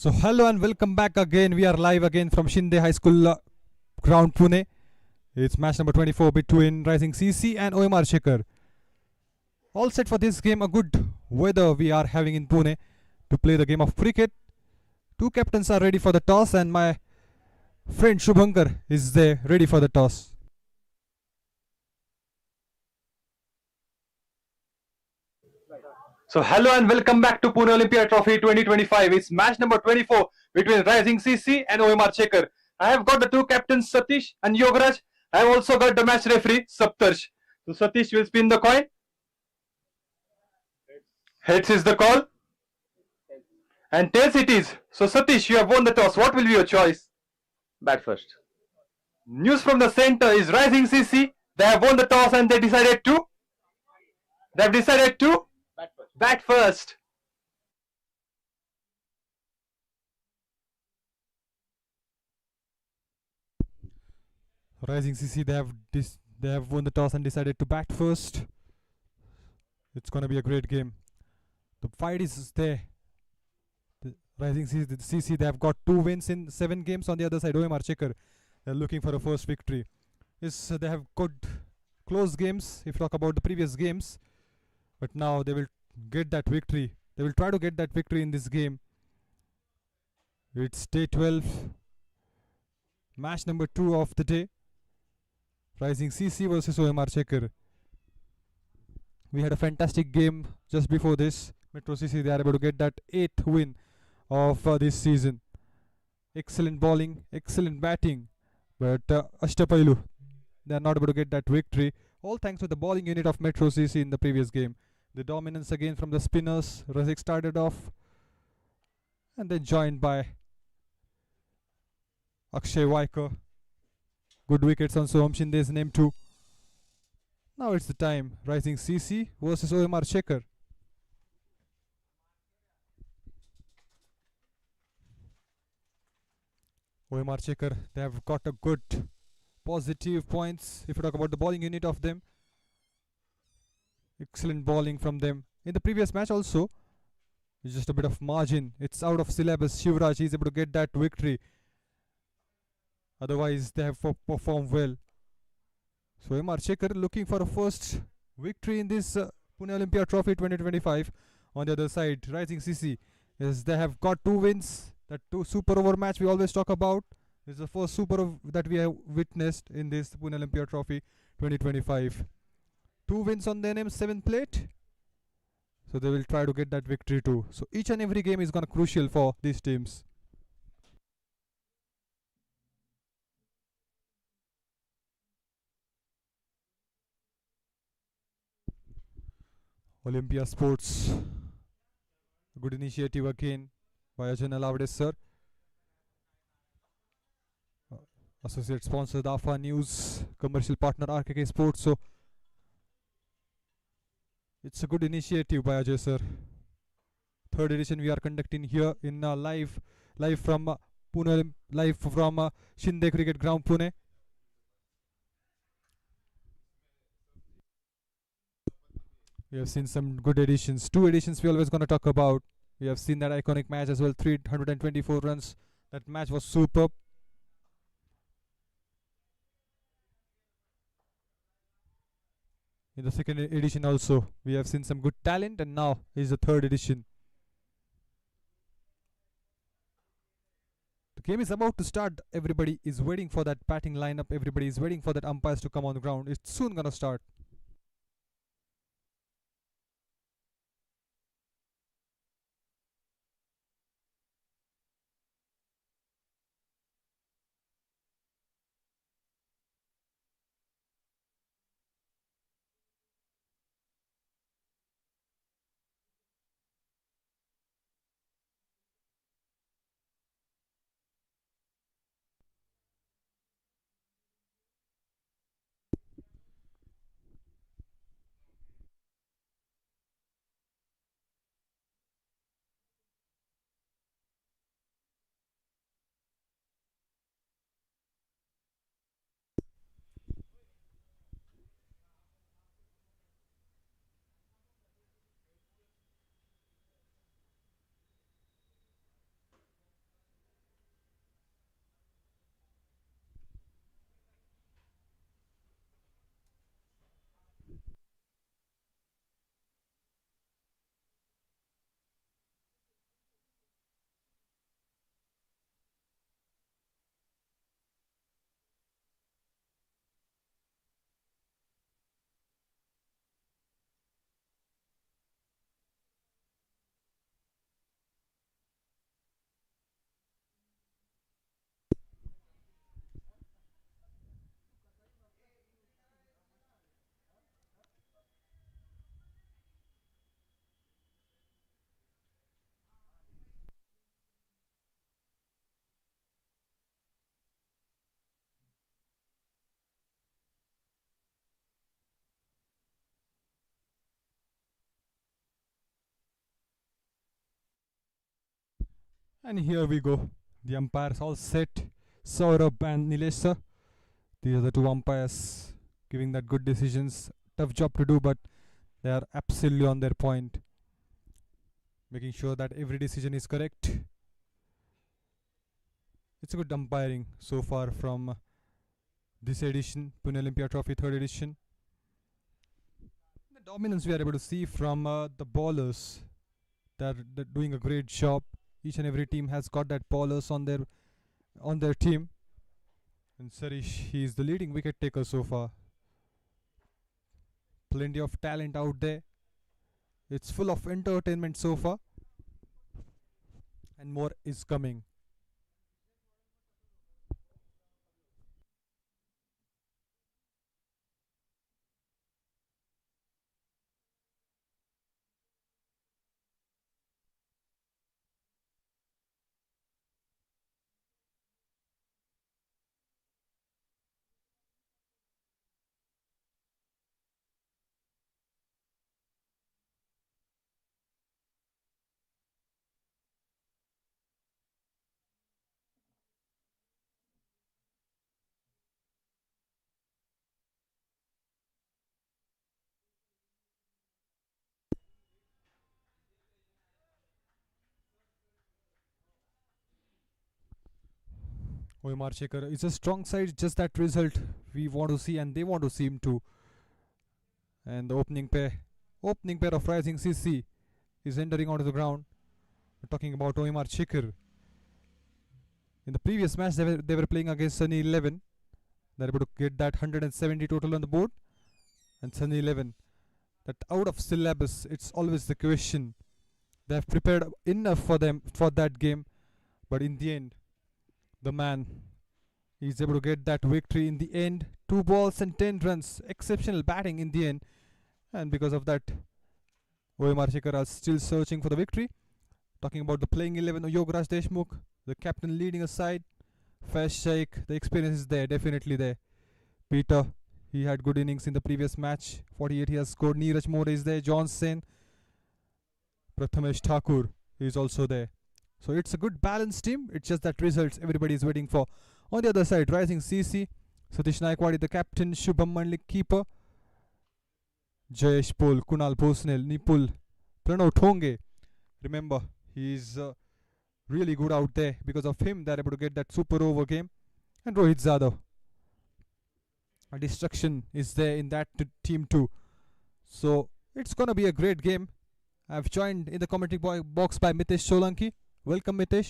So hello and welcome back again. We are live again from Shinde High School ground Pune. It's match number 24 between Rising CC and Omar Shakhar. All set for this game. A good weather we are having in Pune to play the game of cricket. Two captains are ready for the toss and my friend Shubhankar is there ready for the toss. So hello and welcome back to Pune Olympia Trophy 2025. It's match number 24 between Rising CC and Omar Shakhar. I have got the two captains Satish and Yogaraj. I have also got the match referee Saptarsh. So Satish will spin the coin. Heads is the call. And tails it is. So Satish, you have won the toss. What will be your choice? Bat first. News from the center is Rising CC. They have won the toss and they decided to. They have decided to bat first. Rising CC they have won the toss and decided to bat first. It's gonna be a great game. The fight is there. The Rising CC they have got 2 wins in 7 games. On the other side, Omar Shakhar they're looking for a first victory. Yes, they have got close games if you talk about the previous games, but now they will get that victory. They will try to get that victory in this game. It's day 12, match number 2 of the day. Rising CC versus Omar Shakhar. We had a fantastic game just before this. Metro CC they are able to get that 8th win of this season. Excellent bowling, excellent batting, but Ashtapailu they are not able to get that victory. All thanks to the bowling unit of Metro CC in the previous game. The dominance again from the spinners. Razik started off and then joined by Akshay Vaiker. Good wickets on Soham Shinde's name too. Now it's the time. Rising CC versus Omar Shakhar. Omar Shakhar they have got a good positive points if you talk about the bowling unit of them. Excellent bowling from them. In the previous match also, it's just a bit of margin. It's out of syllabus. Shivraj is able to get that victory. Otherwise, they have performed well. So Omar Shakhar looking for a first victory in this Pune Olympia Trophy 2025. On the other side, Rising CC is they have got 2 wins. That 2 super over match we always talk about. This is the first super that we have witnessed in this Pune Olympia Trophy 2025. 2 wins on their name, 7 plate. So they will try to get that victory too. So each and every game is gonna crucial for these teams. Olympia Sports, a good initiative again by Ajay Nalawade sir. Associate sponsor Dafa News, commercial partner RKK Sports. So it's a good initiative by Ajay sir. Third edition we are conducting here in live from Pune, live from Shinde Cricket Ground Pune. We have seen some good editions. 2 editions we always gonna talk about. We have seen that iconic match as well. 324 runs. That match was superb. In the second edition also, we have seen some good talent, and now is the third edition. The game is about to start. Everybody is waiting for that batting lineup. Everybody is waiting for that umpires to come on the ground. It's soon gonna start. And here we go. The umpires all set. Saurabh and Nilesh sir. These are the two umpires giving that good decisions. Tough job to do, but they are absolutely on their point, making sure that every decision is correct. It's a good umpiring so far from this edition, Pune Olympia Trophy 3rd edition. The dominance we are able to see from the bowlers. They're doing a great job. Each and every team has got that bowlers on their team. And Sarish, he is the leading wicket taker so far. Plenty of talent out there. It's full of entertainment so far, and more is coming. Omar Shakhar is a strong side, just that result we want to see, and they want to see him too. And the opening pair of Rising CC is entering onto the ground. We're talking about Omar Shakhar. In the previous match, they were playing against Sunny 11. They're able to get that 170 total on the board. And Sunny 11, that out of syllabus, it's always the question. They have prepared enough for them for that game, but in the end, the man is able to get that victory in the end. 2 balls and 10 runs. Exceptional batting in the end. And because of that, Omar Shakhar are still searching for the victory. Talking about the playing 11 of Yogaraj Deshmukh, the captain leading aside. Faiz Sheikh, the experience is there, definitely there. Peter, he had good innings in the previous match. 48 he has scored. Neeraj More is there. Johnson. Prathamesh Thakur is also there. So it's a good balanced team. It's just that results everybody is waiting for. On the other side, Rising CC, Satish Naikwadi, the captain, Shubham Mandlik, keeper, Jayesh Pol, Kunal Bhosnel, Nipul, Pranav Thonge. Remember, he's really good out there. Because of him, they're able to get that super over game. And Rohit Zadav. A destruction is there in that team too. So it's gonna be a great game. I've joined in the commentary box by Mitesh Solanki. Welcome Mitesh.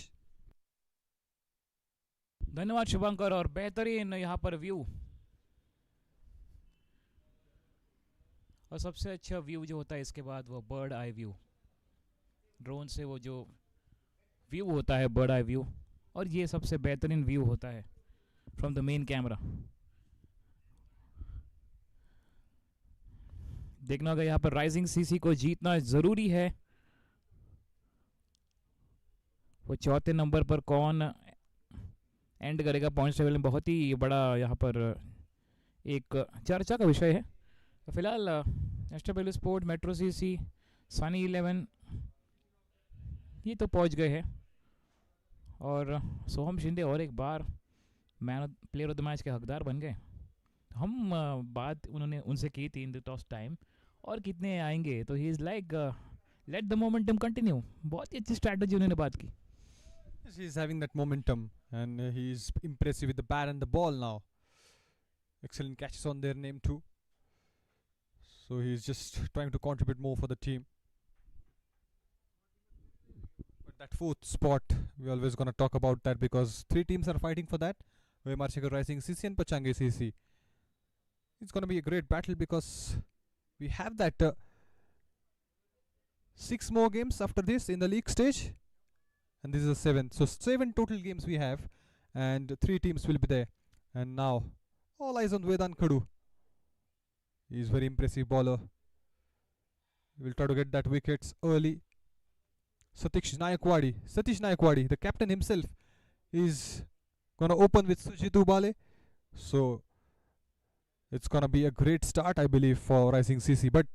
धन्यवाद शुभंकर. और बेहतरीन यहाँ पर view, और सबसे अच्छा view जो होता है इसके बाद वो बर्ड आई व्यू. ड्रोन से वो जो व्यू होता है बर्ड आई व्यू, और ये सबसे बेहतरीन व्यू होता है फ्रॉम द मेन कैमरा. देखना होगा यहाँ पर राइजिंग सीसी को जीतना ज़रूरी है. वो चौथे नंबर पर कौन एंड करेगा पॉइंट्स टेबल में, बहुत ही बड़ा यहाँ पर एक चर्चा का विषय है. फिलहाल SW sport, metro CC, Sunny 11 ये तो पहुँच गए हैं. और सोहम शिंदे और एक बार प्लेयर ऑफ द मैच के हकदार बन गए. हम बात उन्होंने उनसे की थी इन द टॉस टाइम, और कितने आएंगे, तो he is like let the momentum continue. बहुत ही अच्छी स्ट्रैटेजी उन्होंने बात की. He's having that momentum, and he's impressive with the bat and the ball now. Excellent catches on their name too. So he's just trying to contribute more for the team. But that 4th spot, we're always going to talk about that, because 3 teams are fighting for that. Omar Shakhar, Rising CC and Pachange CC. It's going to be a great battle, because we have that 6 more games after this in the league stage. And this is the 7th. So 7 total games we have, and 3 teams will be there. And now all eyes on Vedan Kadu. He's very impressive bowler. He will try to get that wickets early. Satish Naikwadi, the captain himself, is gonna open with Sujitu Bale. So it's gonna be a great start, I believe, for Rising CC. But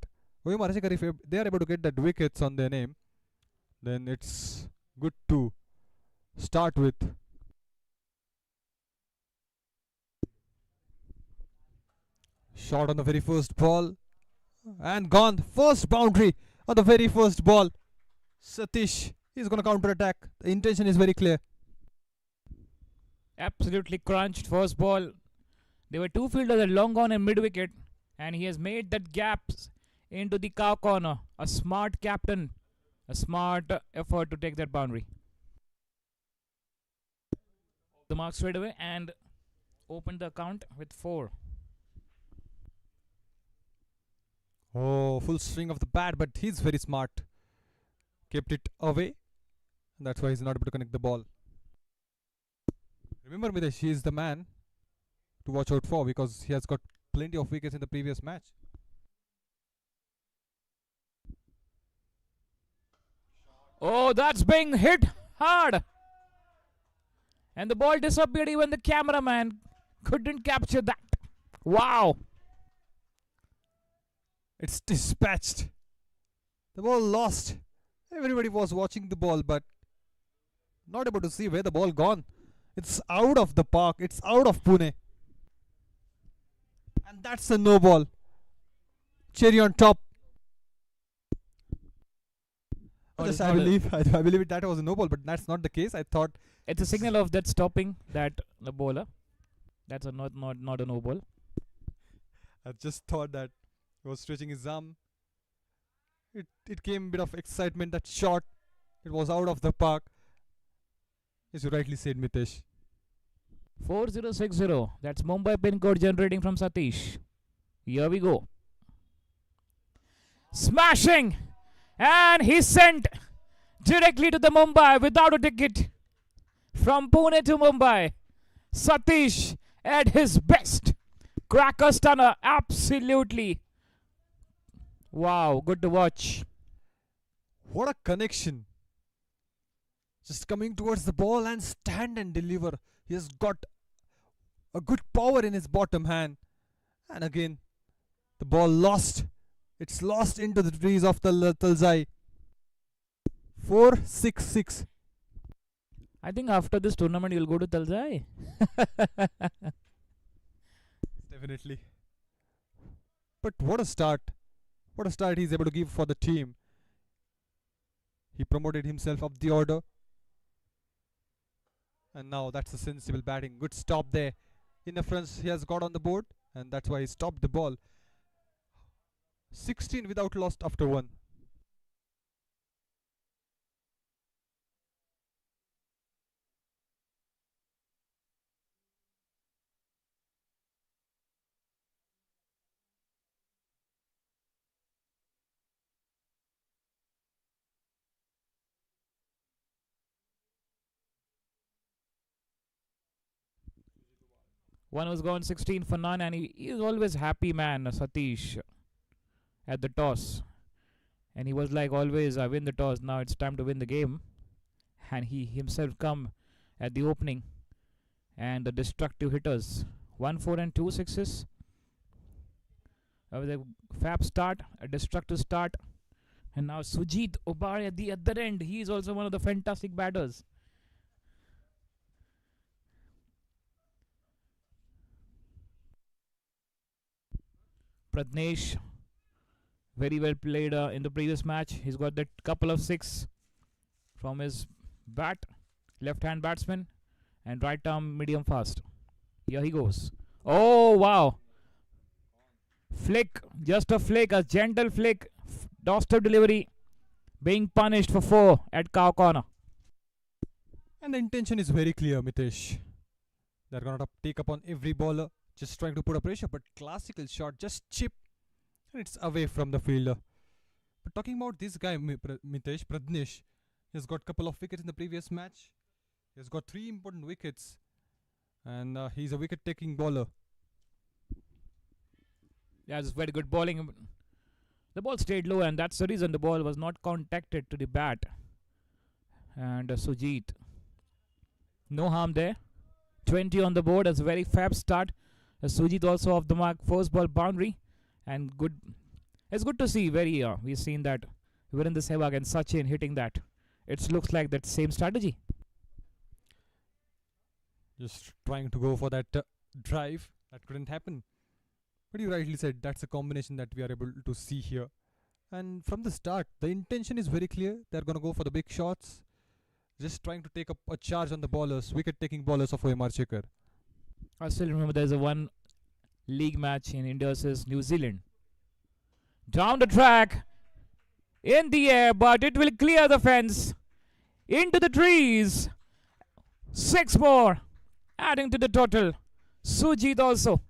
Omar Shakhar, if they are able to get that wickets on their name, then it's good too. start with. Shot on the very first ball and gone. First boundary on the very first ball. Satish is going to counter attack. The intention is very clear. Absolutely crunched first ball. There were two fielders at long on and mid wicket, and he has made that gaps into the cow corner. A smart captain, a smart effort to take that boundary. The mark straight away and opened the account with 4. Oh, full swing of the bat, but he's very smart. Kept it away. That's why he's not able to connect the ball. Remember, Midesh, he is the man to watch out for because he has got plenty of wickets in the previous match. Oh, that's being hit hard. And the ball disappeared. Even the cameraman couldn't capture that. Wow. It's dispatched. The ball lost. Everybody was watching the ball, but not able to see where the ball gone. It's out of the park. It's out of Pune. And that's a no ball. Cherry on top. Oh, Yes, it's I not a- believe I believe that was a no ball, but that's not the case. I thought It's a signal of that stopping that the bowler. That's a not a no ball. I just thought that he was stretching his arm. It came a bit of excitement. That shot, it was out of the park. As you rightly said, Mitesh. 4060. That's Mumbai pin code generating from Satish. Here we go. Smashing! And he's sent directly to the Mumbai without a ticket. From Pune to Mumbai. Satish at his best. Cracker stunner. Absolutely. Wow, good to watch. What a connection. Just coming towards the ball and stand and deliver. He has got a good power in his bottom hand. And again, the ball lost. It's lost into the trees of the Talzai. 4-6-6. I think after this tournament you'll go to Talzai. Definitely. But what a start. What a start he's able to give for the team. He promoted himself up the order. And now that's a sensible batting. Good stop there. In the front, he has got on the board. And that's why he stopped the ball. 16 without loss after 1. One was gone 16 for none, and he is always happy, man, Satish, at the toss. And he was like, always, I win the toss, now it's time to win the game. And he himself come at the opening. And the destructive hitters. 1 4 and 2 sixes. With a fab start, a destructive start. And now Sujit Obare at the other end. He is also one of the fantastic batters. Pradnesh, very well played in the previous match. He's got that couple of 6 from his bat, left-hand batsman, and right-arm medium fast. Here he goes. Oh, wow. Flick, just a flick, a gentle flick. Doorstep delivery, being punished for 4 at cow corner. And the intention is very clear, Mitesh. They're going to take upon every bowler. Just trying to put a pressure, but classical shot, just chip, and it's away from the fielder. But talking about this guy, Mitesh, Pradnesh, he's got a couple of wickets in the previous match. He's got 3 important wickets, and he's a wicket-taking bowler. Yeah, it's very good bowling. The ball stayed low, and that's the reason the ball was not contacted to the bat. And Sujit, no harm there. 20 on the board, as a very fab start. Sujit also off the mark, first ball boundary, and good. It's good to see. We've seen that Virendra Sehwag and Sachin hitting that. It looks like that same strategy. Just trying to go for that drive. That couldn't happen. But you rightly said that's a combination that we are able to see here. And from the start, the intention is very clear. They're going to go for the big shots. Just trying to take up a charge on the ballers, wicket-taking ballers of Omar Shakhar. I still remember there's a one league match in India versus New Zealand. Down the track, in the air, but it will clear the fence. Into the trees. 6 more, adding to the total. Sujit also.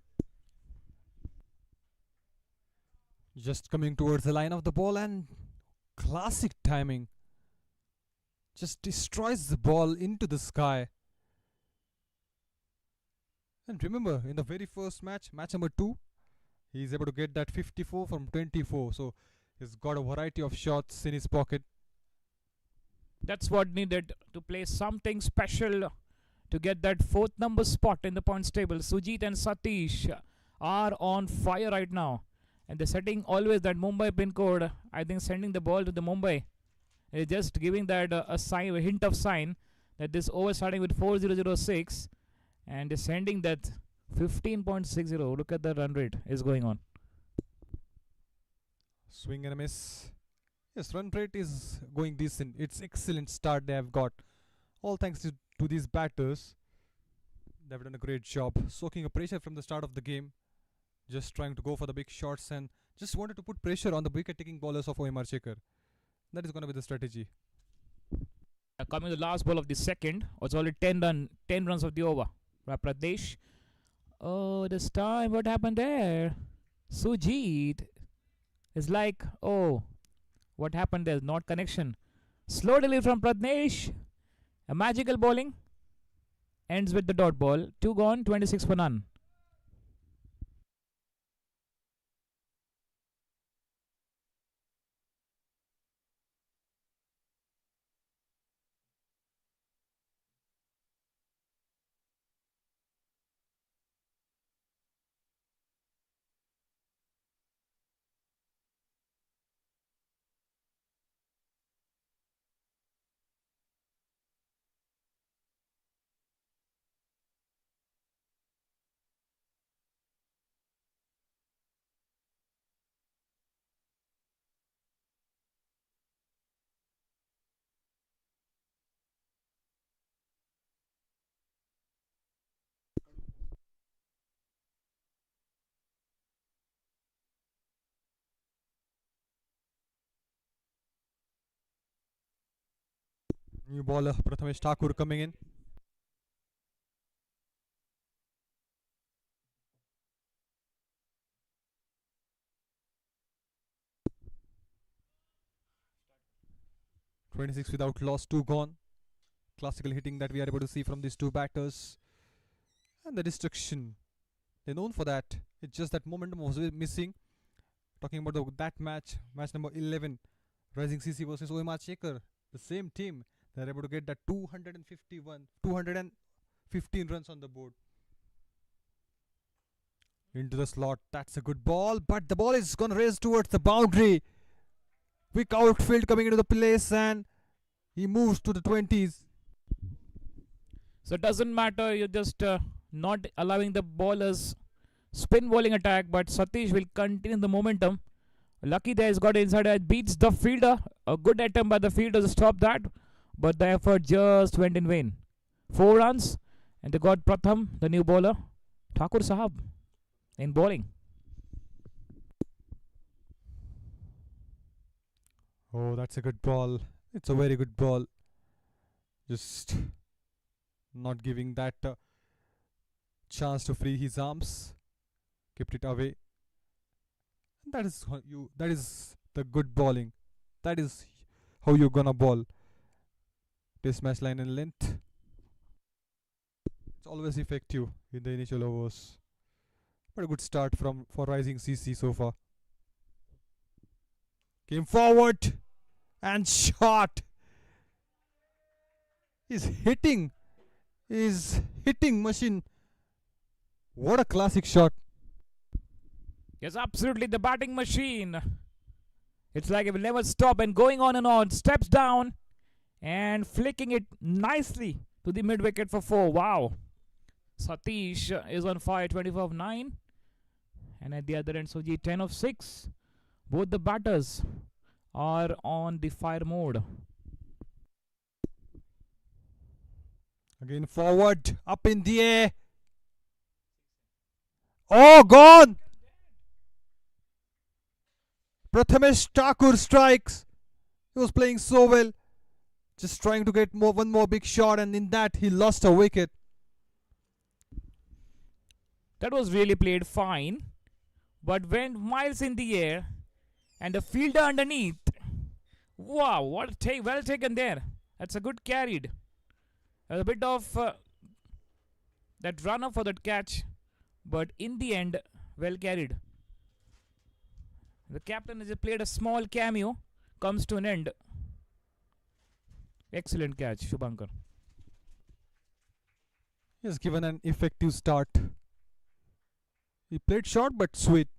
Just coming towards the line of the ball and classic timing. Just destroys the ball into the sky. And remember, in the very first match, match number 2, he's able to get that 54 from 24. So he's got a variety of shots in his pocket. That's what needed to play something special to get that 4th number spot in the points table. Sujit and Satish are on fire right now. And they're setting always that Mumbai pin code. I think sending the ball to the Mumbai. They're just giving that a sign, a hint of sign that this over starting with 4006 and is sending that 15.60. Look at the run rate is going on. Swing and a miss. Yes, run rate is going decent. It's excellent start they have got. All thanks to these batters. They've done a great job soaking up pressure from the start of the game. Just trying to go for the big shots and just wanted to put pressure on the wicket-taking bowlers of Omar Shakhar. That is going to be the strategy. Coming to the last ball of the second. It's only 10 runs of the over. Pradesh. Oh, this time what happened there? Sujit is like, oh, what happened there? Not connection. Slow delivery from Pradesh. A magical bowling. Ends with the dot ball. 2 gone, 26 for none. New bowler Prathamesh Thakur coming in. (26) without loss, 2 gone. Classical hitting that we are able to see from these two batters. And the destruction. They're known for that. It's just that momentum was missing. Talking about that match number 11, Rising CC versus Omar Shakhar. The same team. They're able to get that 215 runs on the board. Into the slot. That's a good ball. But the ball is going to race towards the boundary. Quick outfield coming into the place and he moves to the 20s. So it doesn't matter. You're just not allowing the bowlers spin bowling attack. But Satish will continue the momentum. Lucky there, he's got inside edge. Beats the fielder. A good attempt by the fielder to stop that. But the effort just went in vain. 4 runs. And they got Pratham, the new bowler. Thakur Sahab in bowling. Oh, that's a good ball. It's a very good ball. Just not giving that chance to free his arms. Kept it away. And that is that is the good bowling. That is how you're gonna bowl. Test match line and length. It's always effective in the initial overs. But a good start for Rising CC so far. Came forward and shot. He's hitting machine. What a classic shot. Yes, absolutely the batting machine. It's like it will never stop and going on and on. Steps down and flicking it nicely to the mid wicket for 4. Wow. Satish is on fire, 24 of 9. And at the other end, Sujit 10 of 6. Both the batters are on the fire mode. Again forward, up in the air. Oh, gone! Prathamesh Thakur strikes. He was playing so well. Just trying to get one more big shot, and in that he lost a wicket. That was really played fine, but went miles in the air, and the fielder underneath. Wow, what a take! Well taken there. That's a good carried. A bit of that runner for that catch, but in the end, well carried. The captain has played a small cameo. Comes to an end. Excellent catch, Shubhankar. He has given an effective start. He played short but sweet.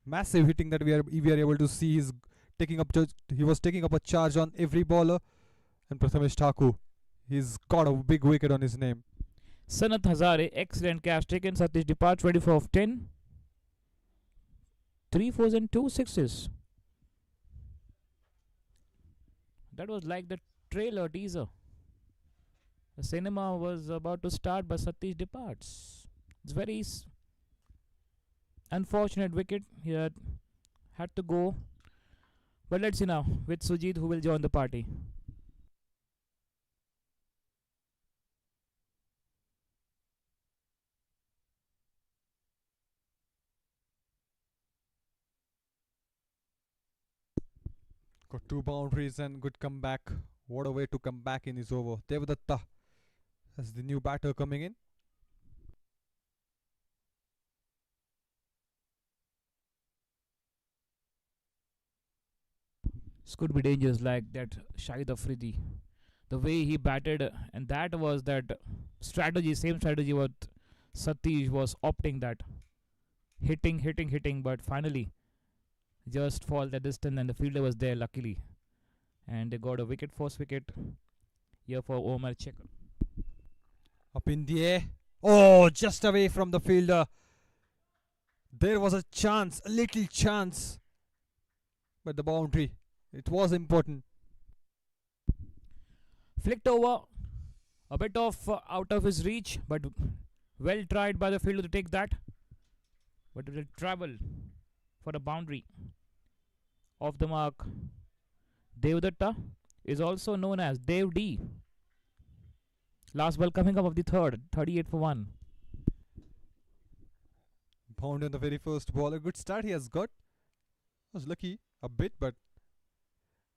Massive hitting that we are able to see. He was taking up a charge on every bowler, and Prathamesh Thakur, he's got a big wicket on his name. Sanath Hazare, excellent catch taken. Satish depart 24 of 10. 3 fours and 2 sixes. That was like the trailer teaser. The cinema was about to start, but Satish departs. It's very unfortunate wicket. He had to go. But let's see now with Sujit who will join the party. Got 2 boundaries and good comeback. What a way to come back in his over. Devdatta as the new batter coming in. This could be dangerous, like that Shahid Afridi. The way he batted, and that was that strategy, same strategy what Satish was opting that. Hitting, but finally just fall the distance, and the fielder was there luckily. And they got a wicket, first wicket here for Omrchecker. Up in the air. Oh, just away from the fielder. There was a chance, a little chance. But the boundary, it was important. Flicked over, a bit of out of his reach, but well tried by the fielder to take that. But it will travel for a boundary. Off the mark. Devdatta is also known as Dev D. Last ball coming up of the third, 38 for 1. Bound on the very first ball. A good start he has got. Was lucky a bit, but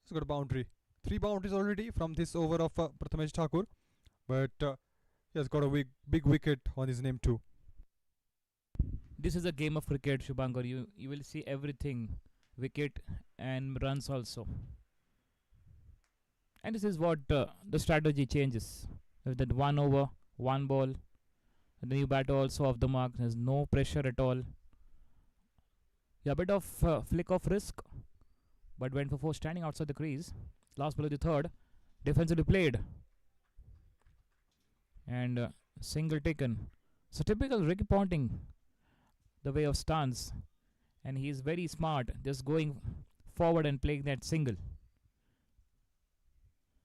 he's got a boundary. 3 boundaries already from this over of Prathamesh Thakur. But he has got a big wicket on his name too. This is a game of cricket, Shubhankar. You will see everything. Wicket and runs also. And this is what the strategy changes. With that 1 over, 1 ball. And the new batter also off the mark. There's no pressure at all. Yeah, a bit of flick of risk. But went for 4 standing outside the crease. Last ball of the third. Defensively played. And single taken. So typical Ricky Ponting. The way of stance. And he is very smart. Just going forward and playing that single.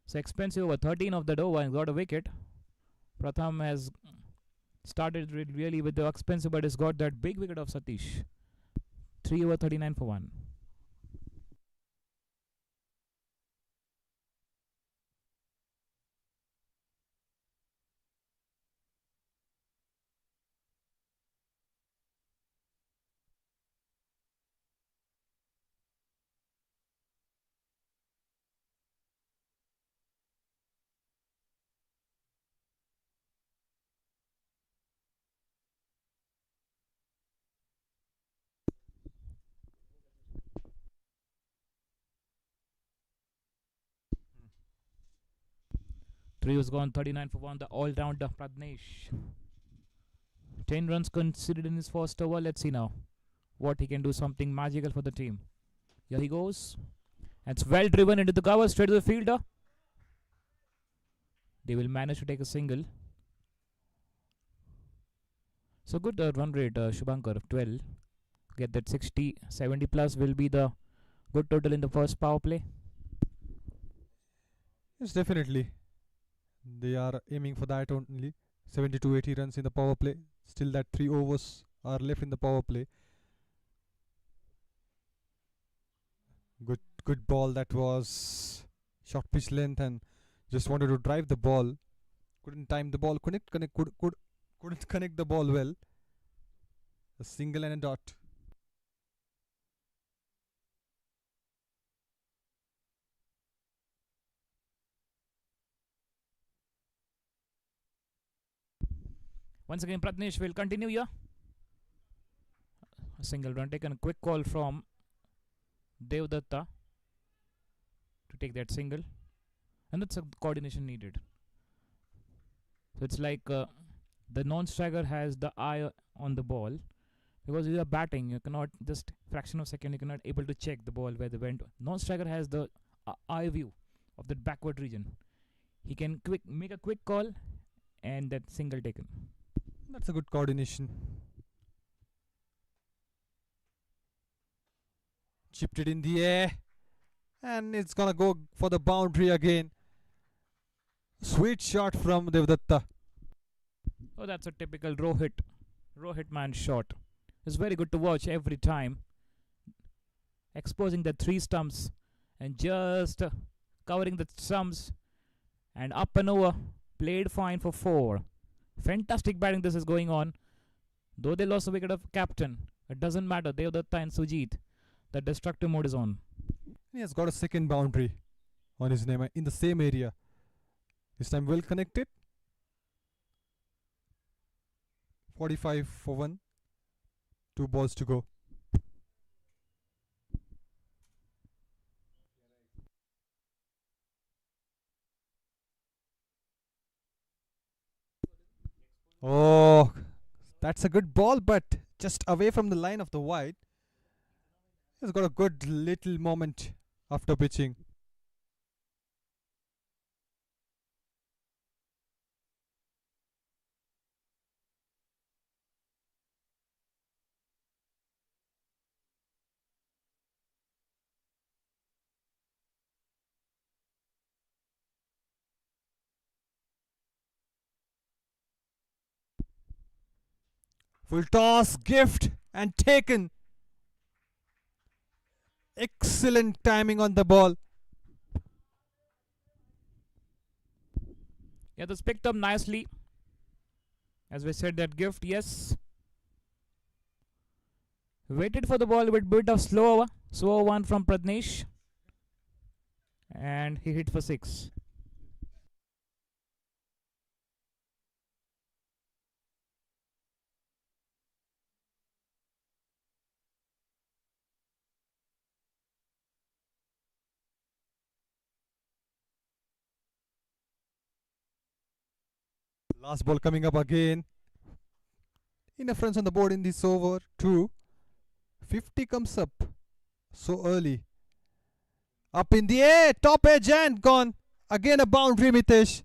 So expensive over 13 of that over and got a wicket. Pratham has started really with the expensive, but has got that big wicket of Satish. 3 over 39 for 1. Three was gone, 39 for 1. The all-rounder Pradnesh. 10 runs considered in his first over. Let's see now what he can do. Something magical for the team. Here he goes. It's well driven into the cover, straight to the fielder. They will manage to take a single. So good run rate, Shubhankar, 12. Get that 60, 70 plus will be the good total in the first power play. Yes, definitely. They are aiming for that only. 70 to 80 runs in the power play. Still, that 3 overs are left in the power play. Good ball that was. Short pitch length and just wanted to drive the ball. Couldn't time the ball. Couldn't connect the ball well. A single and a dot. Once again, Pratnesh will continue here. A single run taken. A quick call from Devdatta to take that single. And that's a coordination needed. So it's like the non-striker has the eye on the ball. Because you are batting, you cannot just fraction of second, you cannot able to check the ball where they went. Non-striker has the eye view of that backward region. He can make a quick call and that single taken. That's a good coordination. Chipped it in the air. And it's gonna go for the boundary again. Sweet shot from Devdatta. Oh, that's a typical Rohit man shot. It's very good to watch every time. Exposing the 3 stumps and just covering the stumps and up and over. Played fine for 4. Fantastic batting this is going on. Though they lost the wicket of captain, it doesn't matter. Devdatta and Sujit, the destructive mode is on. He has got a second boundary on his name in the same area. This time well connected. 45 for 1. 2 balls to go. Oh, that's a good ball, but just away from the line of the wide. He's got a good little moment after pitching. Full toss, gift, and taken. Excellent timing on the ball. Yeah, that's picked up nicely. As we said, that gift, yes. Waited for the ball with bit of slow one from Pratnesh. And he hit for 6. Last ball coming up again. Enough runs on the board in this over. 2. 50 comes up so early. Up in the air, top edge and gone. Again a boundary, Mitesh.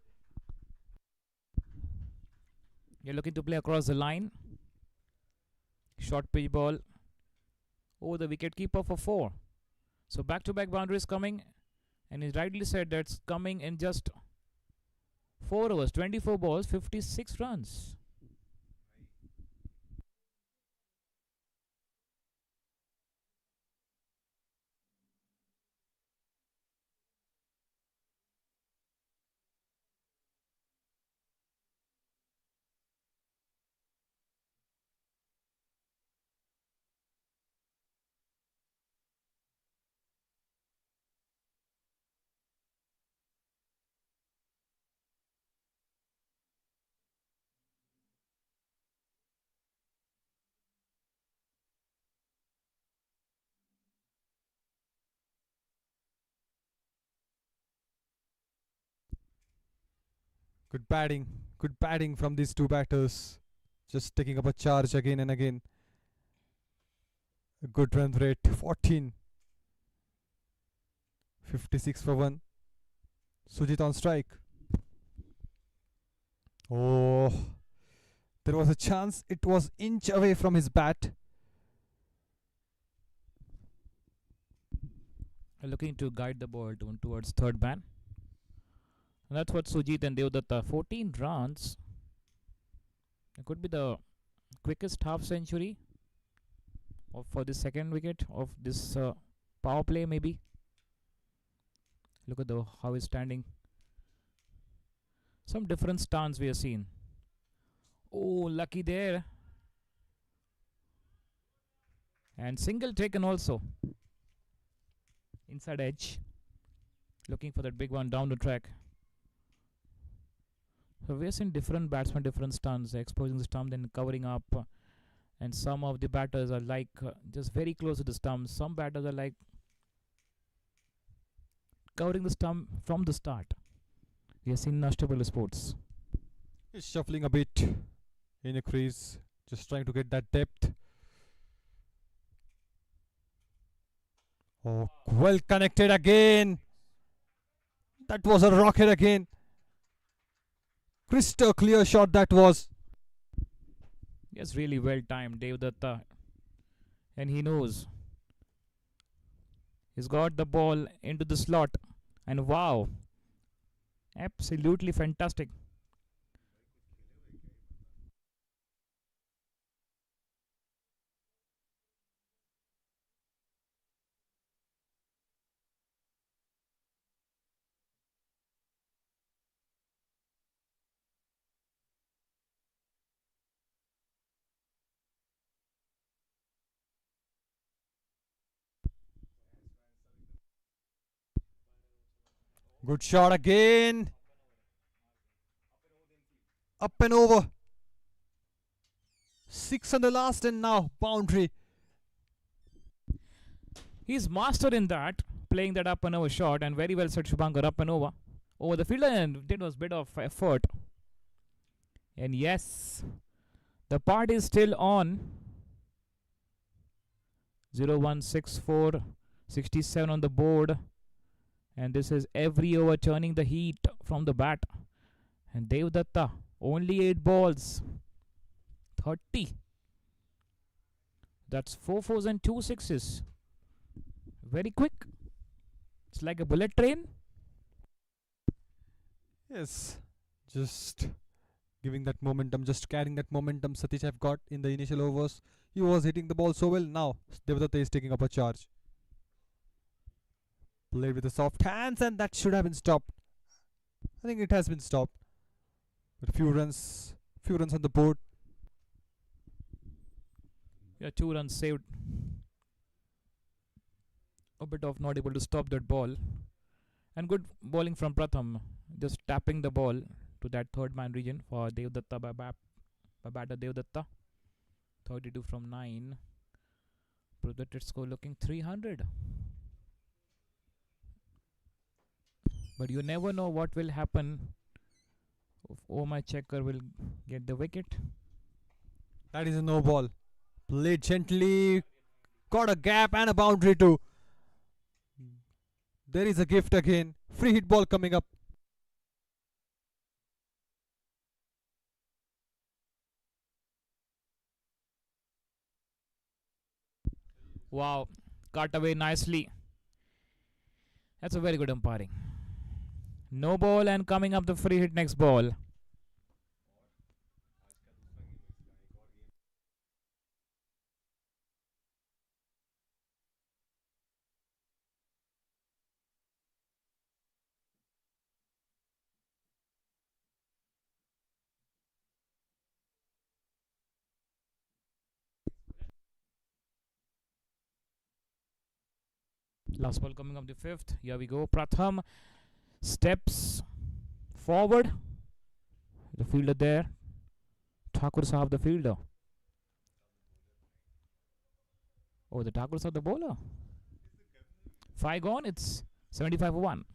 You're looking to play across the line. Short pitch ball over the wicket keeper for 4. So back-to-back boundaries coming. And he rightly said that's coming in just 4 overs, 24 balls, 56 runs. Good batting. Good batting from these two batters. Just taking up a charge again and again. A good run rate. 14. 56 for 1. Sujit on strike. Oh, There was a chance. It was inch away from his bat. Looking to guide the ball towards third man. And that's what Sujit and Devdatta. 14 runs. It could be the quickest half century for the second wicket of this power play, maybe. Look at how he's standing. Some different stance we have seen. Oh, lucky there. And single taken also. Inside edge. Looking for that big one down the track. So we have seen different batsmen, different stunts, exposing the stump, then covering up. And some of the batters are like just very close to the stump. Some batters are like covering the stump from the start. We have seen Nashtabala Sports. He's shuffling a bit in a crease, just trying to get that depth. Oh, well connected again. That was a rocket again. Crystal clear shot that was. Yes, really well timed, Devdatta. And he knows. He's got the ball into the slot. And wow, absolutely fantastic. Good shot again. Up and over. 6 on the last and now boundary. He's master in that, playing that up and over shot, and very well said Shubhankar, up and over the fielder, and it was a bit of effort. And yes, the part is still on. 0164, 67 on the board, and this is every over turning the heat from the bat. And Devdatta, only 8 balls, 30. That's 4 fours and 2 sixes. Very quick. It's like a bullet train. Yes, just giving that momentum, just carrying that momentum Satish have got in the initial overs. He was hitting the ball so well. Now Devdatta is taking up a charge. Played with the soft hands, and that should have been stopped. I think it has been stopped. But few runs on the board. Yeah, 2 runs saved. A bit of not able to stop that ball. And good bowling from Pratham. Just tapping the ball to that third man region for Devdatta by batter Devdatta. 32 from 9. Projected score looking 300. But you never know what will happen if Omrchecker will get the wicket. That is a no ball. Played gently. Got a gap and a boundary too. There is a gift again. Free hit ball coming up. Wow, cut away nicely. That's a very good umpiring. No ball and coming up the free hit next ball. Last ball coming up the 5th. Here we go. Pratham steps forward. The fielder there. Thakur Sahab, the fielder. Oh, the Thakur Sahab, the bowler. 5 gone. It's 75 for 1.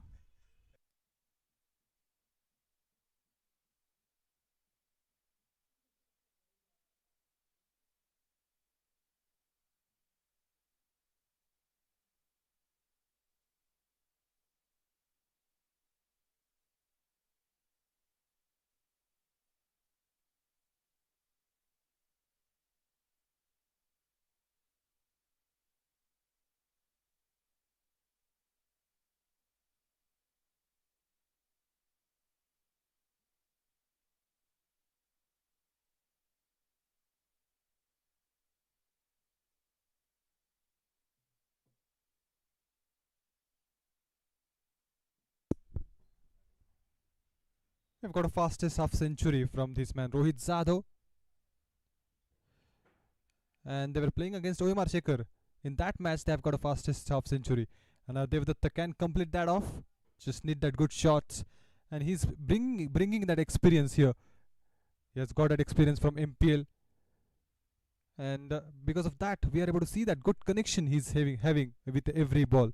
We've got a fastest half century from this man, Rohit Zadho. And they were playing against Omar Shakhar. In that match, they've got a fastest half century. And Devdatta can complete that off. Just need that good shots. And he's bringing that experience here. He has got that experience from MPL. And because of that, we are able to see that good connection he's having with every ball.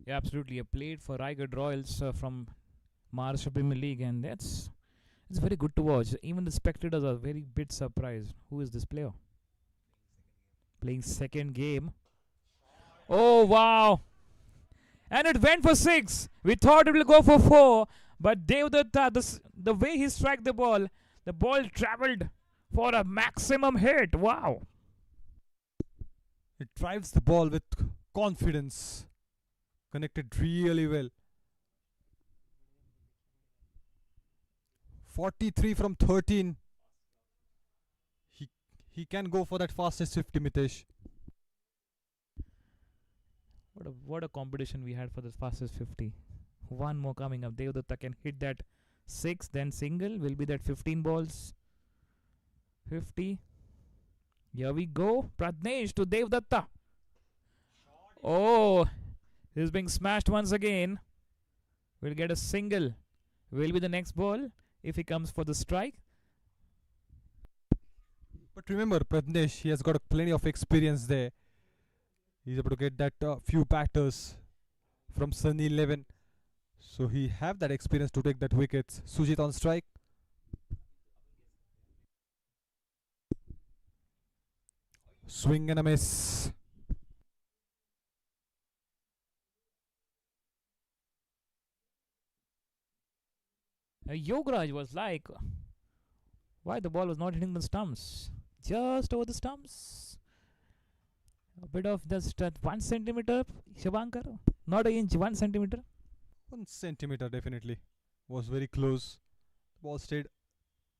Yeah, absolutely. I played for Raigad Royals from Maharashtra Premier League, and it's very good to watch. Even the spectators are very bit surprised. Who is this player? Playing second game. Oh wow! And it went for 6. We thought it will go for 4, but Devdatta, the way he struck the ball travelled for a maximum hit. Wow! It drives the ball with confidence. Connected really well. 43 from 13. He can go for that fastest 50, Mitesh. What a competition we had for the fastest 50. One more coming up. Devdatta can hit that 6, then single will be that 15 balls. 50. Here we go. Pratnesh to Devdatta. Oh, he's being smashed once again. We'll get a single. Will be the next ball if he comes for the strike. But remember, Pratnesh, he has got plenty of experience there. He's able to get that few batters from Sunny 11. So he have that experience to take that wickets. Sujit on strike. Swing and a miss. Yograj was like, why the ball was not hitting the stumps? Just over the stumps. A bit of just 1 centimeter, Shabankar. Not an inch, 1 centimeter. 1 centimeter definitely. Was very close. The ball stayed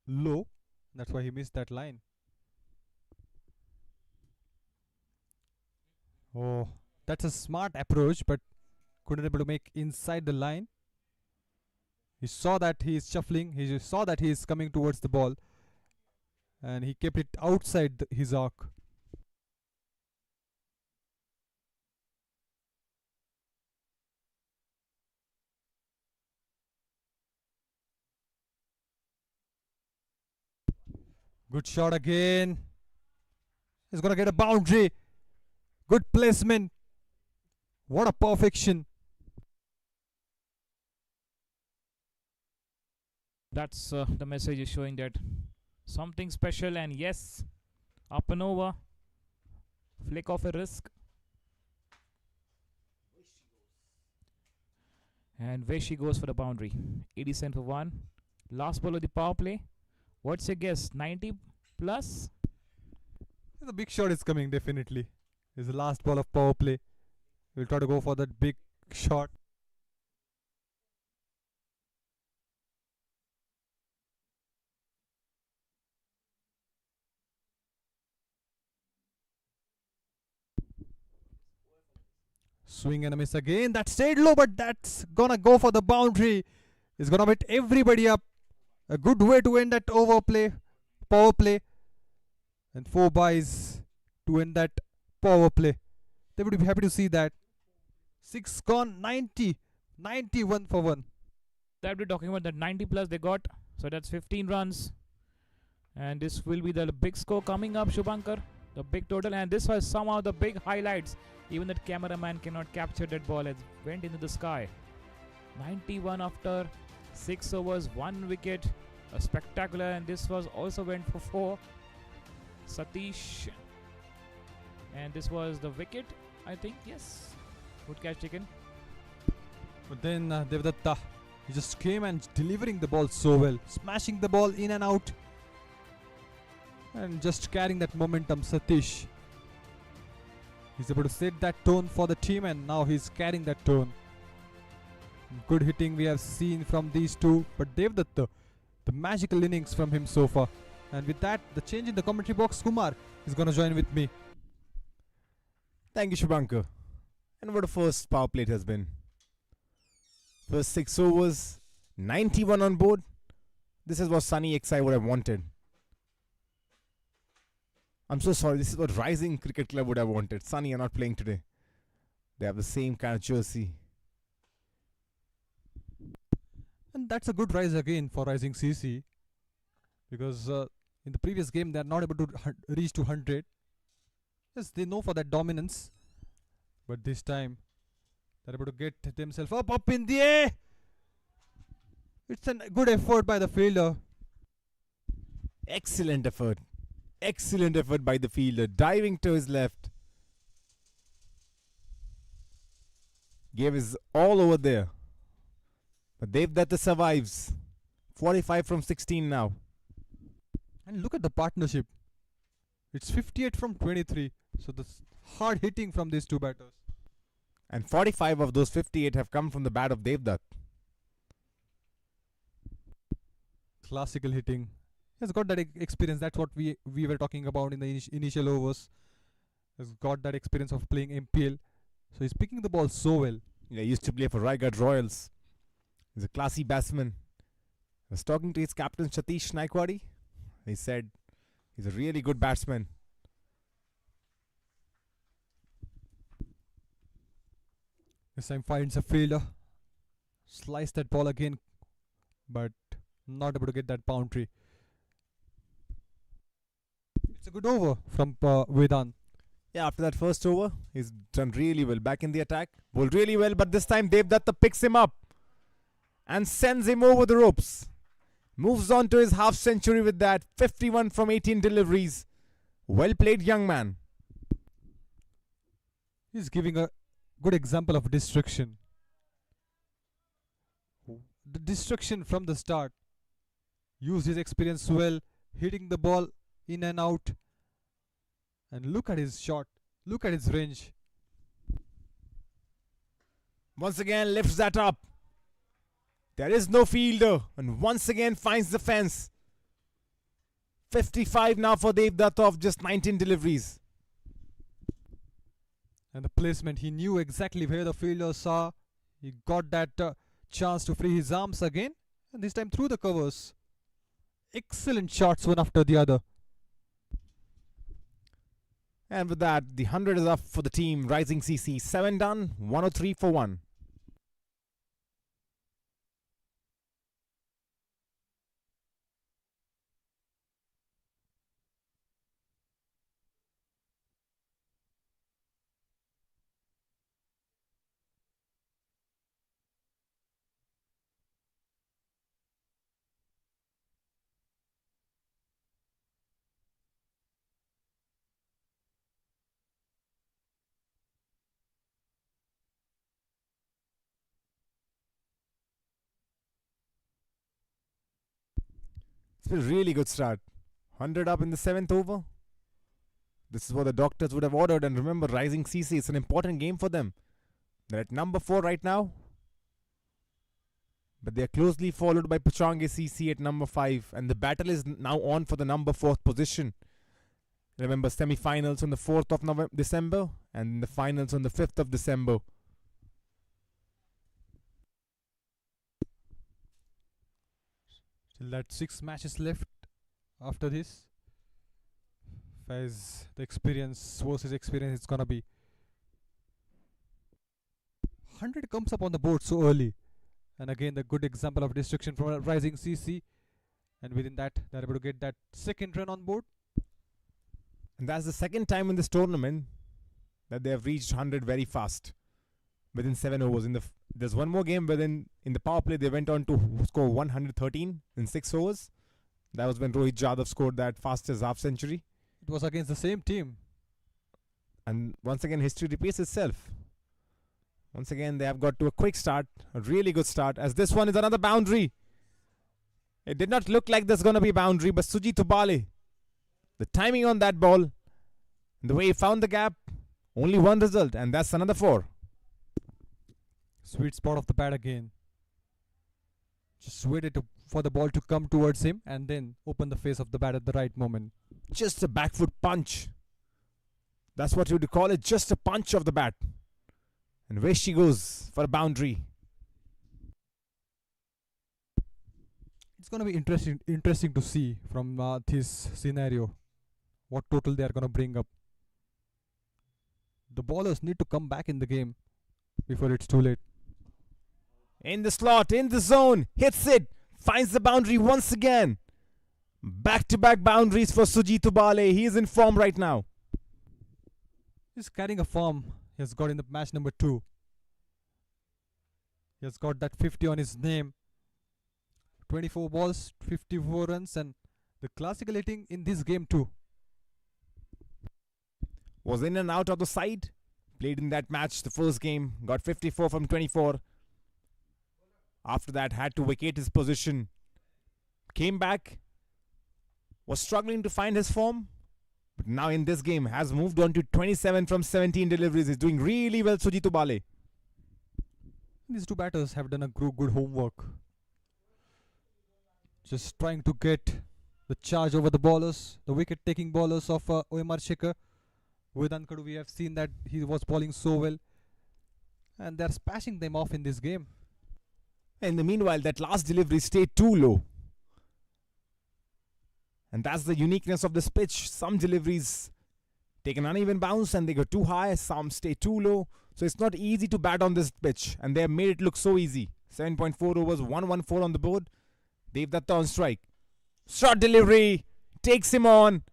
low. That's why he missed that line. Oh, that's a smart approach, but couldn't able to make inside the line. He saw that he is shuffling. He saw that he is coming towards the ball, and he kept it outside his arc. Good shot again. He's gonna get a boundary. Good placement. What a perfection. That's the message is showing that something special, and yes, up and over. Flick off a wrist. And where she goes for the boundary. 80 cent for 1. Last ball of the power play. What's your guess? 90 plus? The big shot is coming definitely. It's the last ball of power play. We'll try to go for that big shot. Swing and a miss again. That stayed low, but that's gonna go for the boundary. It's gonna hit everybody up. A good way to end that power play. And 4 byes to end that power play. They would be happy to see that. 6 gone, 90. 91 for 1. That we're talking about that 90 plus they got. So that's 15 runs. And this will be the big score coming up, Shubhankar. The big total. And this was somehow the big highlights. Even that cameraman cannot capture that ball. It went into the sky. 91 after 6 overs, 1 wicket. A spectacular. And this was also went for 4. Satish. And this was the wicket, I think. Yes. Good catch taken. But then Devdatta, he just came and delivering the ball so well. Smashing the ball in and out. And just carrying that momentum, Satish. He's able to set that tone for the team, and now he's carrying that tone. Good hitting we have seen from these two, but Devdatta, the magical innings from him so far. And with that, the change in the commentary box, Kumar is going to join with me. Thank you, Shubhankar. And what a first power play it has been. First 6 overs, 91 on board. This is what Sunny XI would have wanted. I'm so sorry. This is what Rising Cricket Club would have wanted. Sunny are not playing today. They have the same kind of jersey. And that's a good rise again for Rising CC, because in the previous game they are not able to reach to 100. Yes, they know for that dominance, but this time they're able to get themselves up in the air. It's a good effort by the fielder. Excellent effort. Excellent effort by the fielder. Diving to his left. Gave his all over there. But Devdatta survives. 45 from 16 now. And look at the partnership. It's 58 from 23. So the hard hitting from these two batters. And 45 of those 58 have come from the bat of Devdatta. Classical hitting. He's got that experience. That's what we were talking about in the initial overs. He's got that experience of playing MPL. So he's picking the ball so well. Yeah, he used to play for Raigad Royals. He's a classy batsman. I was talking to his captain Satish Naikwadi. He said he's a really good batsman. This time finds a fielder. Slice that ball again, but not able to get that boundary. It's a good over from Vedan. Yeah, after that first over, he's done really well. Back in the attack. Bowled really well, but this time Devdatta picks him up and sends him over the ropes. Moves on to his half century with that. 51 from 18 deliveries. Well played, young man. He's giving a good example of destruction. The destruction from the start. Used his experience well, hitting the ball in and out. And look at his shot. Look at his range. Once again lifts that up. There is no fielder, and once again finds the fence. 55 now for Devdatta of just 19 deliveries. And the placement, he knew exactly where the fielders are. He got that chance to free his arms again, and this time through the covers. Excellent shots, one after the other. And with that, the 100 is up for the team. Rising CC 7 done, 103 for 1. It's been a really good start. 100 up in the 7th over. This is what the doctors would have ordered. And remember, Rising CC is an important game for them. They're at number 4 right now. But they are closely followed by Pachange CC at number 5. And the battle is now on for the number 4th position. Remember, semi-finals on the 4th of December. And the finals on the 5th of December. Still that 6 matches left after this. As the experience versus experience, it's gonna be 100 comes up on the board so early. And again, the good example of destruction from Rising CC. And within that, they're able to get that second run on board. And that's the second time in this tournament that they have reached 100 very fast. Within 7 overs. There's one more game within in the power play they went on to score 113 in 6 overs. That was when Rohit Jadhav scored that fastest half century. It was against the same team. And once again history repeats itself. Once again they have got to a quick start. A really good start, as this one is another boundary. It did not look like there's going to be a boundary, but Sujit Ubale, the timing on that ball, and the way he found the gap, only one result, and that's another 4. Sweet spot of the bat again. Just waited for the ball to come towards him and then open the face of the bat at the right moment. Just a back foot punch. That's what you would call it, just a punch of the bat. And away she goes for a boundary. gonna be interesting to see from this scenario what total they are gonna bring up. The bowlers need to come back in the game before it's too late. In the slot, in the zone, hits it, finds the boundary once again. Back-to-back boundaries for Sujit Ubale. He is in form right now. He's carrying a form he has got in the match number 2. He has got that 50 on his name. 24 balls, 54 runs, and the classical hitting in this game too. Was in and out of the side. Played in that match the first game. Got 54 from 24. After that, had to vacate his position. Came back. Was struggling to find his form. But now in this game, has moved on to 27 from 17 deliveries. He's doing really well, Sujit Ubale. These two batters have done a good homework. Just trying to get the charge over the bowlers, the wicket-taking bowlers of Omar Shakhar. With Ankadu, we have seen that he was bowling so well. And they're smashing them off in this game. In the meanwhile, that last delivery stayed too low. And that's the uniqueness of this pitch. Some deliveries take an uneven bounce and they go too high. Some stay too low. So it's not easy to bat on this pitch. And they have made it look so easy. 7.4 overs, 114 on the board. Devdatta on strike. Short delivery. Takes him on.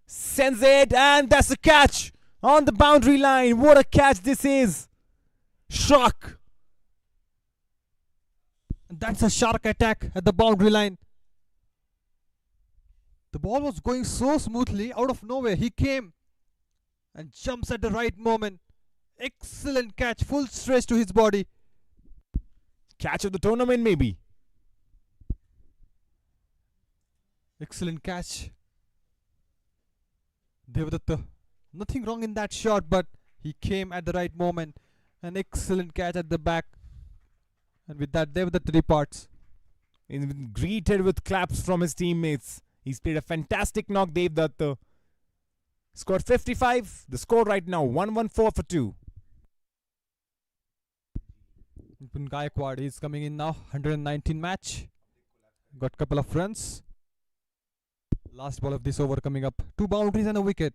Sends it. And that's a catch on the boundary line. What a catch this is. Shock. That's a shark attack at the boundary line. The ball was going so smoothly. Out of nowhere, he came and jumps at the right moment. Excellent catch. Full stretch to his body. Catch of the tournament, maybe. Excellent catch. Devdatta. Nothing wrong in that shot, but he came at the right moment. An excellent catch at the back. And with that, Devdatta departs. He's been greeted with claps from his teammates. He's played a fantastic knock, Devdatta. Scored 55. The score right now, 114 for 2. Gaikwad is coming in now. 119 match. Got a couple of runs. Last ball of this over coming up. 2 boundaries and a wicket.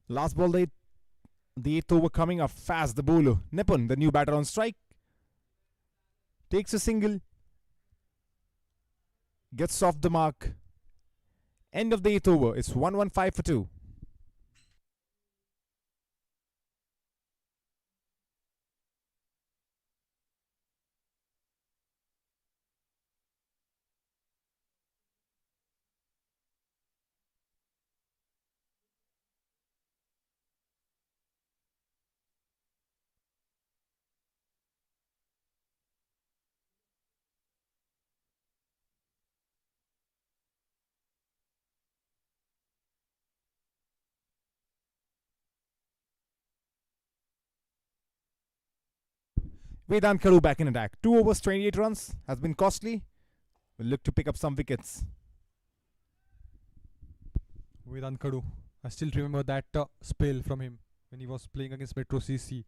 Last ball, the 8th over coming up fast. The bowler, Nipun, the new batter on strike. Takes a single. Gets off the mark. End of the 8th over. It's 115 for 2. Vedant Kadu back in attack. 2 overs, 28 runs. Has been costly. Will look to pick up some wickets. With Ankadu. I still remember that spell from him when he was playing against Metro CC.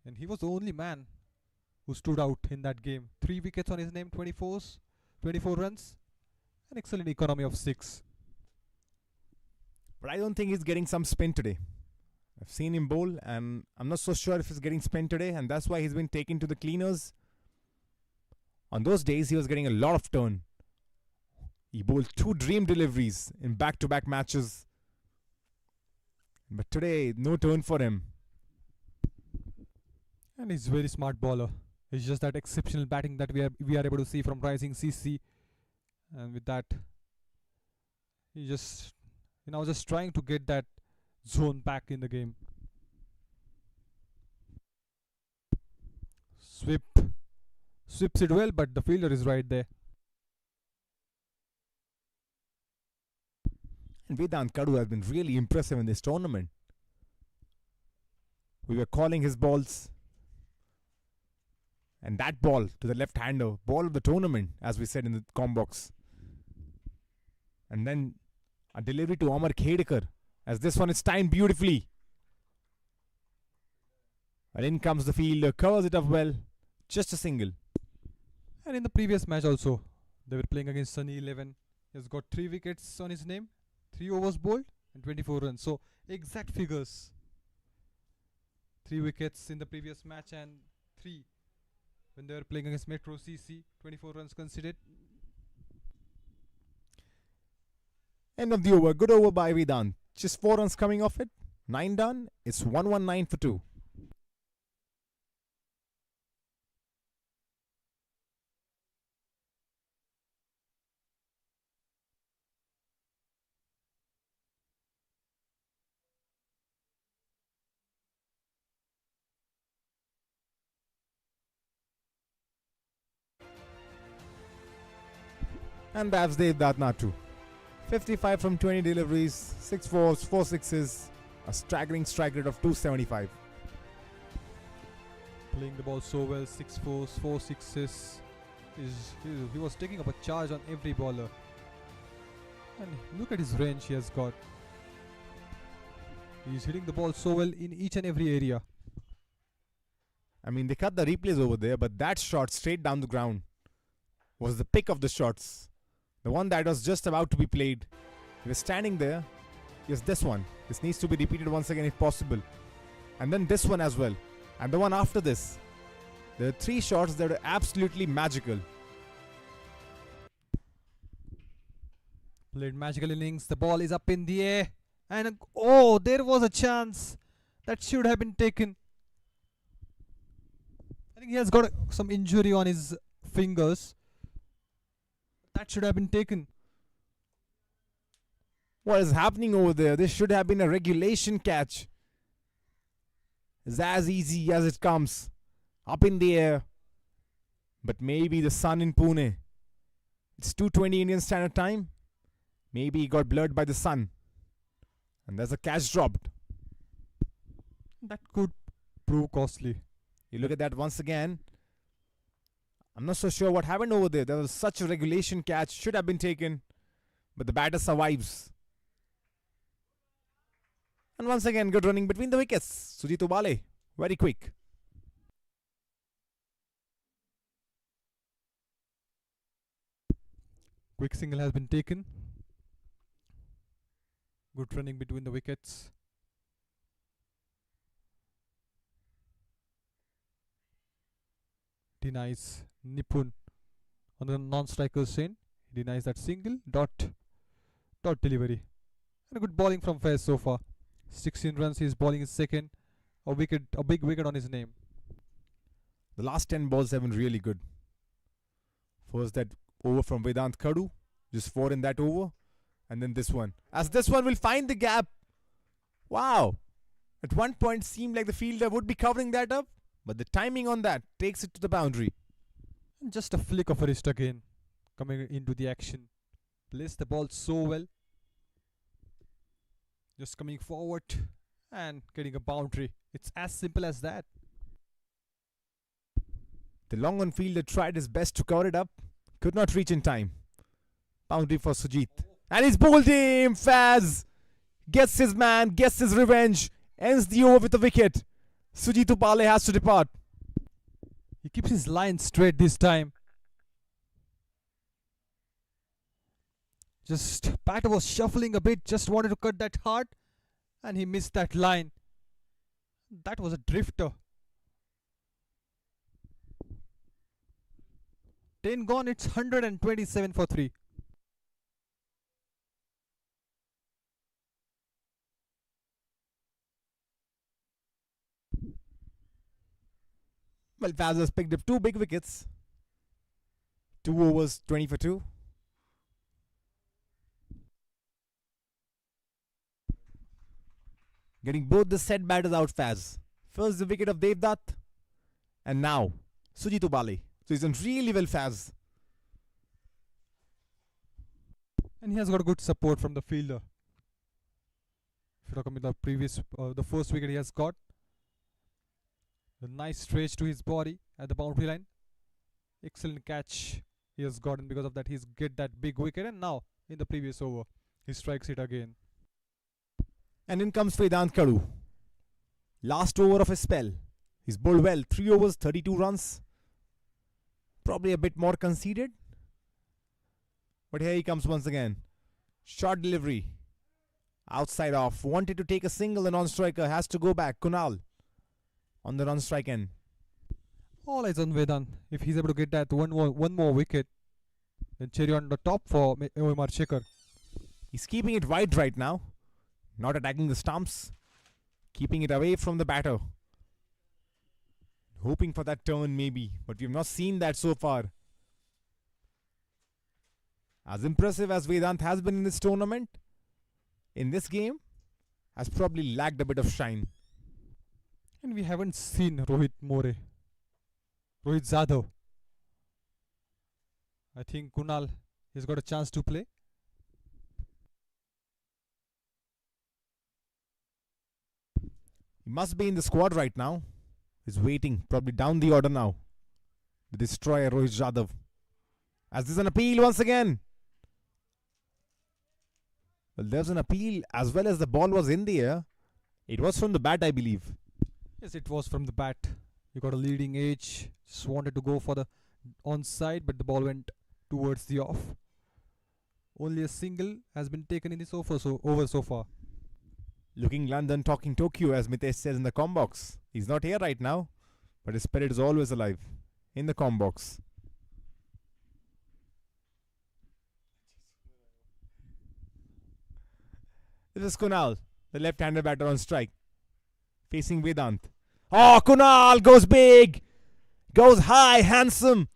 And he was the only man who stood out in that game. 3 wickets on his name, 24 runs. An excellent economy of 6. But I don't think he's getting some spin today. I've seen him bowl and I'm not so sure if he's getting spin today, and that's why he's been taken to the cleaners. On those days, he was getting a lot of turn. He bowled 2 dream deliveries in back-to-back matches. But today, no turn for him. And he's a very smart bowler. It's just that exceptional batting that we are able to see from Rising CC. And with that, He just, just trying to get that zone back in the game. Sweeps it well, but the fielder is right there. And Vedant Kadu has been really impressive in this tournament. We were calling his balls. And that ball to the left-hander, ball of the tournament, as we said in the com box. And then a delivery to Omar Shakhar, as this one is timed beautifully. And in comes the fielder, covers it up well. Just a single. And in the previous match also, they were playing against Sunny 11. He has got 3 wickets on his name, 3 overs bowled, and 24 runs. So exact figures. 3 wickets in the previous match and 3 when they were playing against Metro CC. 24 runs considered. End of the over. Good over by Vedant. Just 4 runs coming off it. 9 done. It's 119 for 2. And that's Devdatta too. 55 from 20 deliveries, 6 fours, 4 sixes, a staggering strike rate of 275. Playing the ball so well, 6 fours, 4 sixes. He was taking up a charge on every bowler. And look at his range he has got. He's hitting the ball so well in each and every area. I mean, they cut the replays over there, but that shot straight down the ground was the pick of the shots. The one that was just about to be played. He was standing there. Yes, this one. This needs to be repeated once again if possible. And then this one as well. And the one after this. There are 3 shots that are absolutely magical. Played magical innings. The ball is up in the air. And oh, there was a chance that should have been taken. I think he has got some injury on his fingers. That should have been taken. What is happening over there? This should have been a regulation catch. It's as easy as it comes. Up in the air. But maybe the sun in Pune. It's 2:20 Indian Standard Time. Maybe he got blurred by the sun. And there's a catch dropped. That could prove costly. You look at that once again. I'm not so sure what happened over there. There was such a regulation catch. Should have been taken. But the batter survives. And once again, good running between the wickets. Sujit Ubale. Very quick. Quick single has been taken. Good running between the wickets. Denies Nipun on the non-striker's end. He denies that single. Dot delivery. And a good bowling from Faiz so far. 16 runs. He's bowling his second. A big wicket on his name. The last 10 balls have been really good. First that over from Vedant Kadu. Just 4 in that over. And then this one. As this one will find the gap. Wow. At one point seemed like the fielder would be covering that up. But the timing on that takes it to the boundary. And just a flick of a wrist again. Coming into the action. Placed the ball so well. Just coming forward. And getting a boundary. It's as simple as that. The long on fielder tried his best to cover it up. Could not reach in time. Boundary for Sujit. And he's bowled him. Faz gets his man, gets his revenge. Ends the over with a wicket. Sujit Ubale has to depart. He keeps his line straight this time. Just batter was shuffling a bit. Just wanted to cut that hard. And he missed that line. That was a drifter. 10 gone. It's 127 for 3. Well, Faz has picked up 2 big wickets. 2 overs, 20 for 2. Getting both the set batters out fast. First the wicket of Devdatta, and now Sujit Ubale. So he's done really well fast. And he has got good support from the fielder. If you look at the first wicket he has got, a nice stretch to his body at the boundary line. Excellent catch he has gotten. Because of that, he's get that big wicket, and now in the previous over he strikes it again. And in comes Vedant Kadu. Last over of his spell. He's bowled well. 3 overs, 32 runs. Probably a bit more conceded. But here he comes once again. Short delivery. Outside off. Wanted to take a single. The non-striker has to go back. Kunal on the non-strike end. All eyes on Vedant. If he's able to get that one more wicket, then cherry on the top for Omar Shakhar. He's keeping it wide right now. Not attacking the stumps. Keeping it away from the batter. Hoping for that turn maybe. But we've not seen that so far. As impressive as Vedant has been in this tournament, in this game, has probably lacked a bit of shine. And we haven't seen Rohit Zadav. I think Kunal has got a chance to play. He must be in the squad right now. He's waiting, probably down the order now. The destroyer Rohit Yadav. As there's an appeal once again. Well, there's an appeal as well as the ball was in the air. It was from the bat, I believe. Yes, it was from the bat. You got a leading edge. Just wanted to go for the onside, but the ball went towards the off. Only a single has been taken in this over so far. Looking London, talking Tokyo, as Mitesh says in the com box. He's not here right now, but his spirit is always alive in the com box. This is Kunal, the left-handed batter on strike, facing Vedant. Oh, Kunal goes big, goes high, handsome,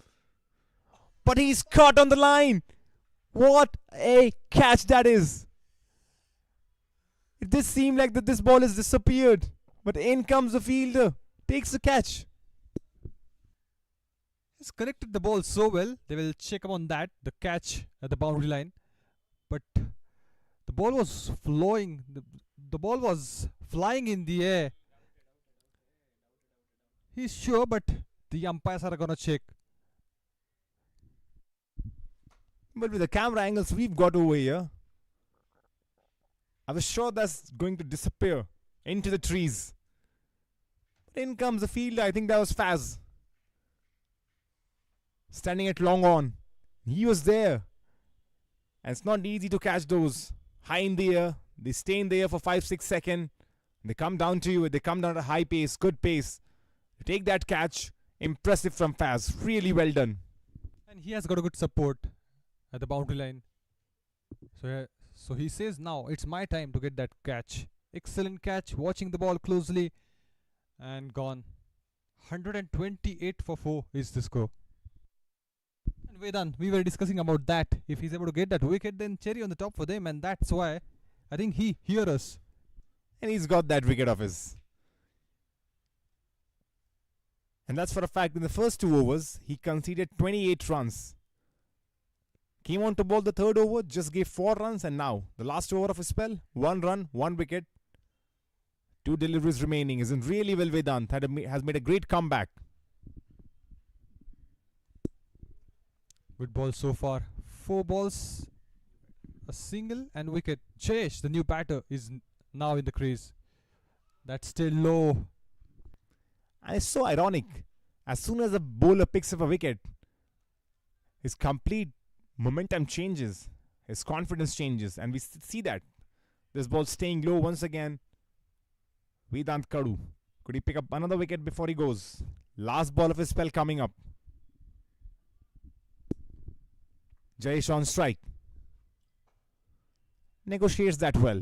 but he's caught on the line. What a catch that is! It just seemed like that this ball has disappeared, but in comes the fielder, takes the catch. He's connected the ball so well. They will check up on that, the catch at the boundary line. But the ball was flowing. The ball was flying in the air. He's sure, but the umpires are gonna check. But with the camera angles we've got over here, I was sure that's going to disappear into the trees. But in comes the fielder. I think that was Faz. Standing at long on. He was there. And it's not easy to catch those high in the air. They stay in the air for 5-6 seconds. They come down to you. They come down at a high pace, good pace. You take that catch. Impressive from Faz. Really well done. And he has got a good support at the boundary line. So he says, now it's my time to get that catch. Excellent catch. Watching the ball closely. And gone. 128 for 4 is the score. And Vedant, we were discussing about that. If he's able to get that wicket, then cherry on the top for them. And that's why I think he hears us. And he's got that wicket of his. And that's for a fact. In the first 2 overs, he conceded 28 runs. Came on to bowl the third over, just gave 4 runs, and now the last over of his spell, 1 run, 1 wicket, 2 deliveries remaining. Isn't really well Vedant. Has made a great comeback. Good ball so far. 4 balls, a single and wicket. Jayesh, the new batter, is now in the crease. That's still low. And it's so ironic. As soon as a bowler picks up a wicket, his complete momentum changes. His confidence changes. And we see that. This ball staying low once again. Vedant Kadu. Could he pick up another wicket before he goes? Last ball of his spell coming up. Jayesh on strike. Negotiates that well.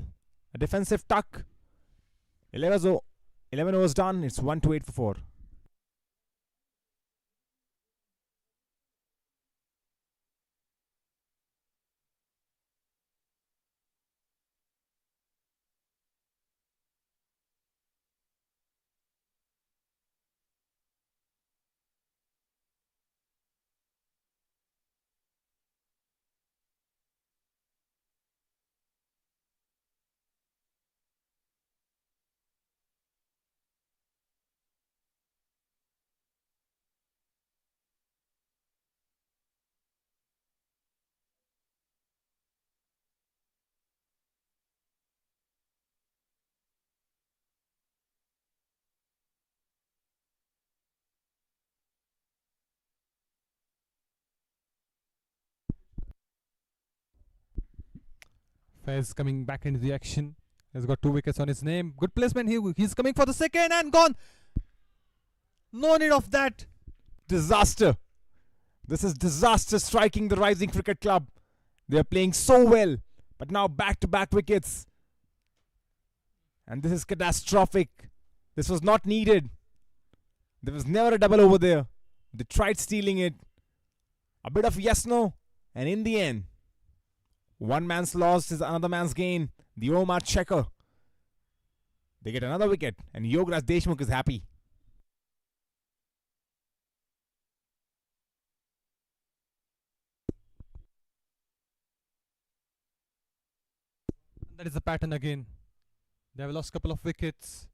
A defensive tuck. 11 overs done. It's 1-8 for 4. Fez coming back into the action. He's got 2 wickets on his name. Good placement. He's coming for the second and gone. No need of that. Disaster. This is disaster striking the Rising Cricket Club. They are playing so well, but now back-to-back wickets. And this is catastrophic. This was not needed. There was never a double over there. They tried stealing it. A bit of yes-no. And in the end, one man's loss is another man's gain. The Omrchecker. They get another wicket. And Yogaraj Deshmukh is happy. That is the pattern again. They have lost a couple of wickets.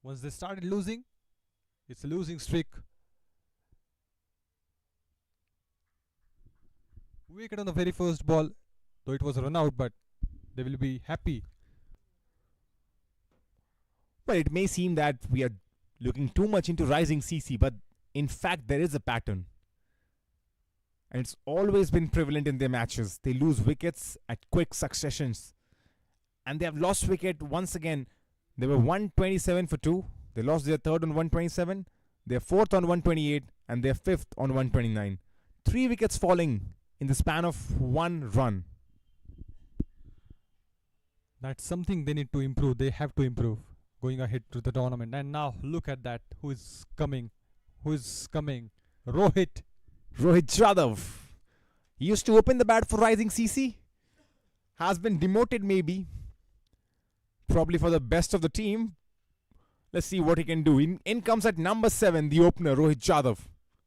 Once they started losing, it's a losing streak. Wicket on the very first ball, though it was a run out, but they will be happy. Well, it may seem that we are looking too much into Rising CC, but in fact there is a pattern. And it's always been prevalent in their matches. They lose wickets at quick successions. And they have lost wicket once again. They were 127 for 2. They lost their third on 127, their fourth on 128, and their fifth on 129. 3 wickets falling in the span of 1 run. That's something they need to improve. They have to improve going ahead to the tournament. And now look at that. Who is coming? Who is coming? Rohit. Rohit Jadhav. He used to open the bat for Rising CC. Has been demoted maybe. Probably for the best of the team. Let's see what he can do. In comes at number 7, the opener, Rohit Jadhav.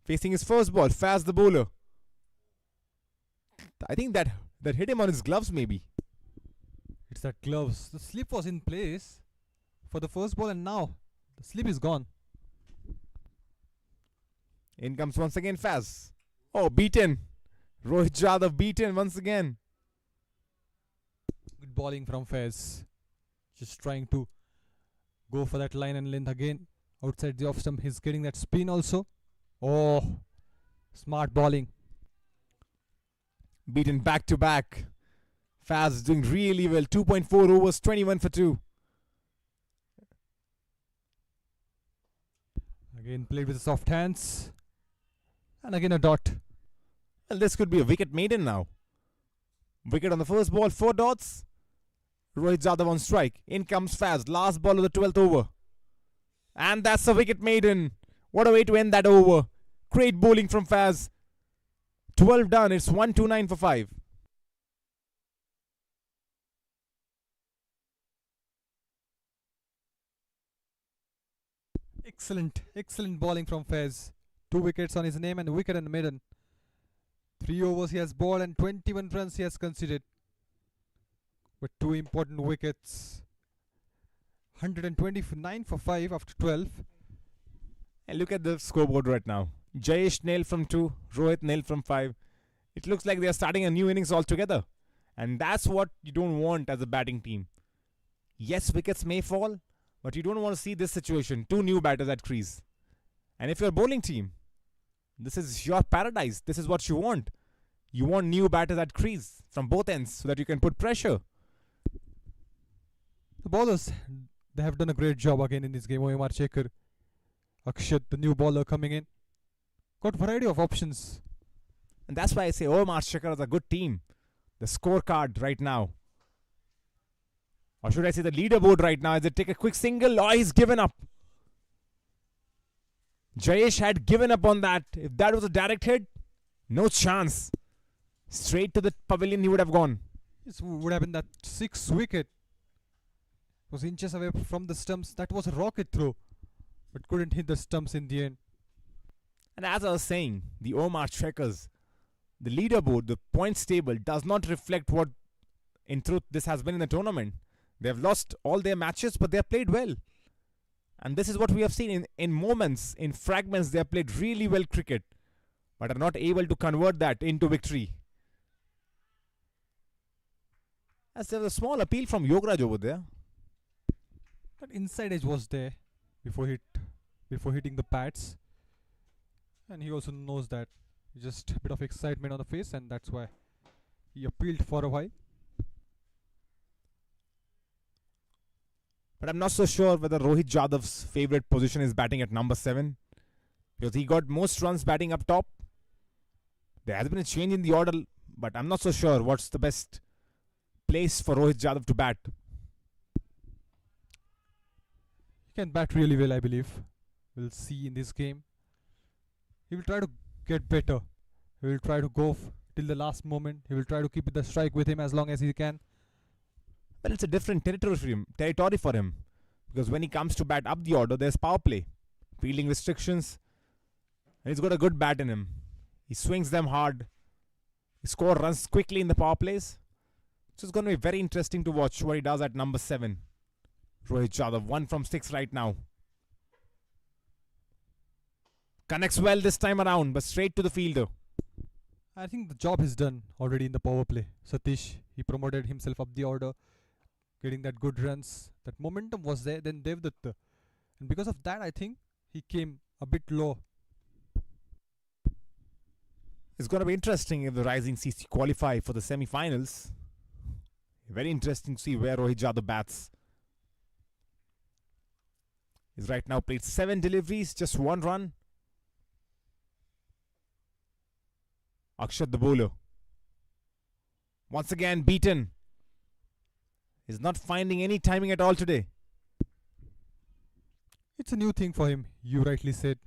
Facing his first ball, Faz the bowler. I think that hit him on his gloves maybe. It's that gloves. The slip was in place for the first ball and now the slip is gone. In comes once again Faz. Oh, beaten. Rohit Jadhav beaten once again. Good bowling from Fez. Just trying to go for that line and length again. Outside the off stump, he's getting that spin also. Oh, smart bowling. Beaten back to back. Faz doing really well. 2.4 overs, 21 for 2. Again played with the soft hands. And again a dot. Well, this could be a wicket maiden now. Wicket on the first ball, 4 dots. Rohit Jadhav on strike. In comes Faz. Last ball of the 12th over. And that's a wicket maiden. What a way to end that over. Great bowling from Faz. 12 done. It's 129 for 5. Excellent bowling from Fez. 2 wickets on his name and a wicket and maiden. 3 overs he has bowled and 21 runs he has conceded. With 2 important wickets. 129 for 5 after 12. And look at the scoreboard right now. Jayesh nailed from 2, Rohit nailed from 5. It looks like they are starting a new innings altogether. And that's what you don't want as a batting team. Yes, wickets may fall, but you don't want to see this situation. 2 new batters at crease. And if you're a bowling team, this is your paradise. This is what you want. You want new batters at crease from both ends so that you can put pressure. The bowlers, they have done a great job again in this game. Omrchecker, Akshat, the new bowler coming in. Got variety of options. And that's why I say Omar Shakhar is a good team. The scorecard right now. Or should I say the leaderboard right now? As they take a quick single. Oh, he's given up. Jayesh had given up on that. If that was a direct hit, no chance. Straight to the pavilion he would have gone. This would have been that 6th wicket. Was inches away from the stumps. That was a rocket throw, but couldn't hit the stumps in the end. And as I was saying, the Omrcheckers, the leaderboard, the points table does not reflect what in truth this has been in the tournament. They have lost all their matches, but they have played well. And this is what we have seen in moments, in fragments. They have played really well cricket, but are not able to convert that into victory. As there was a small appeal from Yogaraj over there. That inside edge was there before hitting the pads, and he also knows that. Just a bit of excitement on the face, and that's why he appealed for a while. But I'm not so sure whether Rohit Jadav's favorite position is batting at number 7, because he got most runs batting up top. There has been a change in the order, but I'm not so sure what's the best place for Rohit Jadav to bat. He can bat really well, I believe. We'll see in this game. He will try to get better. He will try to go till the last moment. He will try to keep the strike with him as long as he can. Well, it's a different territory for him, because when he comes to bat up the order, there's power play, fielding restrictions, and he's got a good bat in him. He swings them hard. He scores runs quickly in the power plays. So it's going to be very interesting to watch what he does at number 7. Rohit Jadav, 1 from 6 right now. Connects well this time around, but straight to the fielder. I think the job is done already in the power play. Satish, he promoted himself up the order, getting that good runs. That momentum was there. Then Devdatta. And because of that, I think he came a bit low. It's going to be interesting if the Rising CC qualify for the semi-finals. Very interesting to see where Rohit Jadhav bats. He's right now played 7 deliveries, just 1 run. Akshat the bowler. Once again beaten. He's not finding any timing at all today. It's a new thing for him, you rightly said.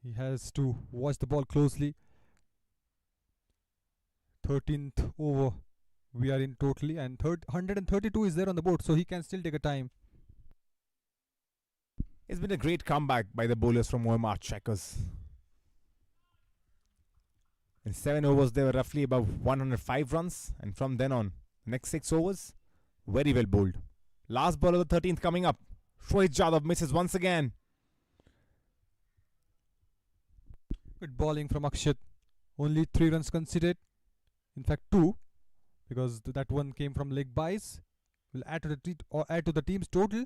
He has to watch the ball closely. 13th over we are in totally, and 132 is there on the board, so he can still take a time. It's been a great comeback by the bowlers from Omar Shakhar. In 7 overs, they were roughly above 105 runs, and from then on, the next 6 overs, very well bowled. Last ball of the 13th coming up. Rohit Jadhav misses once again. Good bowling from Akshat. Only 3 runs conceded. In fact, 2, because that one came from leg byes. Will add to the team's total.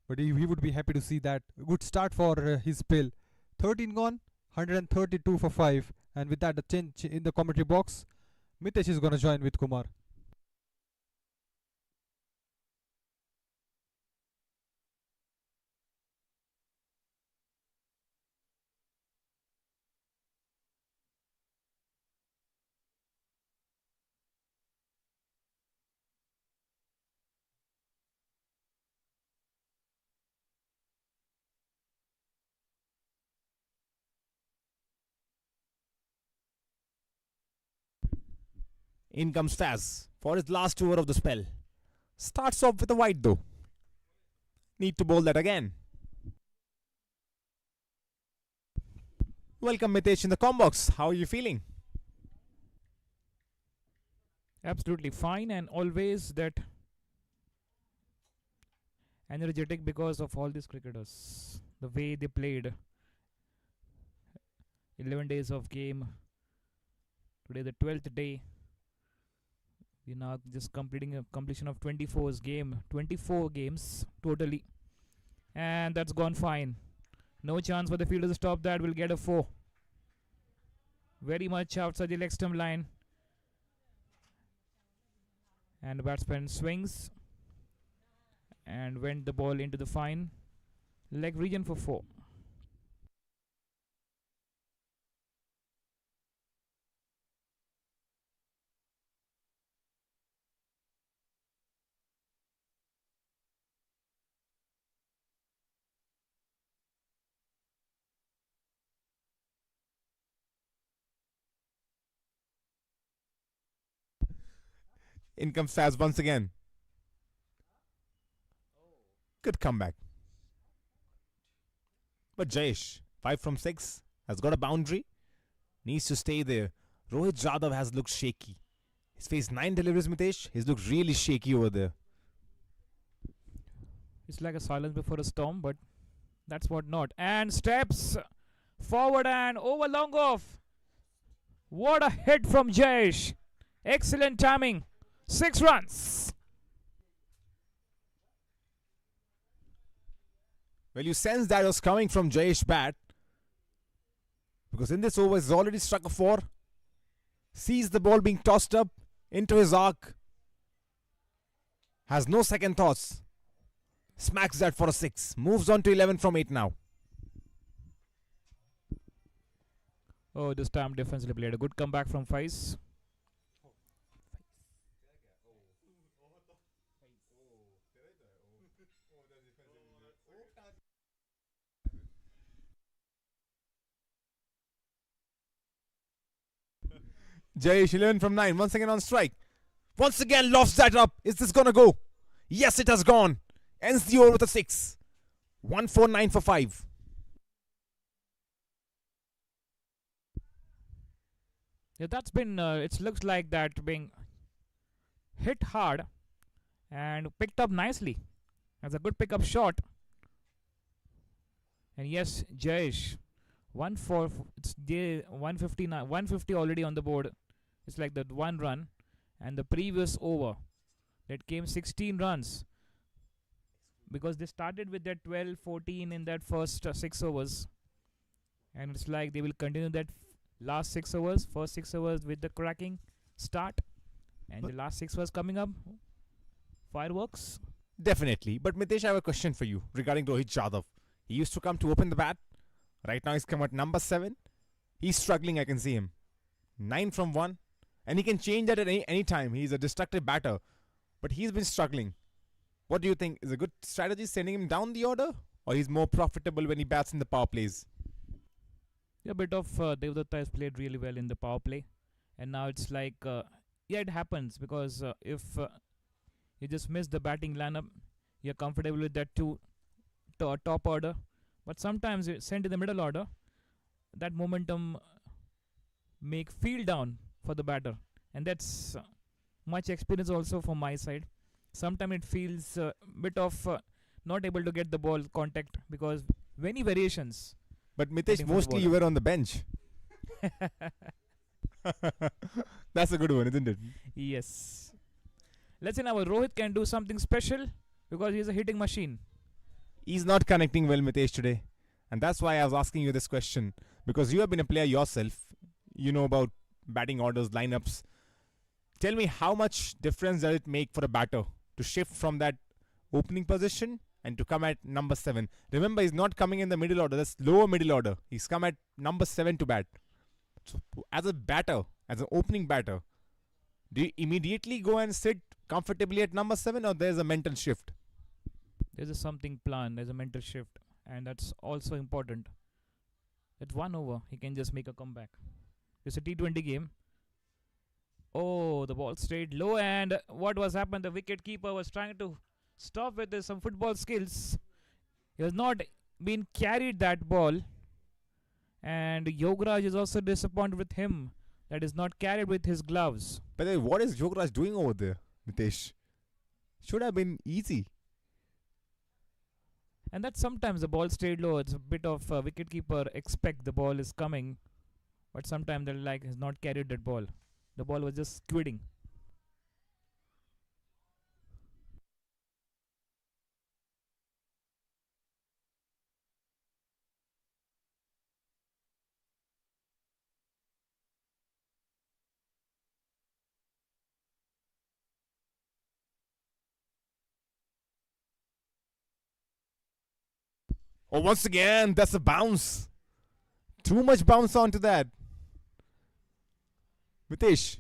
But he would be happy to see that. Good start for his spell. 13 gone, 132 for 5. And with that, the change in the commentary box, Mitesh is going to join with Kumar. In comes Faz for his last over of the spell. Starts off with a wide though. Need to bowl that again. Welcome Mitesh in the combox. How are you feeling? Absolutely fine, and always that energetic because of all these cricketers. The way they played. 11 days of game. Today the 12th day. We're now just completing a completion of 24 games totally, and that's gone fine. No chance for the fielder to stop that. Will get a 4. Very much outside the leg stump line, and the batsman swings and went the ball into the fine leg region for 4. In comes Faz once again. Good comeback. But Jayesh, 5 from 6, has got a boundary. Needs to stay there. Rohit Jadhav has looked shaky. He's faced 9 deliveries, Mitesh. He's looked really shaky over there. It's like a silence before a storm, but that's what not. And steps forward and over long off. What a hit from Jayesh. Excellent timing. 6 runs. Well, you sense that was coming from Jayesh bat, because in this over he's already struck a 4. Sees the ball being tossed up into his arc. Has no second thoughts. Smacks that for a 6. Moves on to 11 from 8 now. Oh, this time defensively played a good comeback from Faiz. Jayesh 11 from 9. Once again on strike. Once again lofts that up. Is this gonna go? Yes, it has gone. Ends the over with a 6. 149 for 5. Yeah, that's been. It looks like that being hit hard and picked up nicely. That's a good pickup shot. And yes, Jayesh, 159, 150 already on the board. It's like that one run, and the previous over that came 16 runs because they started with that 12, 14 in that first 6 overs, and it's like they will continue that last 6 overs, first 6 overs with the cracking start, and the last 6 was coming up. Fireworks. Definitely. But Mitesh, I have a question for you regarding Rohit Jadhav. He used to come to open the bat. Right now he's come at number 7. He's struggling, I can see him. 9 from 1. And he can change that at any time. He's a destructive batter. But he's been struggling. What do you think? Is a good strategy sending him down the order? Or he's more profitable when he bats in the power plays? Yeah, a bit of Devdatta has played really well in the power play. And now it's like, yeah, it happens because if you just miss the batting lineup, you're comfortable with that top order. But sometimes you send in the middle order, that momentum make feel down for the batter. And that's much experience also from my side. Sometimes it feels a bit of not able to get the ball contact because many variations. But Mitesh, Batting for the mostly you bowler. were on the bench. That's a good one, isn't it? Yes. Let's say now Rohit can do something special because he's a hitting machine. He's not connecting well, Mitesh, today. And that's why I was asking you this question. Because you have been a player yourself. You know about batting orders, lineups. Tell me, how much difference does it make for a batter to shift from that opening position and to come at number 7? Remember, he's not coming in the middle order. That's lower middle order. He's come at number 7 to bat. So, as a batter, as an opening batter, do you immediately go and sit comfortably at number 7 or there's a mental shift? There's a something planned, there's a mental shift, and that's also important. At 1 over, he can just make a comeback. It's a T20 game. Oh, the ball stayed low, and what was happened? The wicket keeper was trying to stop with some football skills. He has not been carried that ball, and Yograj is also disappointed with him that is not carried with his gloves. But then what is Yograj doing over there, Mitesh? Should have been easy. And that sometimes the ball stayed low. It's a bit of wicketkeeper expect the ball is coming, but sometimes they're like he's not carried that ball. The ball was just skidding. Oh, once again, that's a bounce. Too much bounce onto that. Mitesh.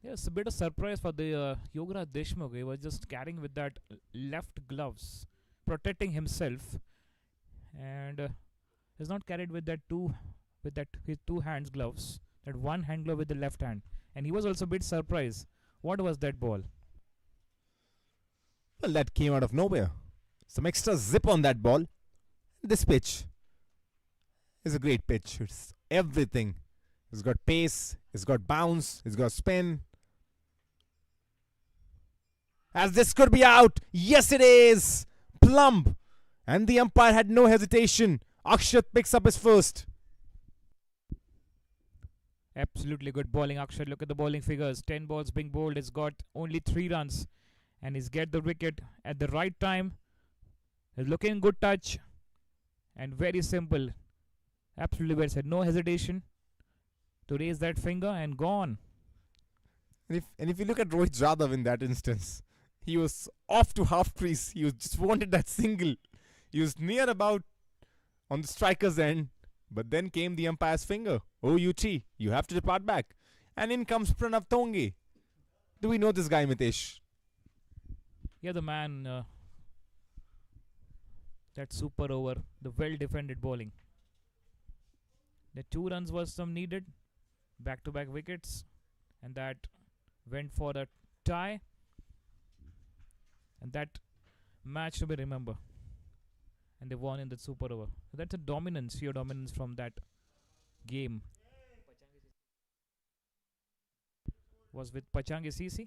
Yes, a bit of surprise for the Yogaraj Deshmukh. He was just carrying with that left gloves, protecting himself, and he's not carried with that his two hands gloves. That one hand glove with the left hand, and he was also a bit surprised. What was that ball? Well, that came out of nowhere. Some extra zip on that ball. This pitch is a great pitch. It's everything. It's got pace, it's got bounce, it's got spin. As this could be out. Yes, it is. Plumb. And the umpire had no hesitation. Akshat picks up his first. Absolutely good bowling, Akshay. Look at the bowling figures. 10 balls being bowled. He's got only 3 runs. And he's get the wicket at the right time. He's looking good touch. And very simple. Absolutely well said. No hesitation to raise that finger and gone. And if you look at Rohit Jadhav in that instance, He was off to half crease. He was just wanted that single. He was near about on the striker's end, but then came the umpire's finger. Oh, UT, you have to depart back. And in comes Pranav Tonge. Do we know this guy, Mitesh? Yeah, the man, that super over, the well defended bowling. The 2 runs was some needed, back to back wickets, and that went for a tie. And that match to be remember. And they won in the super over. So that's a dominance, sheer dominance from that game. Was with Pachange CC.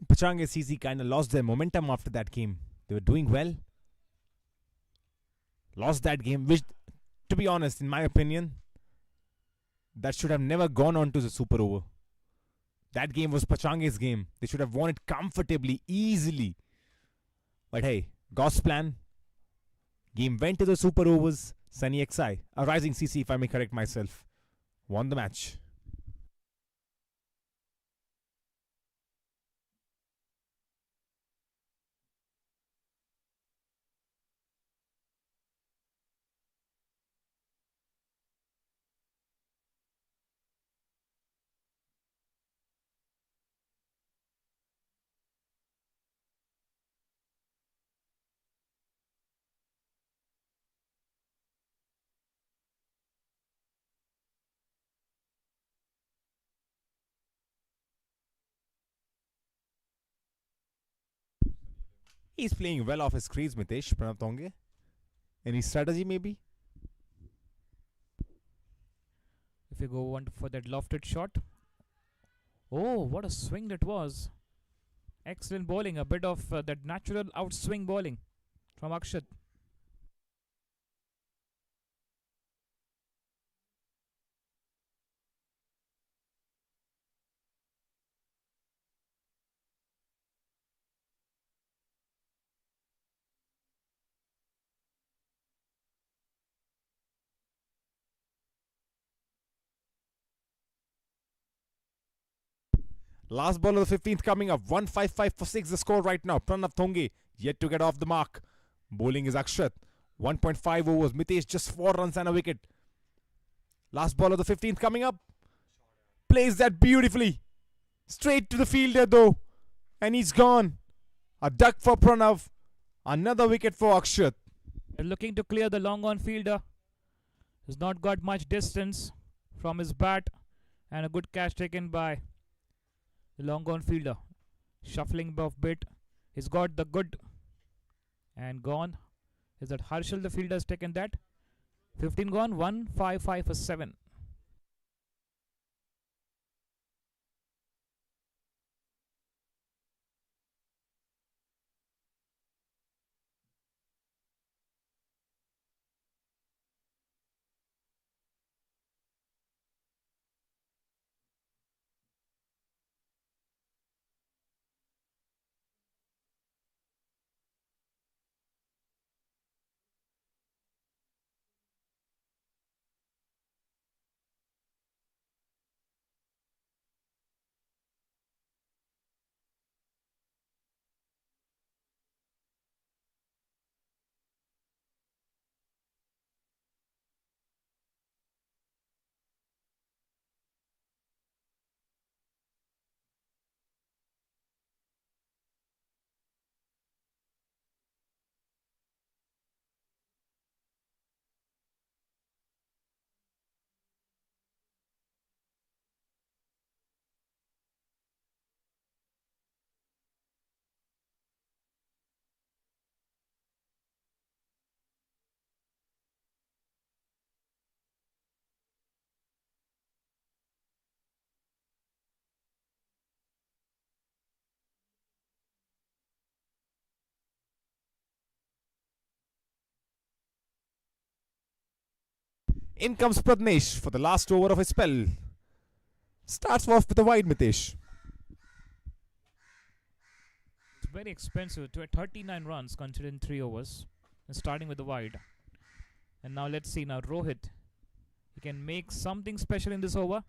Pachange CC kind of lost their momentum after that game. They were doing well. Lost that game, which, to be honest, in my opinion, that should have never gone on to the super over. That game was Pachange's game. They should have won it comfortably, easily. But hey, God's plan. Game went to the super overs. Sunny XI, a rising CC if I may correct myself, won the match. He's playing well off his crease, Mitesh, Pranav Tonge. Any strategy maybe? If you go on for that lofted shot. Oh, what a swing that was. Excellent bowling. A bit of that natural outswing bowling from Akshat. Last ball of the 15th coming up. 155 for 6 the score right now. Pranav Tonge yet to get off the mark. Bowling is Akshat. 1.5 overs. Mitesh just 4 runs and a wicket. Last ball of the 15th coming up. Plays that beautifully. Straight to the fielder though. And he's gone. A duck for Pranav. Another wicket for Akshat. Looking to clear the long on fielder. Has not got much distance from his bat. And a good catch taken by the long on fielder. Shuffling off bit. He's got the good. And gone. Is that Harshal the fielder has taken that? 15 gone. 155 for 7. In comes Pradnesh for the last over of his spell. Starts off with a wide, Mitesh. It's very expensive. 39 runs considering 3 overs. And starting with the wide. And now let's see now Rohit. He can make something special in this over.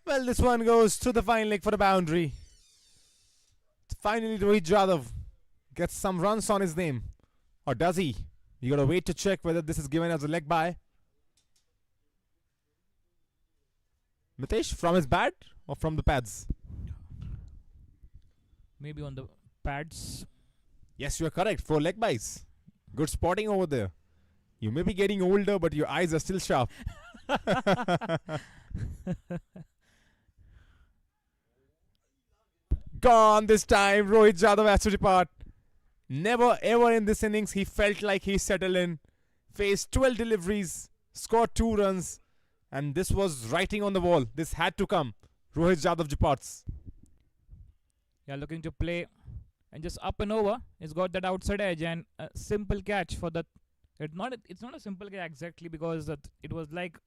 Well, this one goes through the fine leg for a boundary. Finally, Rohit Jadhav gets some runs on his name. Or does he? You gotta wait to check whether this is given as a leg bye. Mitesh, from his bat or from the pads? Maybe on the pads. Yes, you are correct. 4 leg byes. Good spotting over there. You may be getting older, but your eyes are still sharp. Gone this time. Rohit Jadhav has to depart. Never ever in this innings he felt like he settled in. Faced 12 deliveries, scored 2 runs, and this was writing on the wall. This had to come. Rohit Jadhav departs. Yeah, looking to play and just up and over. He's got that outside edge and a simple catch for the. It's not a simple catch exactly because it was like.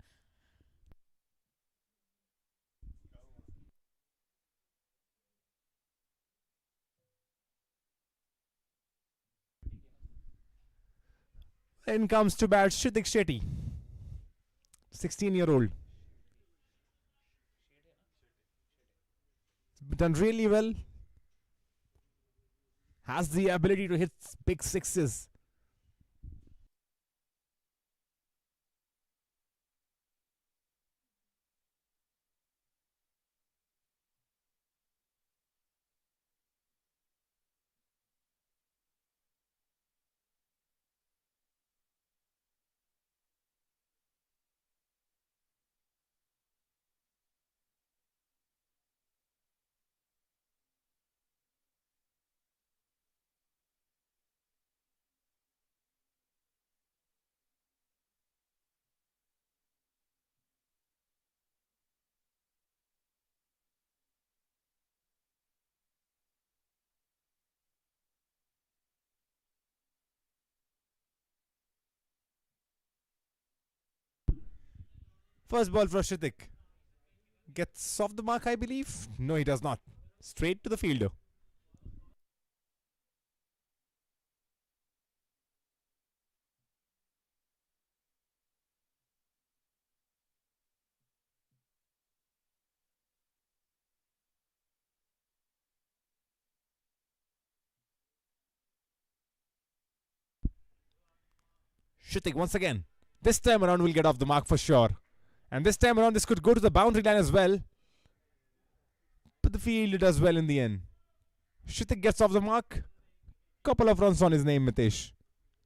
In comes to bat Shritik Shetty, 16-year-old. Done really well. Has the ability to hit big sixes. First ball for Shritik. Gets off the mark, I believe. No, he does not. Straight to the fielder. Shritik once again. This time around will get off the mark for sure. And this time around this could go to the boundary line as well. But the field does well in the end. Shritik gets off the mark. Couple of runs on his name, Mitesh.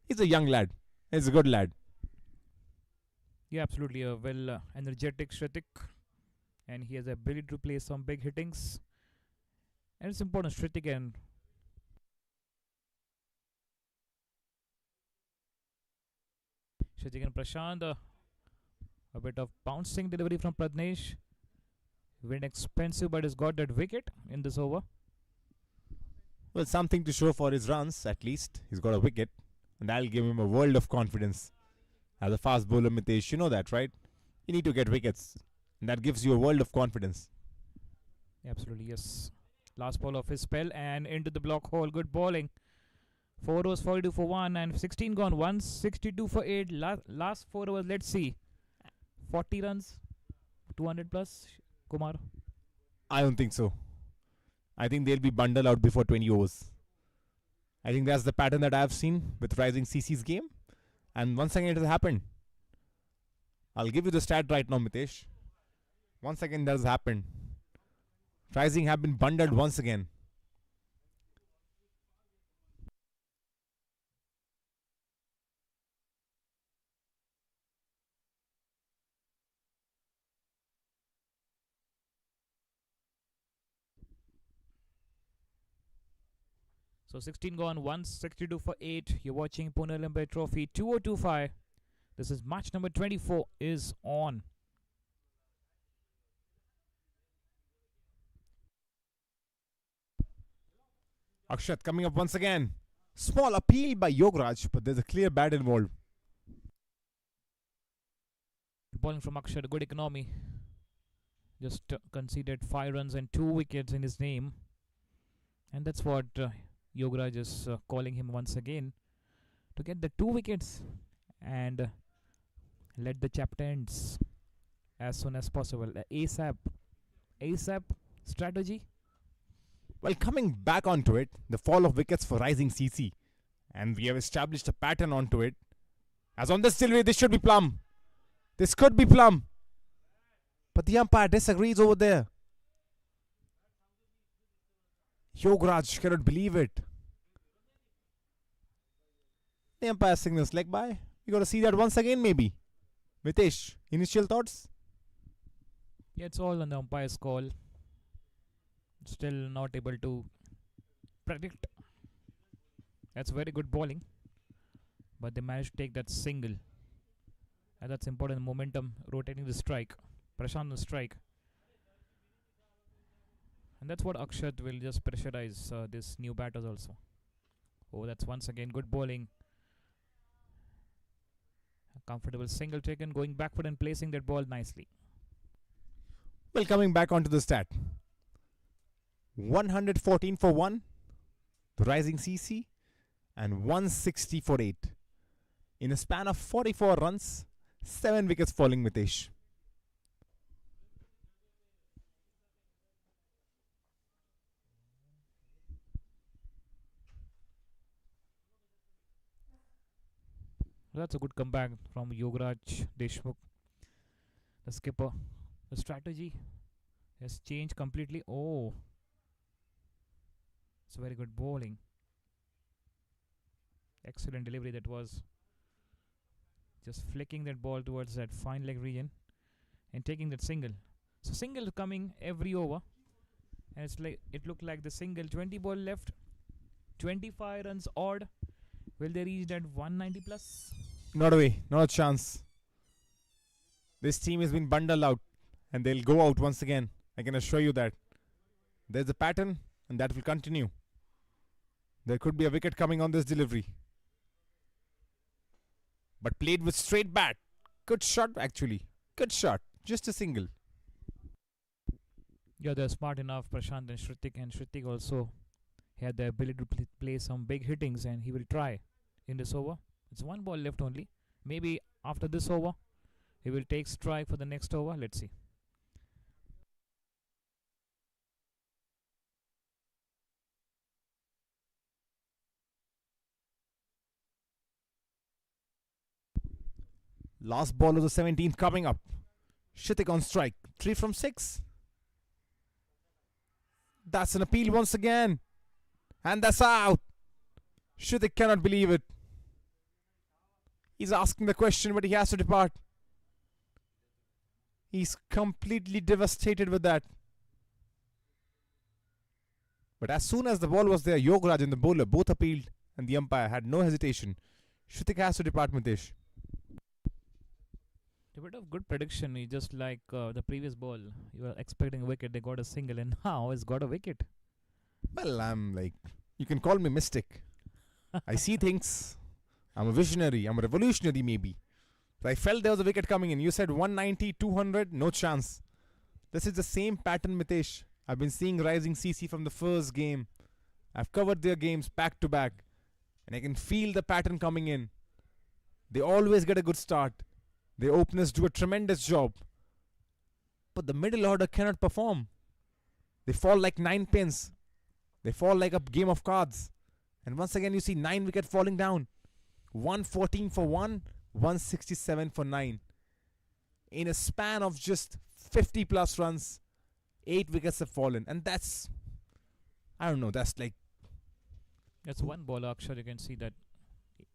He's a young lad. He's a good lad. Yeah, absolutely. A well energetic Shritik. And he has the ability to play some big hittings. And it's important. Shritik and Prashant. A bit of bouncing delivery from Pradnesh. Went expensive, but he's got that wicket in this over. Well, something to show for his runs, at least. He's got a wicket. And that'll give him a world of confidence. As a fast bowler, Mitesh, you know that, right? You need to get wickets. And that gives you a world of confidence. Absolutely, yes. Last ball of his spell and into the block hole. Good bowling. 4 overs, 42 for 1 and 16 gone. 162 for 8. Last 4 overs, let's see. 40 runs, 200 plus, Kumar. I don't think so. I think they'll be bundled out before 20 overs. I think that's the pattern that I've seen with Rising CC's game. And once again it has happened. I'll give you the stat right now, Mitesh. Once again that has happened. Rising have been bundled once again. So 16 gone, 162 for 8. You're watching Pune Olympia Trophy 2025. This is match number 24 is on. Akshat coming up once again. Small appeal by Yograj, but there's a clear bat involved. Bowling from Akshat, good economy. Just conceded 5 runs and 2 wickets in his name. And that's what Yograj is calling him once again to get the 2 wickets and let the chapter ends as soon as possible. ASAP. ASAP strategy. Well, coming back onto it, the fall of wickets for Rising CC. And we have established a pattern onto it. As on this delivery, this should be plum. This could be plum. But the umpire disagrees over there. Yograj cannot believe it. The umpire signals leg by. We got to see that once again, maybe. Mitesh, initial thoughts? Yeah, it's all on the umpire's call. Still not able to predict. That's very good bowling. But they managed to take that single. And that's important momentum, rotating the strike. Prashant the strike. And that's what Akshat will just pressurize this new batters also. Oh, that's once again good bowling. A comfortable single taken, going backward and placing that ball nicely. Well, coming back onto the stat. 114 for 1, the Rising CC, and 160 for 8. In a span of 44 runs, 7 wickets falling, Mitesh. That's a good comeback from Yograj Deshmukh, the skipper. The strategy has changed completely. Oh, it's very good bowling. Excellent delivery that was. Just flicking that ball towards that fine leg region and taking that single. So single coming every over. And it's like it looked like the single 20 ball left. 25 runs odd. Will they reach that 190 plus? Not a way, not a chance. This team has been bundled out and they'll go out once again. I can assure you that. There's a pattern and that will continue. There could be a wicket coming on this delivery. But played with straight bat. Good shot actually. Good shot. Just a single. Yeah, they're smart enough, Prashant and Shritik. And Shritik also had the ability to play some big hittings, and he will try in this over. It's one ball left only. Maybe after this over, he will take strike for the next over. Let's see. Last ball of the 17th coming up. Shritik on strike. 3 from 6. That's an appeal once again. And that's out. Shritik cannot believe it. He's asking the question, but he has to depart. He's completely devastated with that. But as soon as the ball was there, Yograj and the bowler both appealed, and the umpire had no hesitation. Shritik has to depart, Mitesh. A bit of good prediction. He just like the previous ball. You were expecting a wicket. They got a single, and now he's got a wicket. Well, I'm like, you can call me mystic. I see things. I'm a visionary. I'm a revolutionary, maybe. So I felt there was a wicket coming in. You said 190, 200, no chance. This is the same pattern, Mitesh. I've been seeing Rising CC from the first game. I've covered their games back to back. And I can feel the pattern coming in. They always get a good start. The openers do a tremendous job. But the middle order cannot perform. They fall like 9 pins. They fall like a game of cards. And once again you see 9 wicket falling down. 114 for 1, 167 for 9. In a span of just 50 plus runs, 8 wickets have fallen. And that's, I don't know, that's like... That's one bowler, Akshat. You can see that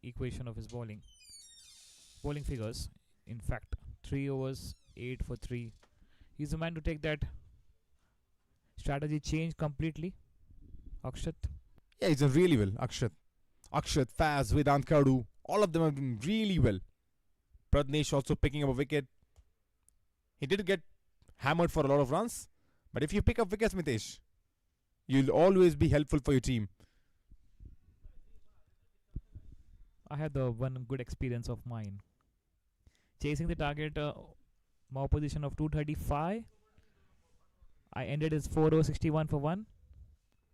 equation of his bowling. Bowling figures. In fact, 3 overs, 8 for 3. He's the man to take that strategy change completely. Akshat. Yeah, he's done really well, Akshat. Akshat, Faz, Vedant Kadu, all of them have done really well. Pradnesh also picking up a wicket. He did get hammered for a lot of runs. But if you pick up wickets, Mitesh, you'll always be helpful for your team. I had the one good experience of mine. Chasing the target, my opposition of 235. I ended his 4-0-61 for 1.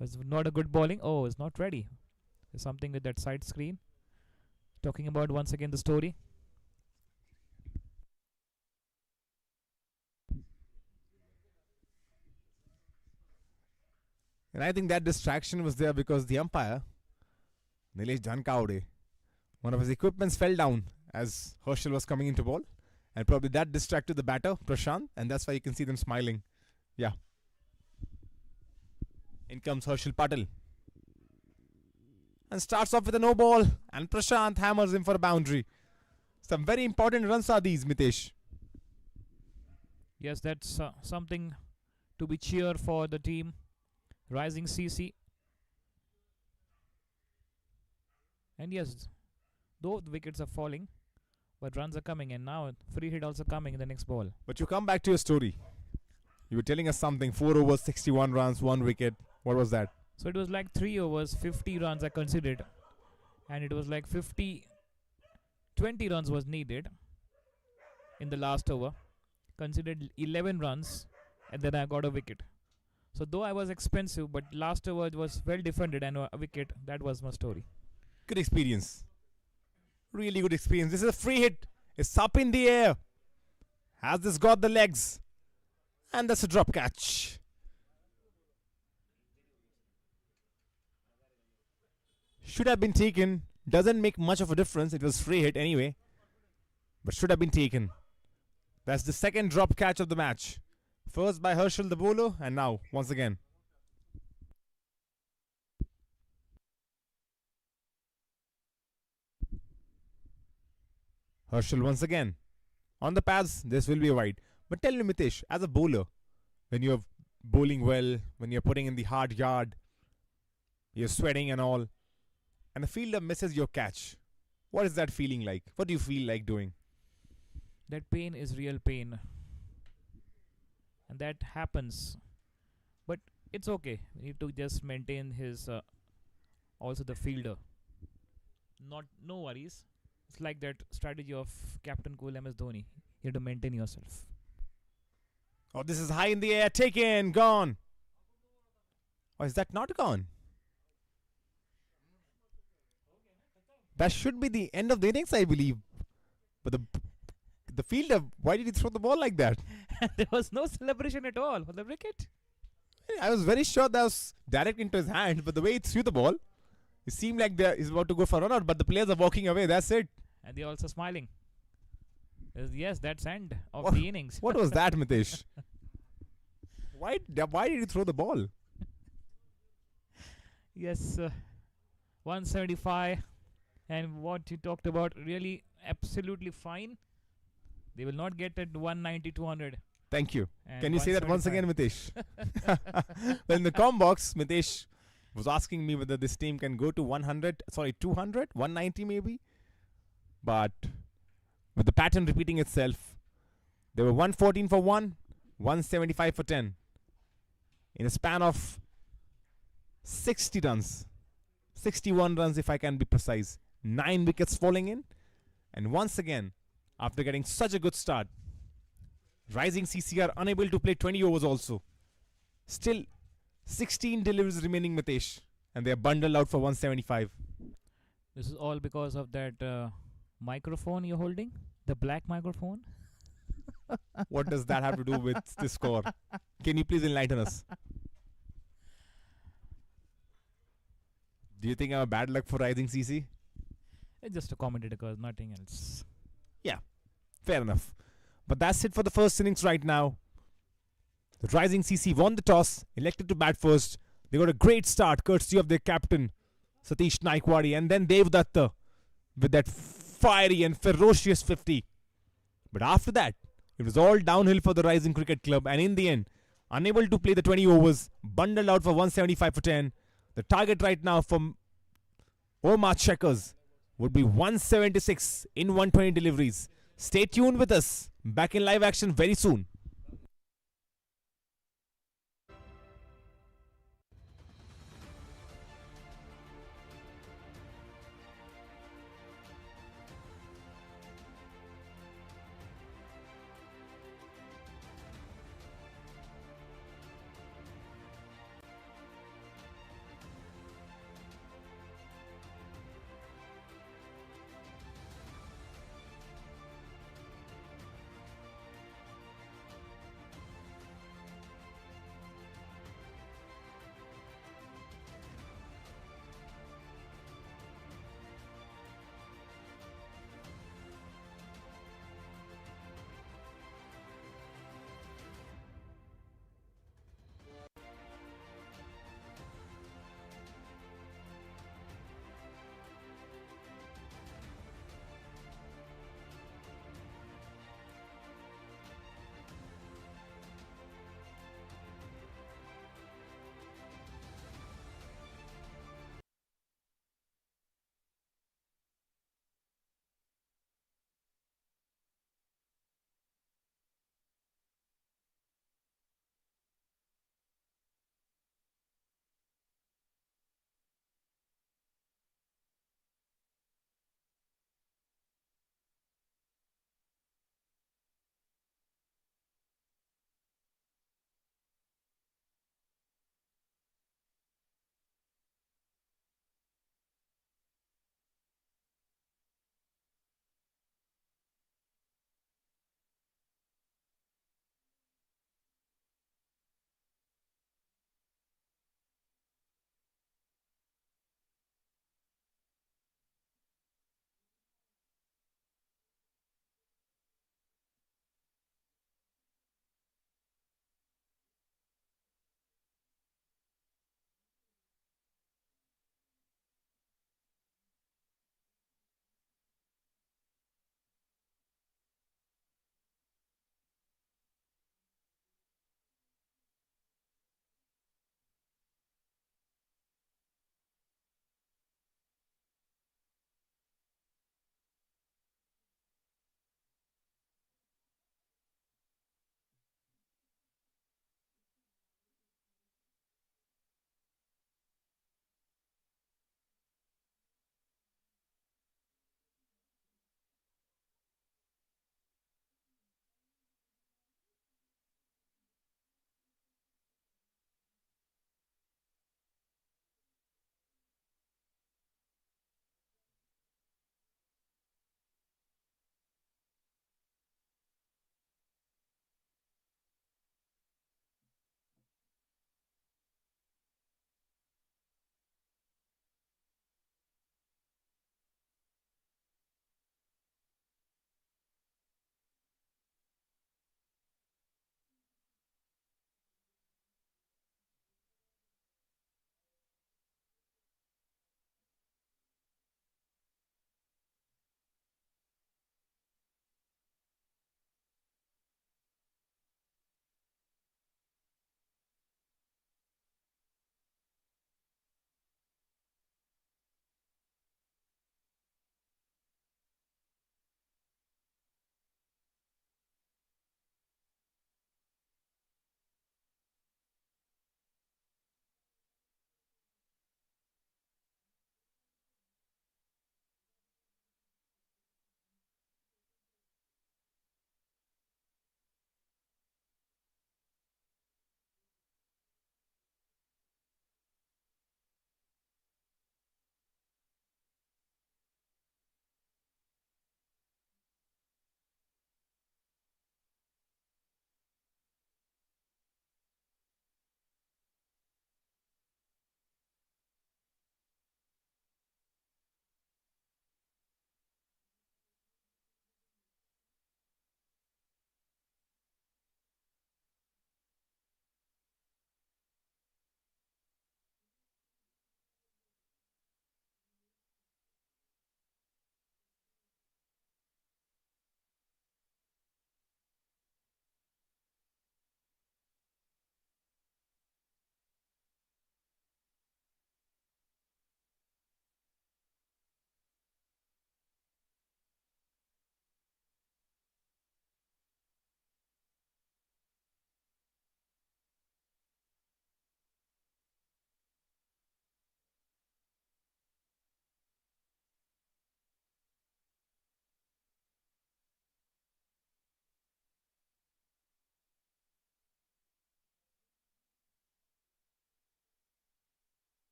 It's not a good bowling. Oh, it's not ready. There's something with that side screen. Talking about once again the story. And I think that distraction was there because the umpire, Nilesh Jankaude, one of his equipments fell down as Herschel was coming into ball. And probably that distracted the batter, Prashant. And that's why you can see them smiling. Yeah. In comes Herschel Patel. And starts off with a no ball. And Prashant hammers him for a boundary. Some very important runs are these, Mitesh. Yes, that's something to be cheered for the team. Rising CC. And yes, though the wickets are falling, but runs are coming, and now free hit also coming in the next ball. But you come back to your story. You were telling us something. 4 overs, 61 runs, 1 wicket. What was that? So it was like 3 overs, 50 runs are considered. And it was like 20 runs was needed in the last over. Considered 11 runs, and then I got a wicket. So though I was expensive, but last over it was well defended and a wicket. That was my story. Good experience. Really good experience. This is a free hit. It's up in the air. Has this got the legs? And that's a drop catch. Should have been taken. Doesn't make much of a difference. It was free hit anyway. But should have been taken. That's the second drop catch of the match. First by Herschel the bowler, and now once again. Herschel once again. On the pads, this will be a wide. But tell me, Mitesh, as a bowler, when you're bowling well, when you're putting in the hard yard, you're sweating and all, and the fielder misses your catch, what is that feeling like? What do you feel like doing? That pain is real pain. And that happens. But it's okay. We need to just maintain his also the fielder. No worries. It's like that strategy of Captain Cool MS Dhoni. You have to maintain yourself. Oh, this is high in the air, taken, gone. Or is that not gone? That should be the end of the innings, I believe. But the fielder, why did he throw the ball like that? There was no celebration at all for the wicket. I was very sure that was direct into his hand, but the way he threw the ball, it seemed like he's about to go for a run out, but the players are walking away. That's it. And they're also smiling. Yes, that's end of the innings. What was that, Mitesh? Why did he throw the ball? Yes, 175. And what you talked about, really absolutely fine. They will not get at 190, 200. Thank you. And Can you say that once again, Mitesh? Well, in the com box, Mitesh was asking me whether this team can go to 200, 190 maybe. But with the pattern repeating itself, they were 114 for 1, 175 for 10. In a span of 60 runs, 61 runs if I can be precise, 9 wickets falling in. And once again, after getting such a good start, Rising CC are unable to play 20 overs also. Still, 16 deliveries remaining, Mitesh. And they are bundled out for 175. This is all because of that microphone you're holding? The black microphone? What does that have to do with this score? Can you please enlighten us? Do you think I'm a bad luck for Rising CC? It's just a commentator cause nothing else. Yeah, fair enough. But that's it for the first innings right now. The Rising CC won the toss, elected to bat first. They got a great start courtesy of their captain, Satish Naikwadi, and then Devdatta with that fiery and ferocious 50. But after that, it was all downhill for the Rising Cricket Club, and in the end, unable to play the 20 overs, bundled out for 175 for 10. The target right now from Omar Shakhar would be 176 in 120 deliveries. Stay tuned with us. Back in live action very soon.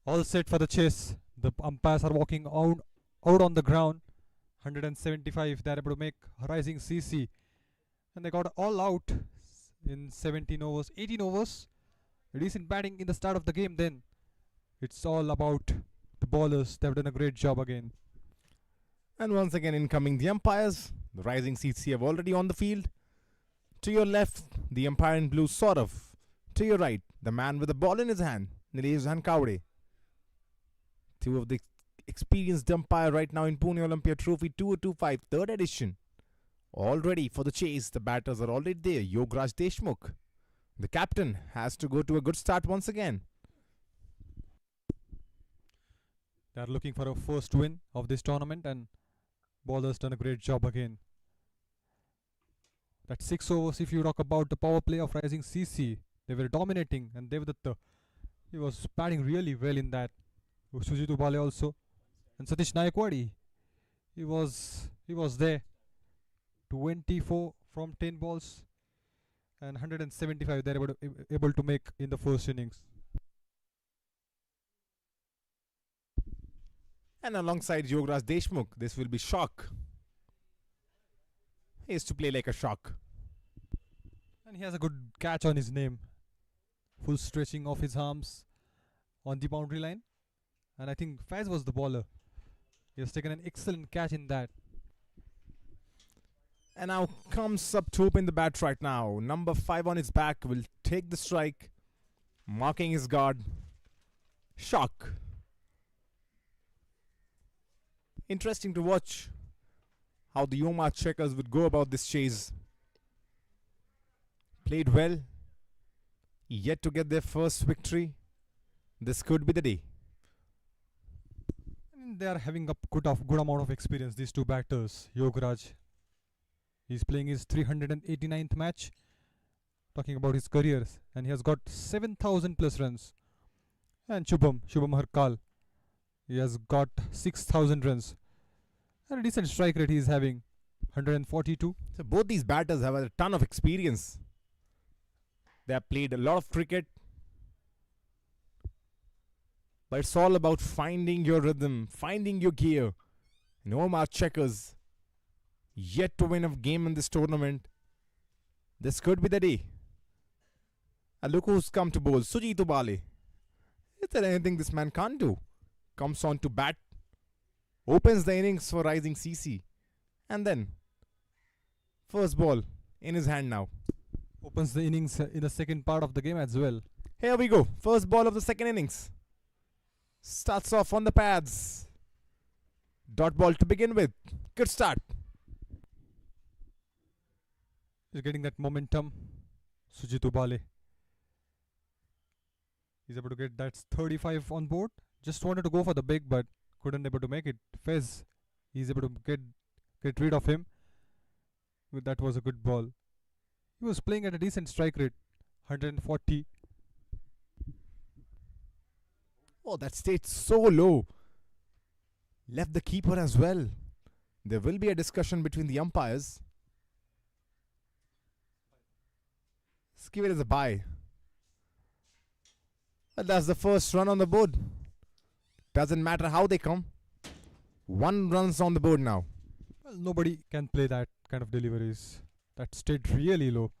All set for the chase. The umpires are walking out on the ground. 175 they're able to make Rising CC, and they got all out in 17 overs, 18 overs. Decent batting in the start of the game. Then it's all about the bowlers. They've done a great job again. And once again, incoming the umpires. The Rising CC have already on the field. To your left, the umpire in blue, Saurav. To your right, the man with the ball in his hand, Nilesh Hankawde. Two of the experienced umpire right now in Pune Olympia Trophy 2025 third edition. All ready for the chase. The batters are already there. Yograj Deshmukh. The captain has to go to a good start once again. They're looking for a first win of this tournament, and bowlers done a great job again. That 6 overs, if you talk about the power play of Rising CC, they were dominating, and Devdatta, he was batting really well in that. Sujit Ubale also, and Satish Nayakwadi, he was there. 24 from 10 balls and 175 they're able to make in the first innings. And alongside Yograj Deshmukh, this will be Shock. He is to play like a Shock. And he has a good catch on his name. Full stretching of his arms on the boundary line. And I think Faiz was the bowler. He has taken an excellent catch in that. And now comes up to open the bat right now. Number 5 on his back will take the strike. Marking his guard. Shock. Interesting to watch how the Omrcheckers would go about this chase. Played well. Yet to get their first victory. This could be the day. And they are having a good amount of experience, these two batters. Yograj, he's playing his 389th match. Talking about his careers, and he has got 7,000 plus runs. And Shubham Harkal, he has got 6,000 runs. And a decent strike rate he is having, 142. So both these batters have a ton of experience. They have played a lot of cricket. But it's all about finding your rhythm, finding your gear. And Omrcheckers yet to win a game in this tournament. This could be the day. And look who's come to bowl. Sujit Ubale. Is there anything this man can't do? Comes on to bat. Opens the innings for Rising CC. And then, first ball in his hand now. Opens the innings in the second part of the game as well. Here we go. First ball of the second innings. Starts off on the pads. Dot ball to begin with. Good start. He's getting that momentum. Sujit Ubale. He's able to get that 35 on board. Just wanted to go for the big, but couldn't able to make it. Fez, he's able to get rid of him. That was a good ball. He was playing at a decent strike rate, 140. Oh, that stayed so low. Left the keeper as well. There will be a discussion between the umpires. Let's give it as a bye. Well, that's the first run on the board. Doesn't matter how they come. 1 run's on the board now. Well, nobody can play that kind of deliveries. That stayed really low.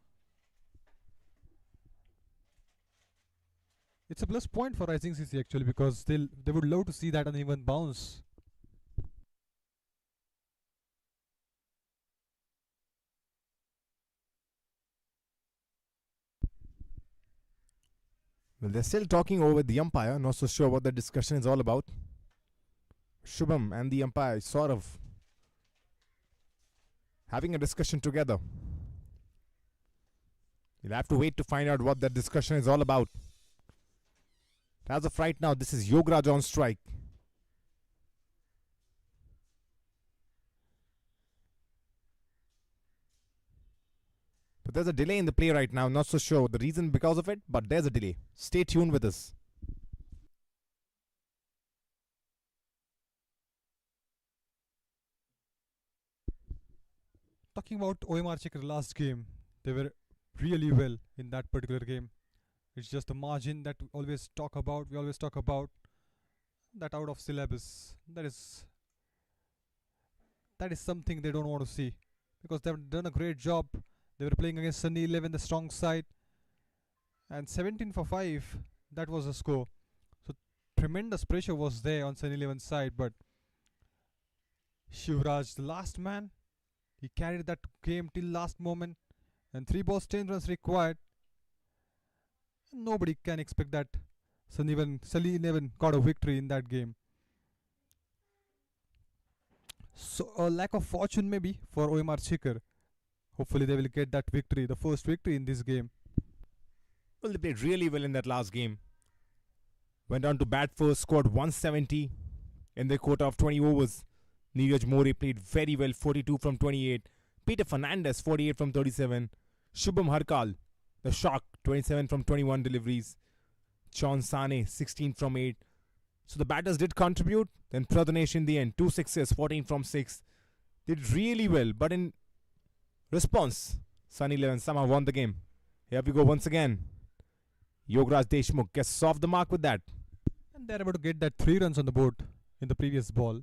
It's a plus point for Rising CC actually, because they would love to see that uneven bounce. Well, they're still talking over the umpire. Not so sure what the discussion is all about. Shubham and the umpire, Saurav, having a discussion together. You'll have to wait to find out what that discussion is all about. As of right now, this is Yograj on strike. But there's a delay in the play right now. Not so sure the reason because of it, but there's a delay. Stay tuned with us. Talking about Omrchecker last game, they were really well in that particular game. It's just the margin that we always talk about. That out of syllabus. That is something they don't want to see, because they've done a great job. They were playing against Sunny 11, the strong side, and 17 for 5. That was the score. So tremendous pressure was there on Sunny 11's side, but Shivraj, the last man, he carried that game till last moment, and 3 balls 10 runs required. Nobody can expect that Sunny 11 got a victory in that game. So a lack of fortune maybe for Omrchecker. Hopefully they will get that victory, the first victory in this game. Well, they played really well in that last game. Went on to bat first, scored 170 in their quota of 20 overs. Neeraj More played very well, 42 from 28. Peter Fernandez, 48 from 37. Shubham Harkal, the shock, 27 from 21 deliveries. Chon Sane, 16 from 8. So the batters did contribute. Then Pradhanesh in the end, 2 sixes, 14 from 6. Did really well, but in response, Sunny 11 somehow won the game. Here we go once again. Yograj Deshmukh gets off the mark with that. And they're able to get that 3 runs on the board in the previous ball.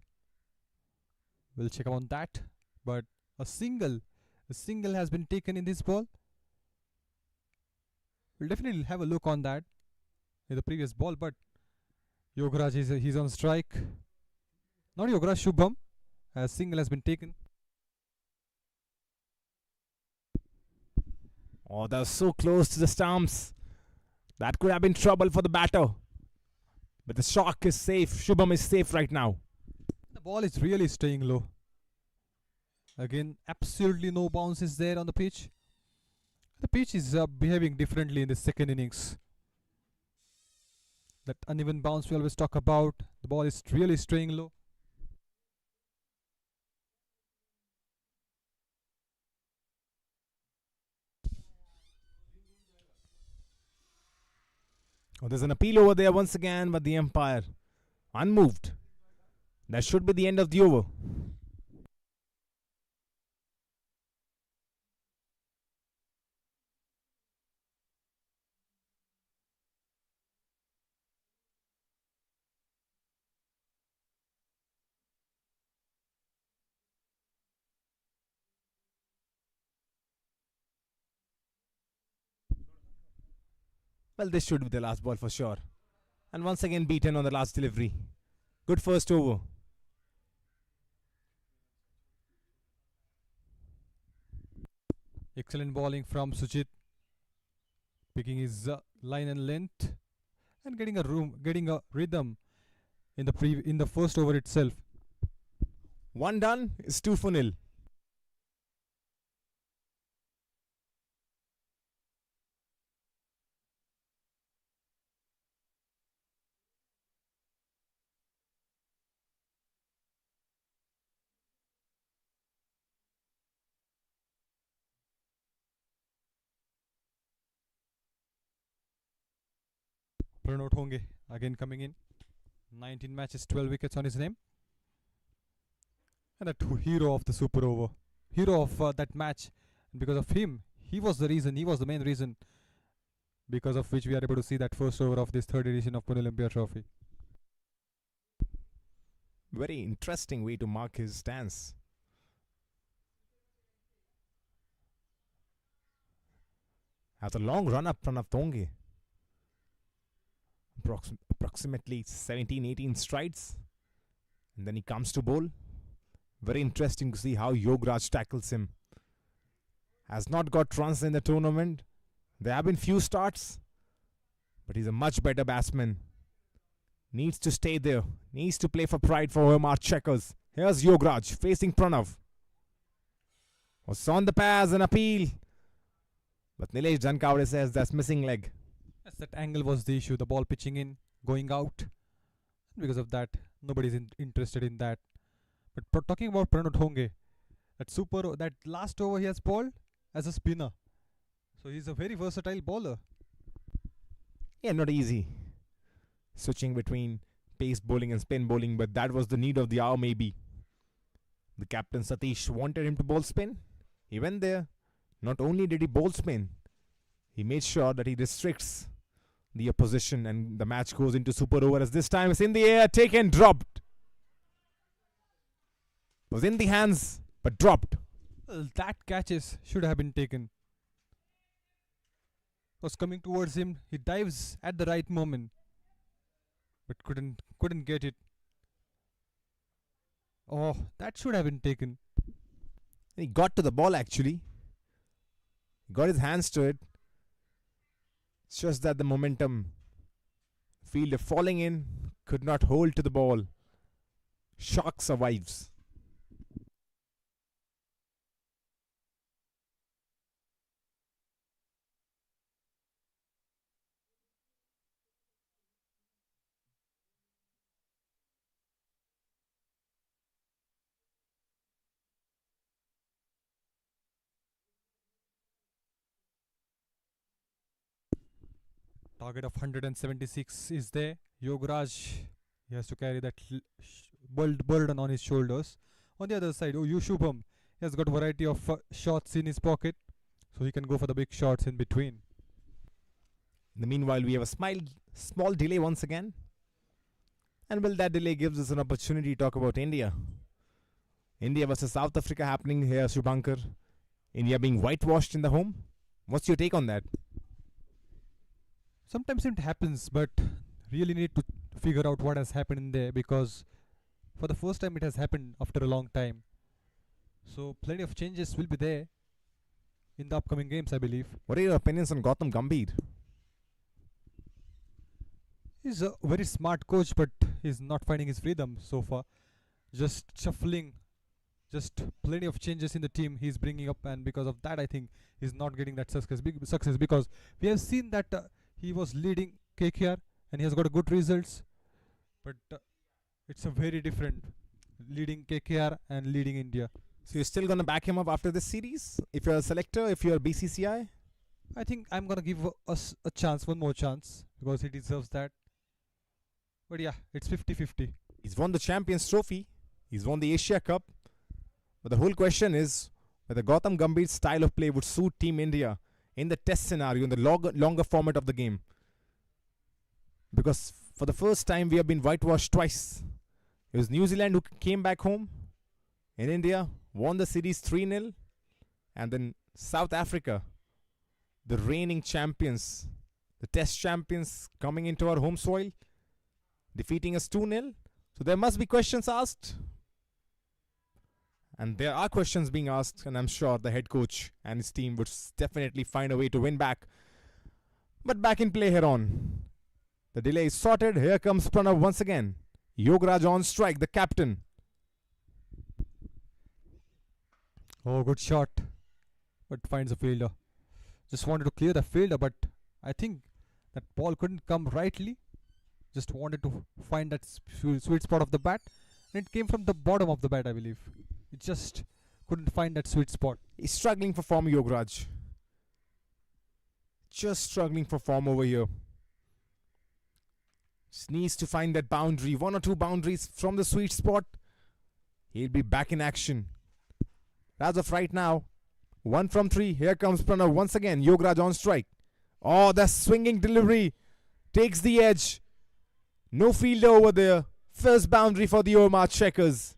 We'll check on that. But a single has been taken in this ball. We'll definitely have a look on that in the previous ball. But Yograj he's on strike. Not Yograj, Shubham. A single has been taken. Oh, that was so close to the stumps. That could have been trouble for the batter. But the shock is safe. Shubham is safe right now. The ball is really staying low. Again, absolutely no bounces there on the pitch. The pitch is behaving differently in the second innings. That uneven bounce we always talk about. The ball is really staying low. Oh, there's an appeal over there once again, but the umpire unmoved. That should be the end of the over. Well, this should be the last ball for sure. And once again beaten on the last delivery. Good first over. Excellent bowling from Sujit. Picking his line and length and getting a rhythm in the first over itself. One done is 2 for nil. Pranot Honge again coming in. 19 matches, 12 wickets on his name. And the hero of the super over. Hero of that match. And because of him, he was the main reason because of which we are able to see that first over of this third edition of Olympia trophy. Very interesting way to mark his stance. After a long run up Pranav Tonge. Approximately 17-18 strides. And then he comes to bowl. Very interesting to see how Yograj tackles him. Has not got runs in the tournament. There have been few starts. But he's a much better batsman. Needs to stay there. Needs to play for pride for Omar Checkers. Here's Yograj facing Pranav. Was on the pass and appeal. But Nilesh Jankavade says that's missing leg. Yes, that angle was the issue. The ball pitching in, going out. Because of that, nobody's interested in that. But talking about Pranot Honge, that last over he has bowled as a spinner. So he's a very versatile bowler. Yeah, not easy. Switching between pace bowling and spin bowling, but that was the need of the hour maybe. The captain Satish wanted him to bowl spin. He went there. Not only did he bowl spin, he made sure that he restricts the opposition, and the match goes into super over as this time it's in the air, taken, dropped. Was in the hands, but dropped. Well, that catches should have been taken. Was coming towards him. He dives at the right moment, but couldn't get it. Oh, that should have been taken. He got to the ball actually. Got his hands to it. It's just that the momentum, fielder falling in, could not hold to the ball. Shark survives. Target of 176 is there. Yograj, he has to carry that burden on his shoulders. On the other side, Yushubham, he has got variety of shots in his pocket, so he can go for the big shots in between. In the meanwhile, we have a small delay once again. And well, that delay gives us an opportunity to talk about India. India versus South Africa happening here, Shubhankar. India being whitewashed in the home. What's your take on that? Sometimes it happens, but really need to figure out what has happened in there, because for the first time it has happened after a long time. So plenty of changes will be there in the upcoming games, I believe. What are your opinions on Gautam Gambhir? He's a very smart coach, but he's not finding his freedom so far. Just shuffling, just plenty of changes in the team he's bringing up, and because of that I think he's not getting that success because we have seen that he was leading KKR and he has got good results, but it's a very different leading KKR and leading India. So you're still going to back him up after this series? If you're a selector, if you're BCCI? I think I'm going to give us a chance, one more chance, because he deserves that. But yeah, it's 50-50. He's won the Champions Trophy. He's won the Asia Cup. But the whole question is whether Gautam Gambhir's style of play would suit Team India in the test scenario, in the longer format of the game. Because for the first time, we have been whitewashed twice. It was New Zealand who came back home in India, won the series 3-0. And then South Africa, the reigning champions, the test champions, coming into our home soil, defeating us 2-0. So there must be questions asked. And there are questions being asked, and I'm sure the head coach and his team would definitely find a way to win back. But back in play here on. The delay is sorted. Here comes Pranav once again. Yograj on strike, the captain. Oh, good shot, but finds a fielder. Just wanted to clear the fielder, but I think that ball couldn't come rightly. Just wanted to find that sweet spot of the bat, and it came from the bottom of the bat, I believe. It just couldn't find that sweet spot. He's struggling for form, Yograj. Just struggling for form over here. Just needs to find that boundary. One or two boundaries from the sweet spot. He'll be back in action. As of right now, 1 from 3. Here comes Pranav once again. Yograj on strike. Oh, the swinging delivery takes the edge. No fielder over there. First boundary for the Omrcheckers.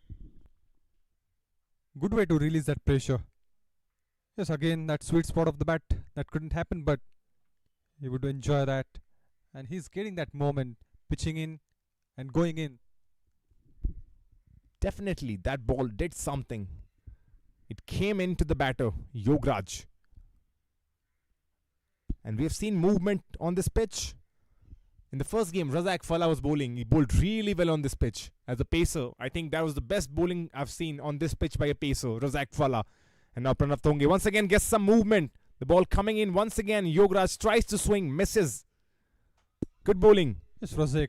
Good way to release that pressure. Yes, again, that sweet spot of the bat. That couldn't happen, but he would enjoy that. And he's getting that moment, pitching in and going in. Definitely, that ball did something. It came into the batter, Yograj. And we have seen movement on this pitch. In the first game, Razak Falla was bowling. He bowled really well on this pitch as a pacer. I think that was the best bowling I've seen on this pitch by a pacer, Razak Falla. And now Pranav Thonge once again gets some movement. The ball coming in once again. Yograj tries to swing, misses. Good bowling. Yes, Razak.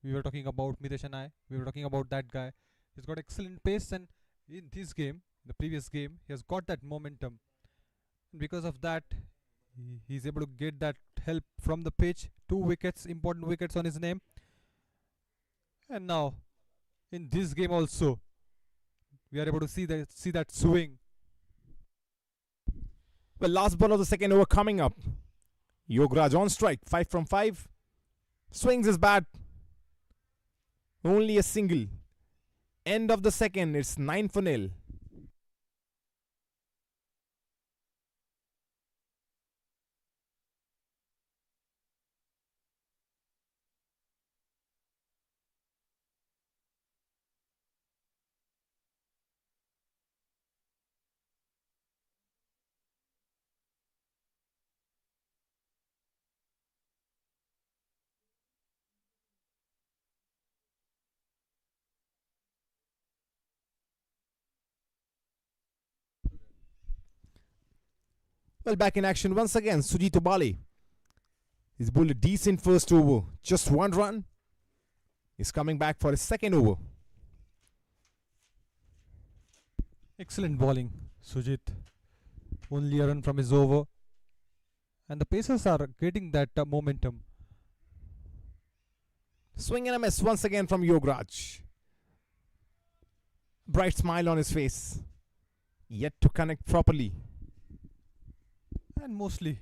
We were talking about Mitesh and I. We were talking about that guy. He's got excellent pace, and in this game, the previous game, he has got that momentum. And because of that, he's able to get that help from the pitch. 2 wickets, important wickets on his name. And now, in this game also, we are able to see that swing. Well, last ball of the second over coming up. Yograj on strike, 5 from 5. Swings his bat. Only a single. End of the second, it's 9 for nil. Well, back in action once again, Sujit Obale. He's bowled a decent first over. Just 1 run. He's coming back for his second over. Excellent bowling, Sujit. Only a run from his over. And the Pacers are getting that momentum. Swing and a miss once again from Yograj. Bright smile on his face. Yet to connect properly. And mostly,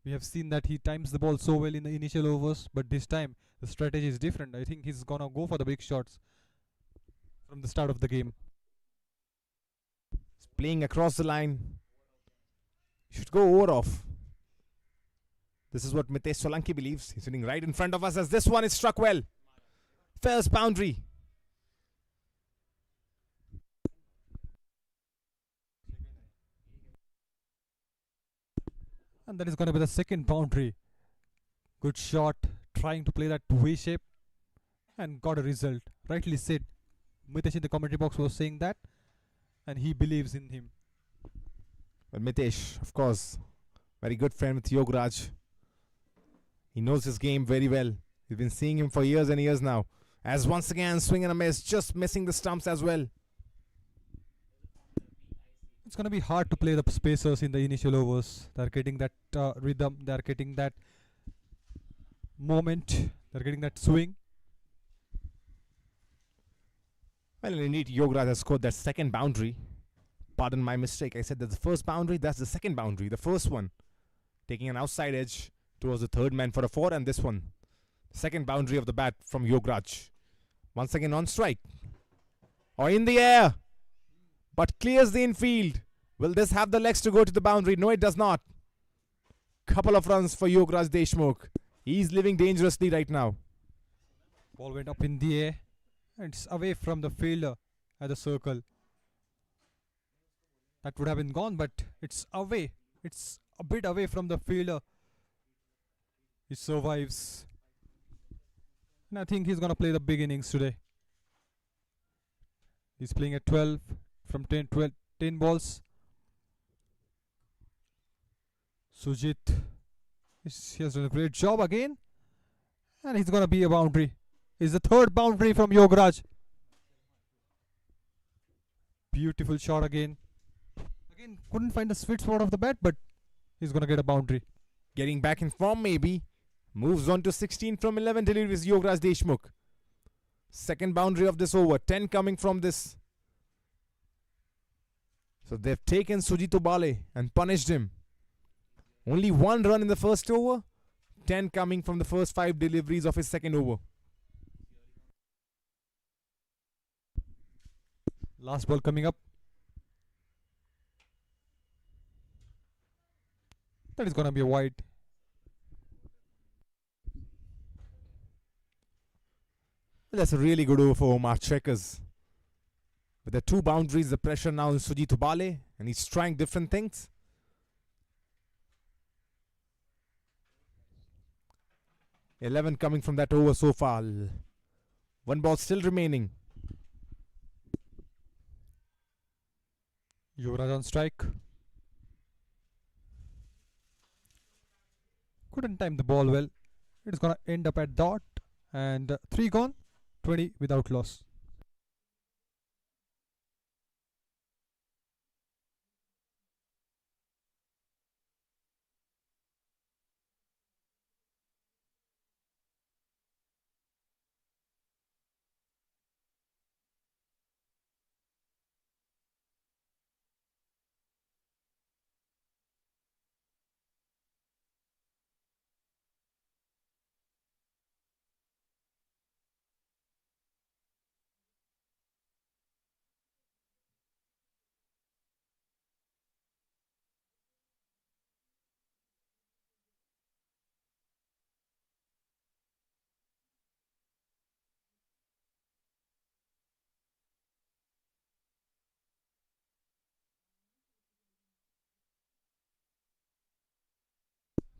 we have seen that he times the ball so well in the initial overs, but this time the strategy is different. I think he's gonna go for the big shots from the start of the game. He's playing across the line. Should go over off. This is what Mitesh Solanki believes. He's sitting right in front of us as this one is struck well. First boundary. And that is gonna be the second boundary. Good shot, trying to play that V shape, and got a result. Rightly said. Mitesh in the commentary box was saying that, and he believes in him. But Mitesh, of course, very good friend with Yograj. He knows his game very well. We've been seeing him for years and years now. As once again, swing and a miss, just missing the stumps as well. It's gonna be hard to play the spacers in the initial overs. They're getting that rhythm. They're getting that moment. They're getting that swing. Well, indeed, Yograj has scored that second boundary. Pardon my mistake. I said that's the first boundary. That's the second boundary. The first one, taking an outside edge towards the third man for a 4, and this one, second boundary of the bat from Yograj. Once again on strike. Or in the air. But clears the infield. Will this have the legs to go to the boundary? No, it does not. Couple of runs for Yograj Deshmukh. He's living dangerously right now. Ball went up in the air, and it's away from the fielder at the circle. That would have been gone, but it's away. It's a bit away from the fielder. He survives. And I think he's going to play the big innings today. He's playing at 12 from 10 balls. Sujit he has done a great job again. And he's going to be a boundary. It's the third boundary from Yograj. Beautiful shot again. Again, couldn't find the sweet spot of the bat, but he's going to get a boundary. Getting back in form maybe. Moves on to 16 from 11 deliveries, Yograj Deshmukh. Second boundary of this over. 10 coming from this. So they've taken Sujit Obale and punished him. Only 1 run in the first over. 10 coming from the first 5 deliveries of his second over. Last ball coming up. That is going to be a wide. That's a really good over for Omrchecker. With the 2 boundaries, the pressure now on Sujit Obale, and he's trying different things. "11 coming from that over so far. 1 ball still remaining. Yuvraj on strike. Couldn't time the ball well. It's gonna end up at dot, and 3 gone, 20 without loss.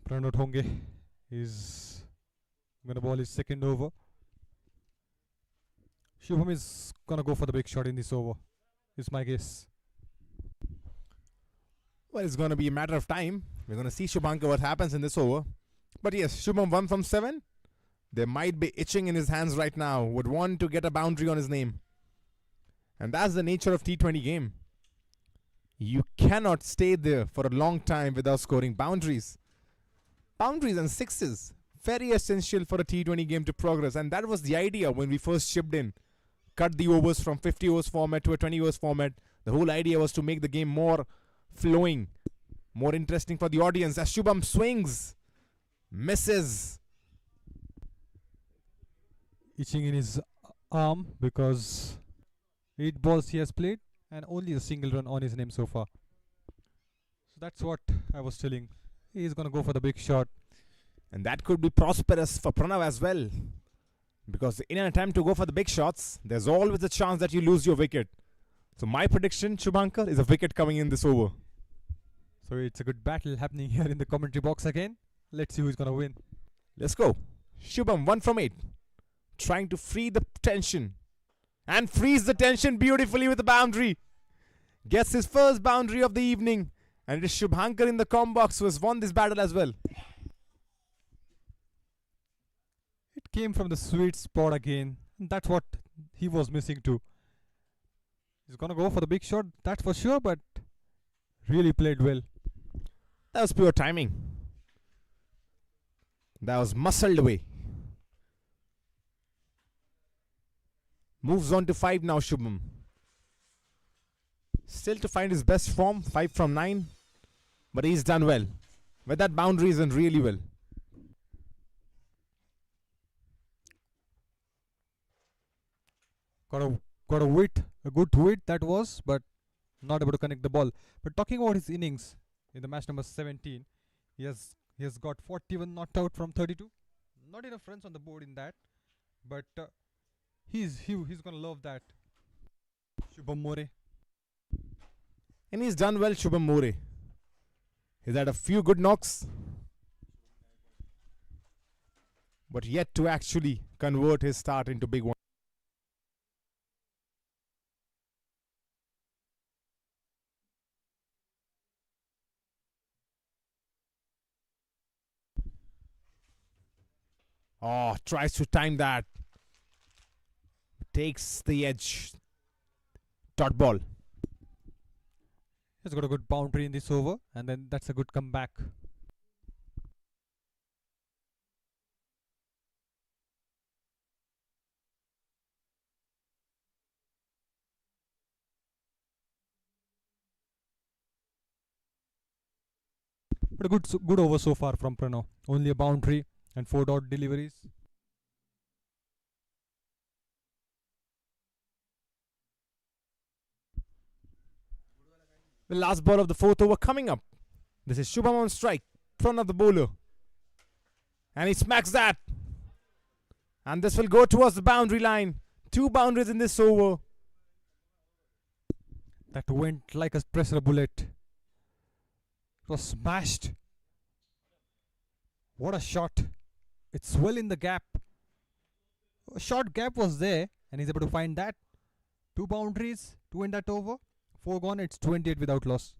Pranav Dhonge is gonna ball his second over. Shubham is gonna go for the big shot in this over, is my guess. Well, it's going to be a matter of time. We're going to see Shubhankar what happens in this over. But yes, Shubham 1 from 7. There might be itching in his hands right now. Would want to get a boundary on his name. And that's the nature of T20 game. You cannot stay there for a long time without scoring boundaries. Boundaries and sixes. Very essential for a T20 game to progress. And that was the idea when we first shipped in. Cut the overs from 50 overs format to a 20 overs format. The whole idea was to make the game more flowing, more interesting for the audience. As Shubham swings, misses. Itching in his arm because 8 balls he has played and only a single run on his name so far. So that's what I was telling. He's gonna go for the big shot. And that could be prosperous for Pranav as well. Because in an attempt to go for the big shots, there's always a chance that you lose your wicket. So my prediction, Shubhankar, is a wicket coming in this over. So it's a good battle happening here in the commentary box again. Let's see who's gonna win. Let's go. Shubham 1 from 8. Trying to free the tension. And frees the tension beautifully with a boundary. Gets his first boundary of the evening. And it is Shubhankar in the com box who has won this battle as well. It came from the sweet spot again. And that's what he was missing too. He's gonna go for the big shot, that's for sure, but really played well. That was pure timing. That was muscled away. Moves on to 5 now, Shubham. Still to find his best form, 5 from 9. But he's done well. With that boundary, he's done really well. Got a good width that was, but not able to connect the ball. But talking about his innings in the match number 17, he has got 41 not out from 32. Not enough runs on the board in that, but he's gonna love that. Shubham More. And he's done well, Shubham More. He's had a few good knocks, but yet to actually convert his start into big one. Oh, tries to time that. Takes the edge. Dot ball. He's got a good boundary in this over, and then that's a good comeback. But a good over so far from Pranav. Only a boundary and 4 dot deliveries. The last ball of the 4th over coming up. This is Shubham on strike. Front of the bowler. And he smacks that. And this will go towards the boundary line. 2 boundaries in this over. That went like a pressure bullet. It was smashed. What a shot. It's well in the gap. A short gap was there, and he's able to find that. 2 boundaries to win that over. 4 gone, it's 28 without loss.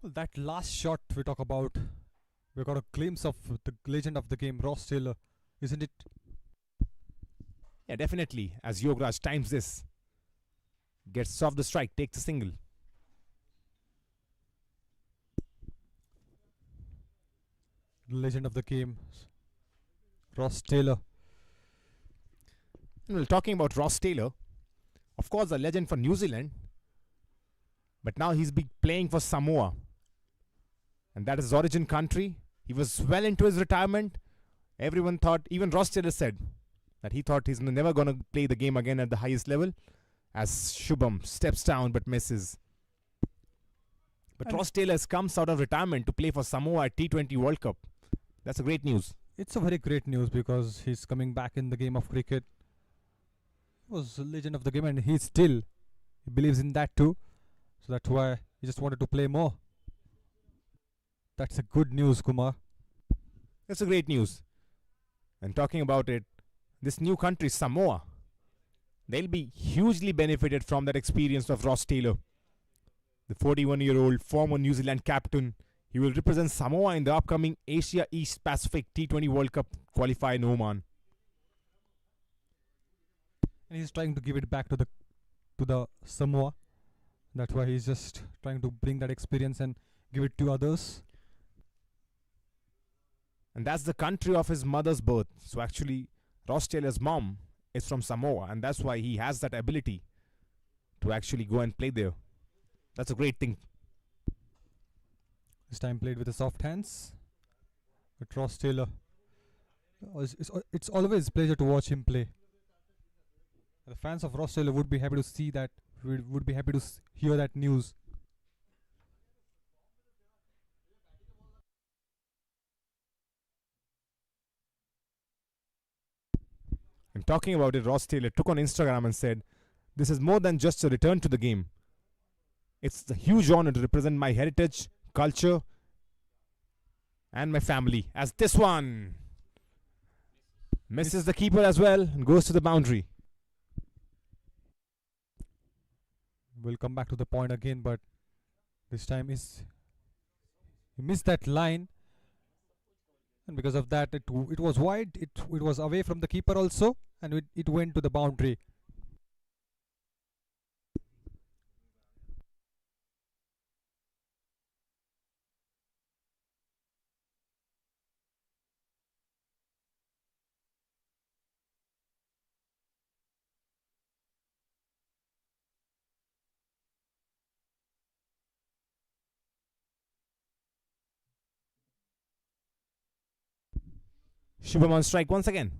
Well, that last shot we talk about, we got a glimpse of the legend of the game, Ross Taylor, isn't it? Yeah, definitely. As Yograj times this, gets off the strike, takes a single. Legend of the game, Ross Taylor. Well, talking about Ross Taylor, of course, a legend for New Zealand, but now he's been playing for Samoa, and that is his origin country. He was well into his retirement. Everyone thought, even Ross Taylor said, that he thought he's never going to play the game again at the highest level, as Shubham steps down but misses. But And Ross Taylor comes out of retirement to play for Samoa at T20 World Cup. That's a great news. It's a very great news because he's coming back in the game of cricket. He was a legend of the game and he believes in that too. So that's why he just wanted to play more. That's a good news, Kumar. That's a great news. And talking about it, this new country, Samoa, they'll be hugely benefited from that experience of Ross Taylor. The 41-year-old former New Zealand captain, he will represent Samoa in the upcoming Asia East Pacific T20 World Cup qualifier in Oman. And he's trying to give it back to the Samoa. That's why he's just trying to bring that experience and give it to others. And that's the country of his mother's birth. So actually, Ross Taylor's mom is from Samoa, and that's why he has that ability to actually go and play there. That's a great thing. This time played with the soft hands. But Ross Taylor, it's always a pleasure to watch him play. The fans of Ross Taylor would be happy to see that. Would be happy to hear that news. And talking about it, Ross Taylor took on Instagram and said, "This is more than just a return to the game. It's a huge honor to represent my heritage, culture, and my family." As this one misses the keeper as well and goes to the boundary. We'll come back to the point again, but this time he missed that line, and because of that, it was wide. It was away from the keeper also, and it went to the boundary. Shubham on strike once again.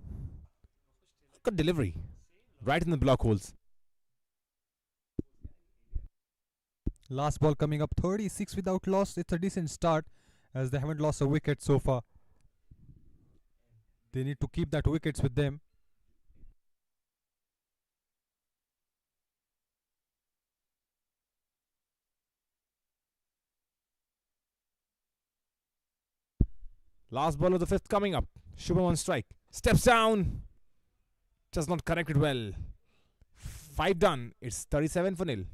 Good delivery. Right in the block holes. Last ball coming up, 36 without loss. It's a decent start as they haven't lost a wicket so far. They need to keep that wickets with them. Last ball of the fifth coming up. Shubham on strike. Steps down. Just not connected well. 5 done. It's 37 for nil.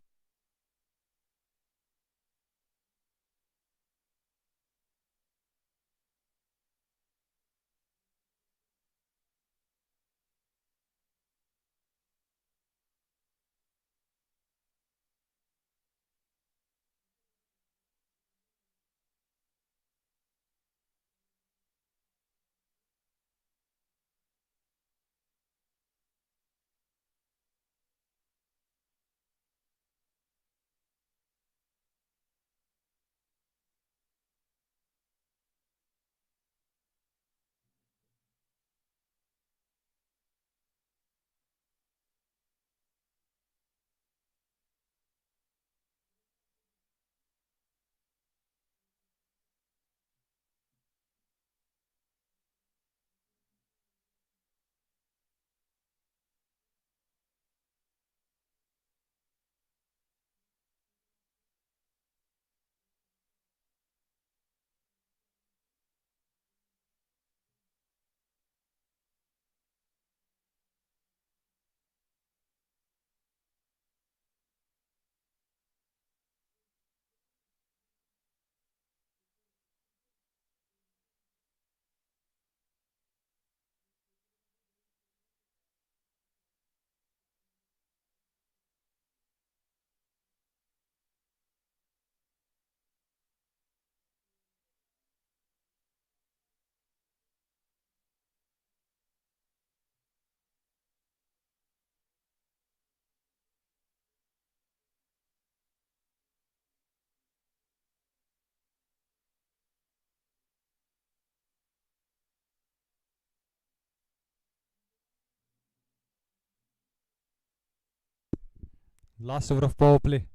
Last over of power play.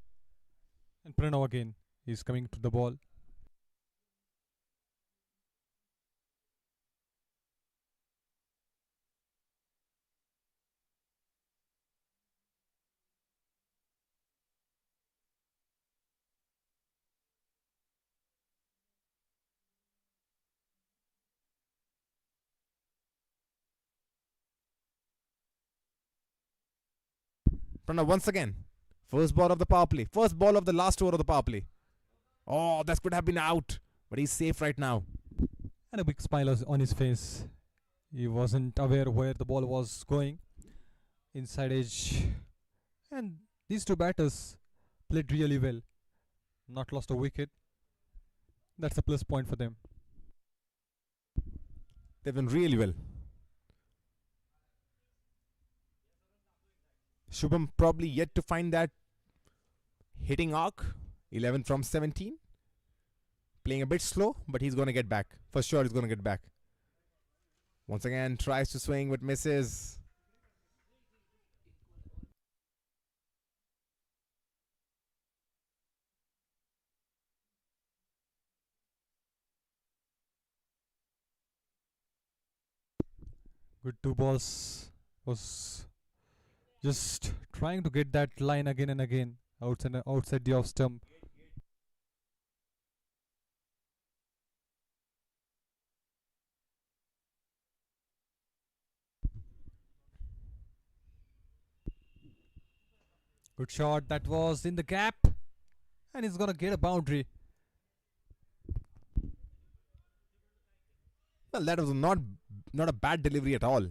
And Pranav again is coming to the ball. Pranav once again. First ball of the power play. First ball of the last over of the power play. Oh, that could have been out. But he's safe right now. And a big smile on his face. He wasn't aware where the ball was going. Inside edge. And these two batters played really well. Not lost a wicket. That's a plus point for them. They've done really well. Shubham probably yet to find that hitting arc. 11 from 17. Playing a bit slow, but he's going to get back. For sure, he's going to get back. Once again, tries to swing but misses. Good two balls. Was just trying to get that line again and again. Outside the off stump. Good shot. That was in the gap. And he's gonna get a boundary. Well, that was not a bad delivery at all.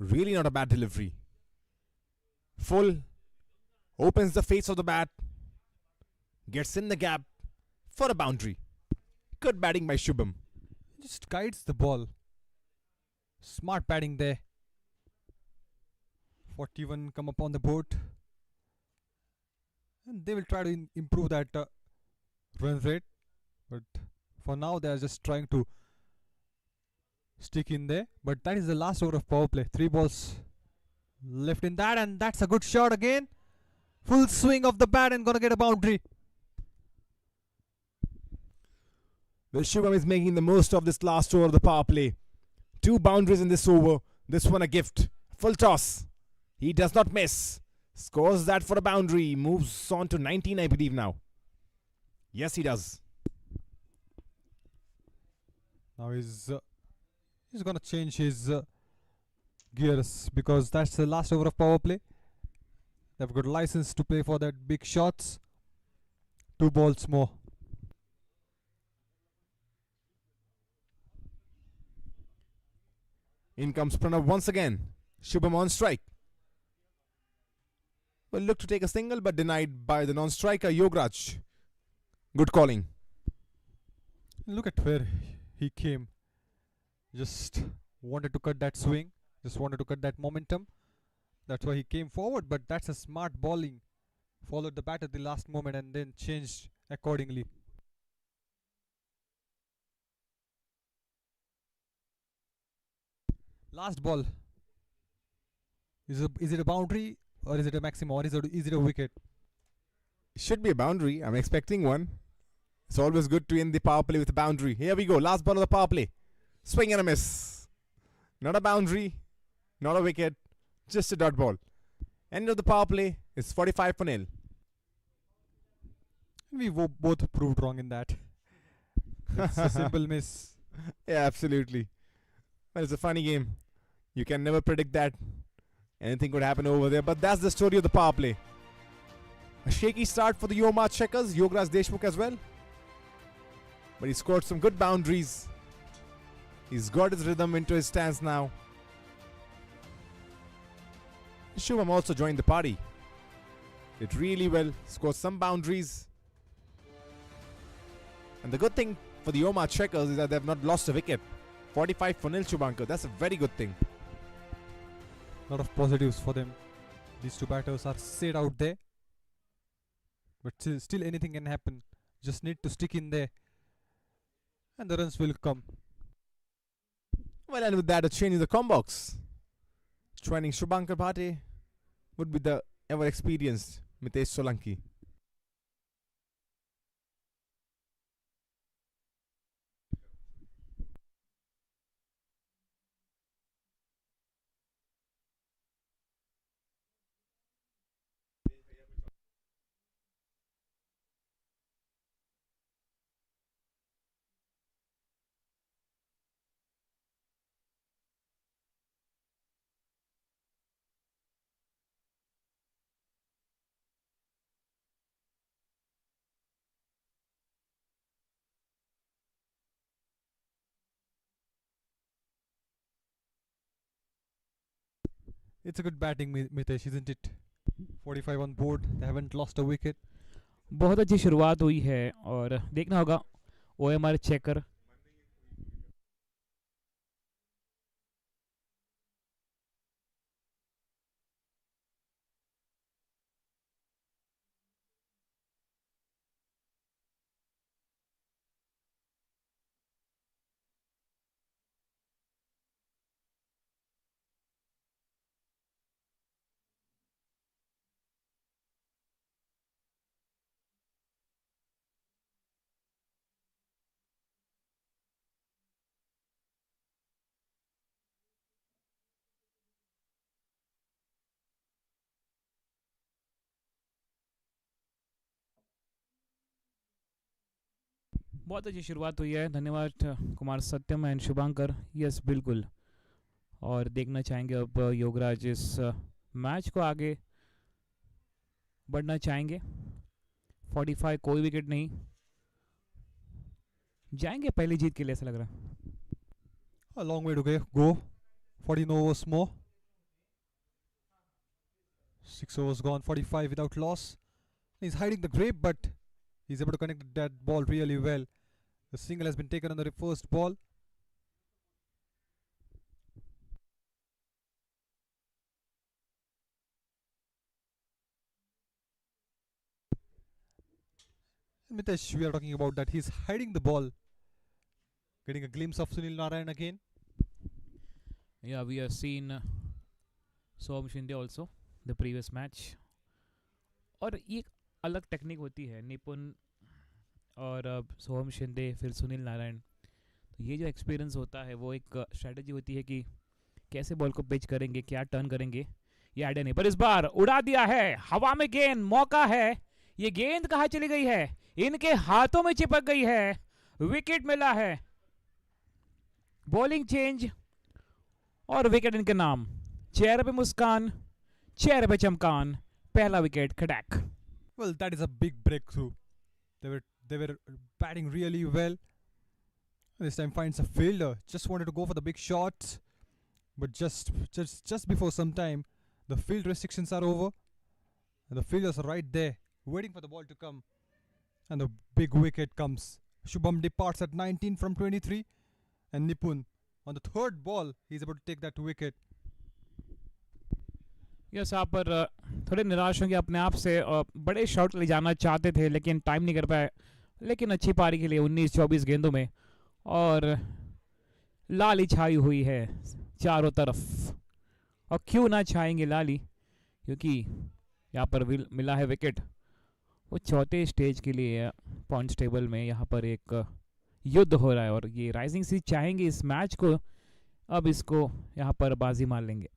Really not a bad delivery. Full. Opens the face of the bat. Gets in the gap for a boundary. Good batting by Shubham. Just guides the ball. Smart batting there. 41 come up on the board. And they will try to improve that run rate. But for now they are just trying to stick in there. But that is the last over of power play. 3 balls left in that, and that's a good shot again. Full swing of the bat and gonna get a boundary. Well, Shubham is making the most of this last over of the power play. 2 boundaries in this over. This one a gift. Full toss. He does not miss. Scores that for a boundary. Moves on to 19, I believe now. Yes, he does. Now he's gonna change his gears because that's the last over of power play. They've got license to play for that big shots. 2 balls more. In comes Pranav once again. Shubham on strike. Will look to take a single but denied by the non-striker Yograj. Good calling. Look at where he came. Just wanted to cut that swing. Just wanted to cut that momentum. That's why he came forward. But that's a smart bowling. Followed the bat at the last moment and then changed accordingly. Last ball. Is it a boundary or is it a maximum or is it a wicket? Should be a boundary. I'm expecting one. It's always good to end the power play with a boundary. Here we go. Last ball of the power play. Swing and a miss. Not a boundary. Not a wicket. Just a dot ball. End of the power play is 45 for nil. We both proved wrong in that. It's a simple miss. Yeah, absolutely. Well, it's a funny game. You can never predict that. Anything could happen over there. But that's the story of the power play. A shaky start for the Omrcheckers. Yograj Deshmukh as well. But he scored some good boundaries. He's got his rhythm into his stance now. Shubham also joined the party. Did really well. Scored some boundaries. And the good thing for the Omrcheckers is that they have not lost a wicket. 45 for nil, Shubhankar. That's a very good thing. Lot of positives for them. These two batters are set out there. But still anything can happen. Just need to stick in there. And the runs will come. Well, and with that, a change in the combox. Joining Shubhankar Bhate would be the ever experienced Mitesh Solanki. It's a good batting, Mitesh, isn't it? 45 on board. They haven't lost a wicket. बहुत अच्छी शुरुआत हुई है और देखना होगा OMR checker बहुत अच्छी शुरुआत हुई है. धन्यवाद कुमार सत्यम एंड शुभांकर. यस बिल्कुल. और देखना चाहेंगे अब योगराज इस मैच को आगे बढ़ना चाहेंगे. 45 कोई विकेट नहीं. जाएंगे पहली जीत के लिए ऐसा लग रहा है. A long way to go. 14 overs more. 6 overs gone. 45 without loss. He's hiding the grape, but he's able to connect that ball really well. The single has been taken on the first ball. Mitesh, we are talking about that. He's hiding the ball. Getting a glimpse of Sunil Narayan again. Yeah, we have seen Som Shinde also the previous match. और ये अलग technique होती है. निपुण और सोहम शिंदे फिर सुनील नारायण. तो ये जो एक्सपीरियंस होता है वो एक स्ट्रेटजी होती है कि कैसे बॉल को पिच करेंगे, क्या टर्न करेंगे, ये आइडिया नहीं. पर इस बार उड़ा दिया है हवा में गेंद. मौका है. ये गेंद कहाँ चली गई है? इनके हाथों में चिपक गई है. विकेट मिला है. बॉलिंग चेंज और विकेट इनके नाम. चेहरे पे मुस्कान, चेहरे पे चमकान. पहला wicket खटैक. Well, that is a big breakthrough. They were batting really well. This time finds a fielder. Just wanted to go for the big shots, but just before some time, the field restrictions are over, and the fielders are right there waiting for the ball to come, and the big wicket comes. Shubham departs at 19 from 23, and Nipun on the third ball he's able to take that wicket. Yes यहाँ पर थोड़े निराश होंगे अपने आप से. बड़े shot ले जाना चाहते थे लेकिन टाइम नहीं कर पाए. लेकिन अच्छी पारी के लिए 19-24 गेंदों में और लाली छाई हुई है चारों तरफ. और क्यों ना छाएंगे लाली, क्योंकि यहाँ पर मिला है विकेट. वो चौथे स्टेज के लिए पॉइंट्स टेबल में यहाँ पर एक युद्ध हो रहा है और ये राइजिंग सी चाहेंगे इस मैच को. अब इसको यहाँ पर बाजी मार लेंगे.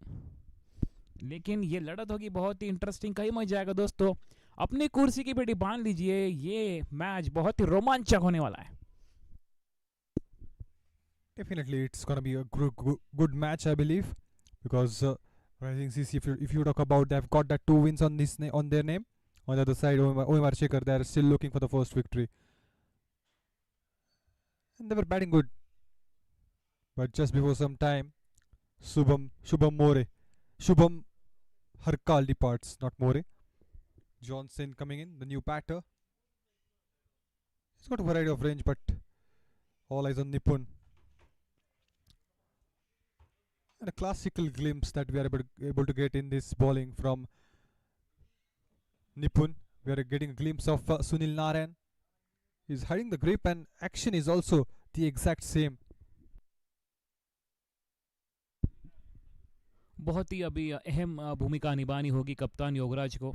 लेकिन ये लड़त होगी बहुत ही इंटरेस्टिंग. कहीं मजा आएगा दोस्तों. अपनी कुर्सी की बेटी बांध लीजिए. ये मैच बहुत ही रोमांचक होने वाला है. Definitely, it's gonna be a good match, I believe, because Rising CC, if you talk about, they've got that 2 wins on on their name. On the other side, Omar Shakhar, they're still looking for the first victory, and they were batting good. But just before some time, Shubham Harkal departs, not More. Johnson coming in, the new batter. He's got a variety of range, but all eyes on Nipun. And a classical glimpse that we are able to get in this bowling from Nipun. We are getting a glimpse of Sunil Narayan. He's hiding the grip, and action is also the exact same. बहुत ही अभी अहम भूमिका निभानी होगी कप्तान योगराज को।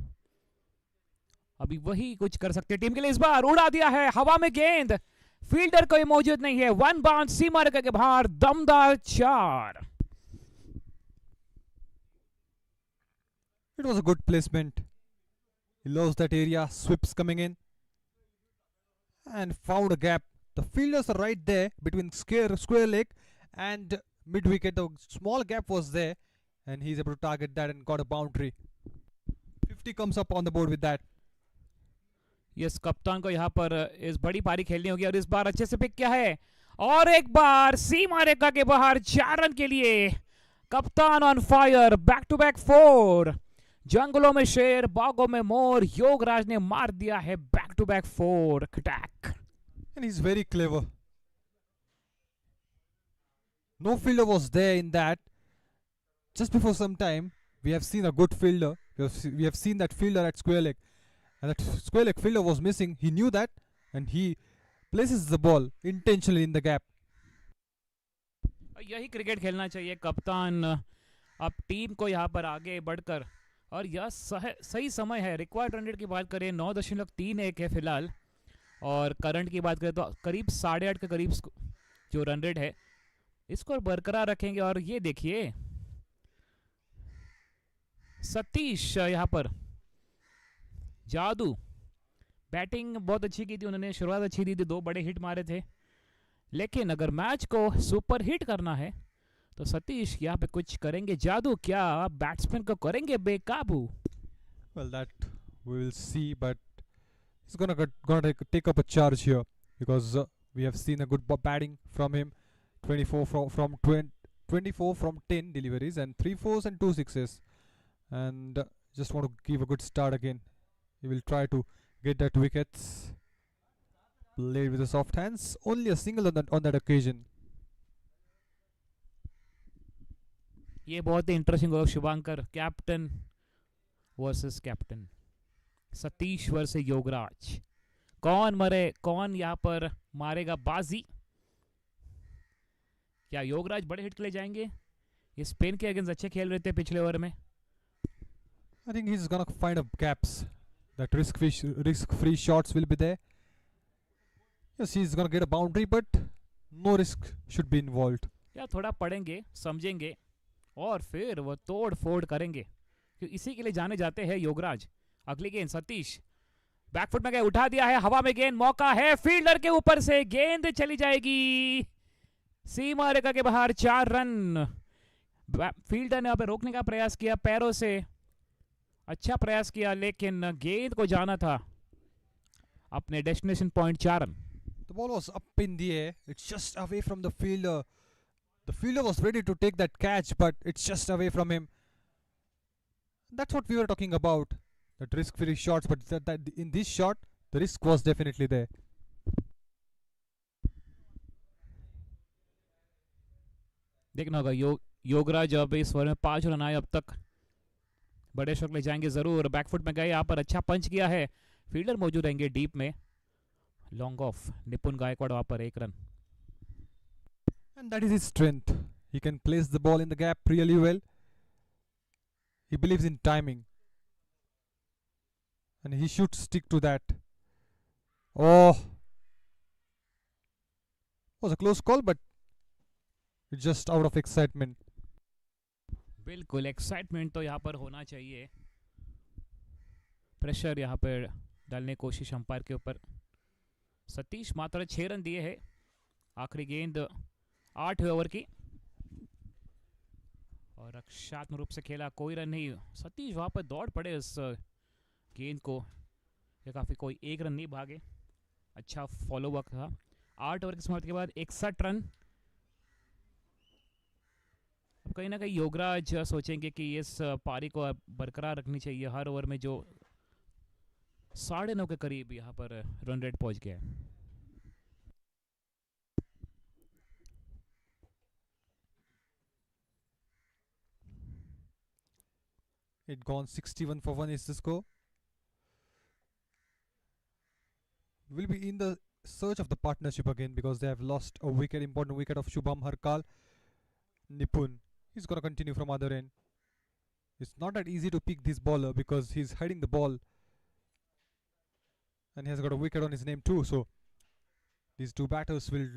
अभी वही कुछ कर सकते टीम के लिए। इस बार उड़ा दिया है हवा में गेंद, फील्डर कोई मौजूद नहीं है। वन बाउंस सीमा रेखा के बाहर, दमदार 4। It was a good placement. He loves that area. Swips coming in and found a gap. The fielders are right there between square leg and mid wicket. The small gap was there, and he's able to target that and got a boundary. 50 comes up on the board with that. Yes, कप्तान को यहाँ पर इस बड़ी पारी खेलनी होगी और इस बार अच्छे से पिक किया है और एक बार सीमा रेखा के बाहर 4 रन के लिए। कप्तान on fire, back to back 4। जंगलों में शेर, बागों में मोर, योगराज ने मार दिया है back to back 4 attack. And he's very clever. No fielder was there in that. Just before some time, we have seen a good fielder. We have seen that fielder at square leg. And that square leg fielder was missing. He knew that. And he places the ball intentionally in the gap. यही cricket खेलना चाहिए कप्तान। अब team को यहाँ पर आगे बढ़कर, और यह सही समय है। रिक्वायर्ड रन रेट की बात करें 9.31 है फिलहाल, और करंट की बात करें तो करीब 8.5 के करीब जो रन रेट है इसको बरकरार रखेंगे। और ये देखिए सतीश यहाँ पर जादू, बैटिंग बहुत अच्छी की थी उन्होंने, शुरुआत अच्छी दी थी, 2 बड़े हिट मारे थे। लेकिन अगर मैच को सुपर हिट करना है तो सतीश यहाँ पे कुछ करेंगे जादू, क्या बैट्समैन को करेंगे बेकाबू? Well, that we will see, but he's gonna take up a charge here because we have seen a good batting from him. 24 from 10 deliveries and 3 fours and 2 sixes, and just want to give a good start again. He will try to get that wickets. Played with the soft hands. Only a single on that occasion. ये बहुत ही interesting होगा Shubhankar, captain versus captain, Satish versus Yograj. कौन मरे, कौन यहाँ पर मारेगा बाजी? क्या योगराज बड़े हिट के लिए जाएंगे? ये स्पेन के अगेंस्ट अच्छे खेल रहे थे पिछले ओवर में। I think he's gonna find up gaps. That risk-free shots will be there. Yes, he's gonna get a boundary, but no risk should be involved. या थोड़ा पढ़ेंगे, समझेंगे और फिर वो तोड़ फोड़ करेंगे, क्योंकि इसी के लिए जाने जाते हैं योगराज। अगली गेंद सतीश बैकफुट में गए, उठा दिया है हवा में गेंद, मौका है फील्डर के ऊपर से, गेंद चली जाएगी सीमा रेखा के बाहर। 4 रन। फील्डर ने यहाँ पे रोकने का प्रयास किया पैरों से, अच्छा प्रयास किया, लेकिन गेंद को जाना था अपने destination point. 4 run. The ball was up in the air. It's just away from the fielder. The fielder was ready to take that catch, but it's just away from him. That's what we were talking about. That risk-free shots, but that in this shot, the risk was definitely there. देखना होगा योगराज अब इस over में 5 run आए अब तक, बड़े shot ले जाएंगे जरूर। बैकफुट में गए, यहाँ पर अच्छा पंच किया है, फील्डर मौजूद रहेंगे डीप में, लॉन्ग ऑफ निपुण गायकवाड़ वहां पर 1 run. And that is his strength. He can place the ball in the gap really well. He believes in timing. And he should stick to that. Oh. Was a close call, but it's just out of excitement. बिल्कुल, excitement तो यहाँ पर होना चाहिए, pressure यहाँ पर डालने की कोशिश अंपायर के ऊपर। सतीश मात्र 6 रन दिए हैं, आखिरी गेंद 8वें ओवर की, और रक्षात्मक रूप से खेला, कोई रन नहीं। सतीश वहाँ पर दौड़ पड़े उस गेंद को, ये काफ़ी कोई 1 रन नहीं भागे, अच्छा फॉलो अप था। 8 ओवर की समाप्ति के बाद 61 रन। अब कहीं ना कहीं योगराज सोचेंगे कि इस पारी को बरकरार रखनी चाहिए। हर ओवर में जो 9.5 के करीब यहाँ पर रन रेट पहुंच गया है। It gone 61 for 1 is the score. Will be in the search of the partnership again because they have lost a wicket, important wicket of Shubham Harkal. Nipun, he's gonna continue from other end. It's not that easy to pick this bowler because he's hiding the ball and he has got a wicket on his name too. So these two batters will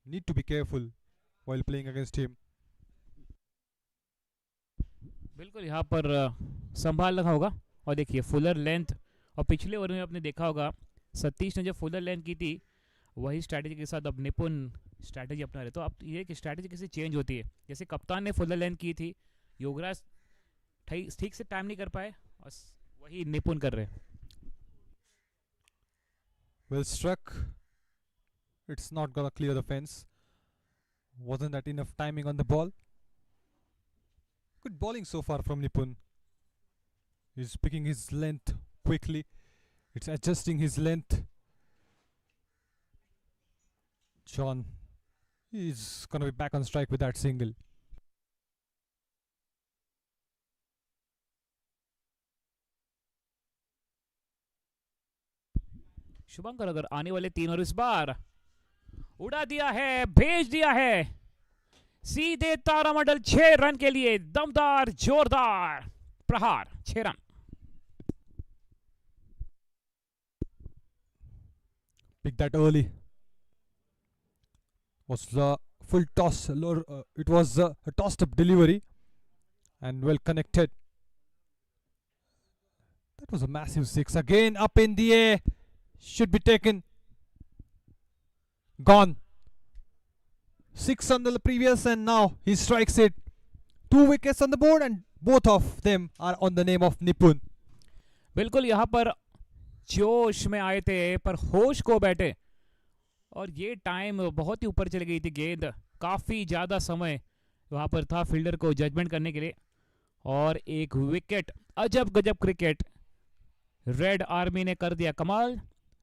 need to be careful while playing against him. बिल्कुल यहाँ पर संभाल रखा होगा. और देखिए Fuller length, और पिछले ओवर में आपने देखा होगा सतीश ने जो फुलर लेंथ की थी वही स्ट्रैटेजी के साथ अब निपुण स्ट्रैटेजी अपना रहे. तो अब ये कि स्ट्रैटेजी कैसे चेंज होती है. जैसे कप्तान ने फुलर लेंथ की थी, योगराज ठीक से टाइम नहीं कर पाए और वही निपुण कर रहे. Well struck. It's not gonna clear the fence. Wasn't that enough timing on the ball? Good bowling so far from Nipun. He's picking his length quickly. It's adjusting his length. John, he's gonna be back on strike with that single. शुभंकर अगर आने वाले 3 और इस बार उड़ा दिया है, भेज दिया है सीधे तारामंडल. 6 रन के लिए दमदार जोरदार प्रहार. 6 run. Pick that early. Was full toss. It was a tossed up delivery and well connected. That was a massive 6. Again up in the air. Should be taken. Gone. 6 on the previous and now he strikes it. 2 wickets on the board and both of them are on the name of Nipun. बिल्कुल यहाँ पर जोश में आए थे पर होश को बैठे और ये टाइम बहुत ही ऊपर चली गई थी. गेंद काफ़ी ज़्यादा समय वहाँ पर था फील्डर को जजमेंट करने के लिए और एक विकेट. अजब गजब क्रिकेट. रेड आर्मी ने कर दिया कमाल.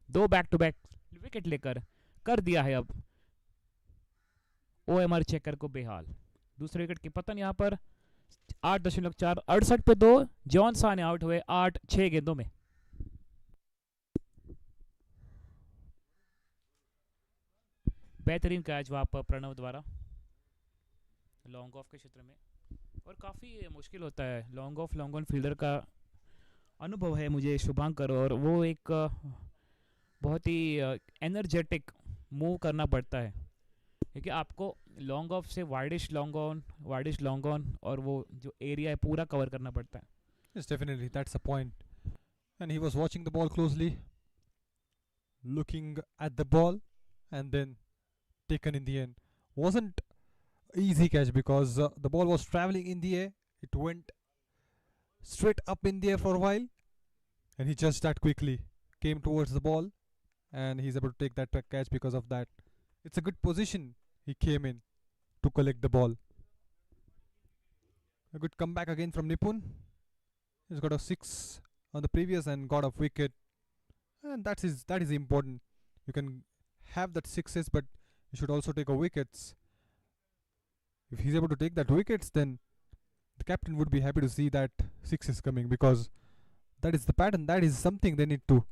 2 बैक टू बैक विकेट लेकर कर दिया है अब ओएमआर चेकर को बेहाल. दूसरे विकेट की पतन यहाँ पर 8.4 68 पे 2. जॉन साने आउट हुए 8-6 गेंदों में. बेहतरीन कैच वहाँ पर प्रणव द्वारा लॉन्ग ऑफ के क्षेत्र में. और काफ़ी मुश्किल होता है long off long on fielder का अनुभव है मुझे शुभांकर, और वो एक बहुत ही एनर्जेटिक मूव करना पड़ता है क्योंकि आपको लॉन्ग ऑफ से वाइडिश लॉन्ग ऑन और वो जो एरिया है पूरा कवर करना पड़ता है. Yes, definitely. That's the point. And he was watching the ball closely, looking at the ball, and then taken in the end. Wasn't easy catch because the ball was traveling in the air. It went straight up in the air for a while, and he just that quickly came towards the ball, and he's able to take that catch because of that. It's a good position he came in to collect the ball. A good comeback again from Nipun. He's got a 6 on the previous and got a wicket, and that is important. You can have that 6s, but you should also take a wickets. If he's able to take that wickets, then the captain would be happy to see that 6 is coming because that is the pattern. That is something they need to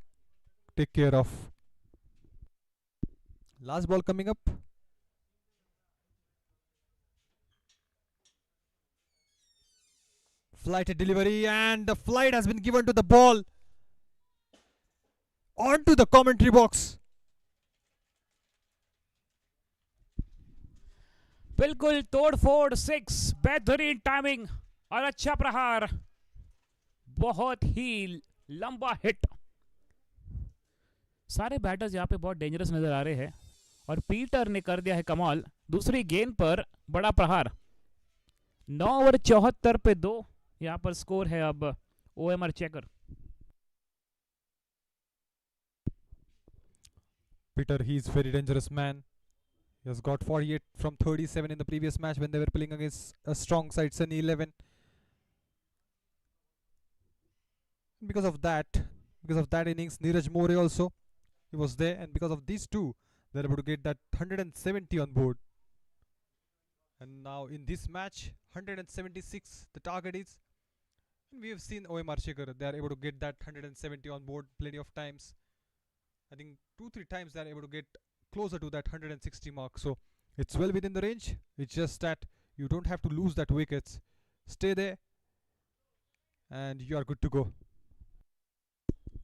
take care of. Last ball coming up. Flighted delivery, and the flight has been given to the ball onto the commentary box. बिल्कुल तोड़ फोड़ 6. बेहतरीन timing और अच्छा प्रहार. बहुत ही लंबा hit. सारे बैटर्स यहाँ पे बहुत डेंजरस नजर आ रहे हैं और पीटर ने कर दिया है कमाल. दूसरी गेंद पर बड़ा प्रहार. 9 ओवर 74 पे 2 यहाँ पर स्कोर है अब OMR checker. Peter, he's very dangerous man. He has got 48 from 37 in the previous match when they were playing against a strong side, Sunny 11. Because of that innings, Neeraj More also, he was there, and because of these two, they're able to get that 170 on board. And now in this match, 176 the target is. And we have seen Omar Shakhar, they are able to get that 170 on board plenty of times. I think 2-3 times they are able to get closer to that 160 mark. So it's well within the range. It's just that you don't have to lose that wickets. Stay there and you are good to go.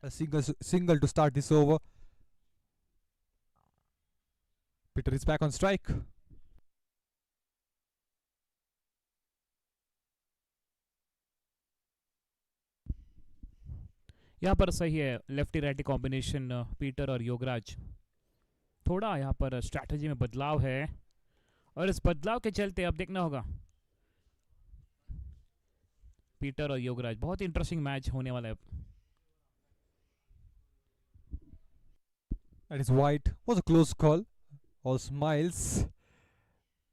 A single to start this over. Peter is back on strike. यहाँ पर सही है lefty righty combination Peter और योगराज. थोड़ा यहाँ पर strategy में बदलाव है और इस बदलाव के चलते अब देखना होगा पीटर और योगराज. बहुत इंटरेस्टिंग मैच होने वाला है. That is white. Was a close call. All smiles.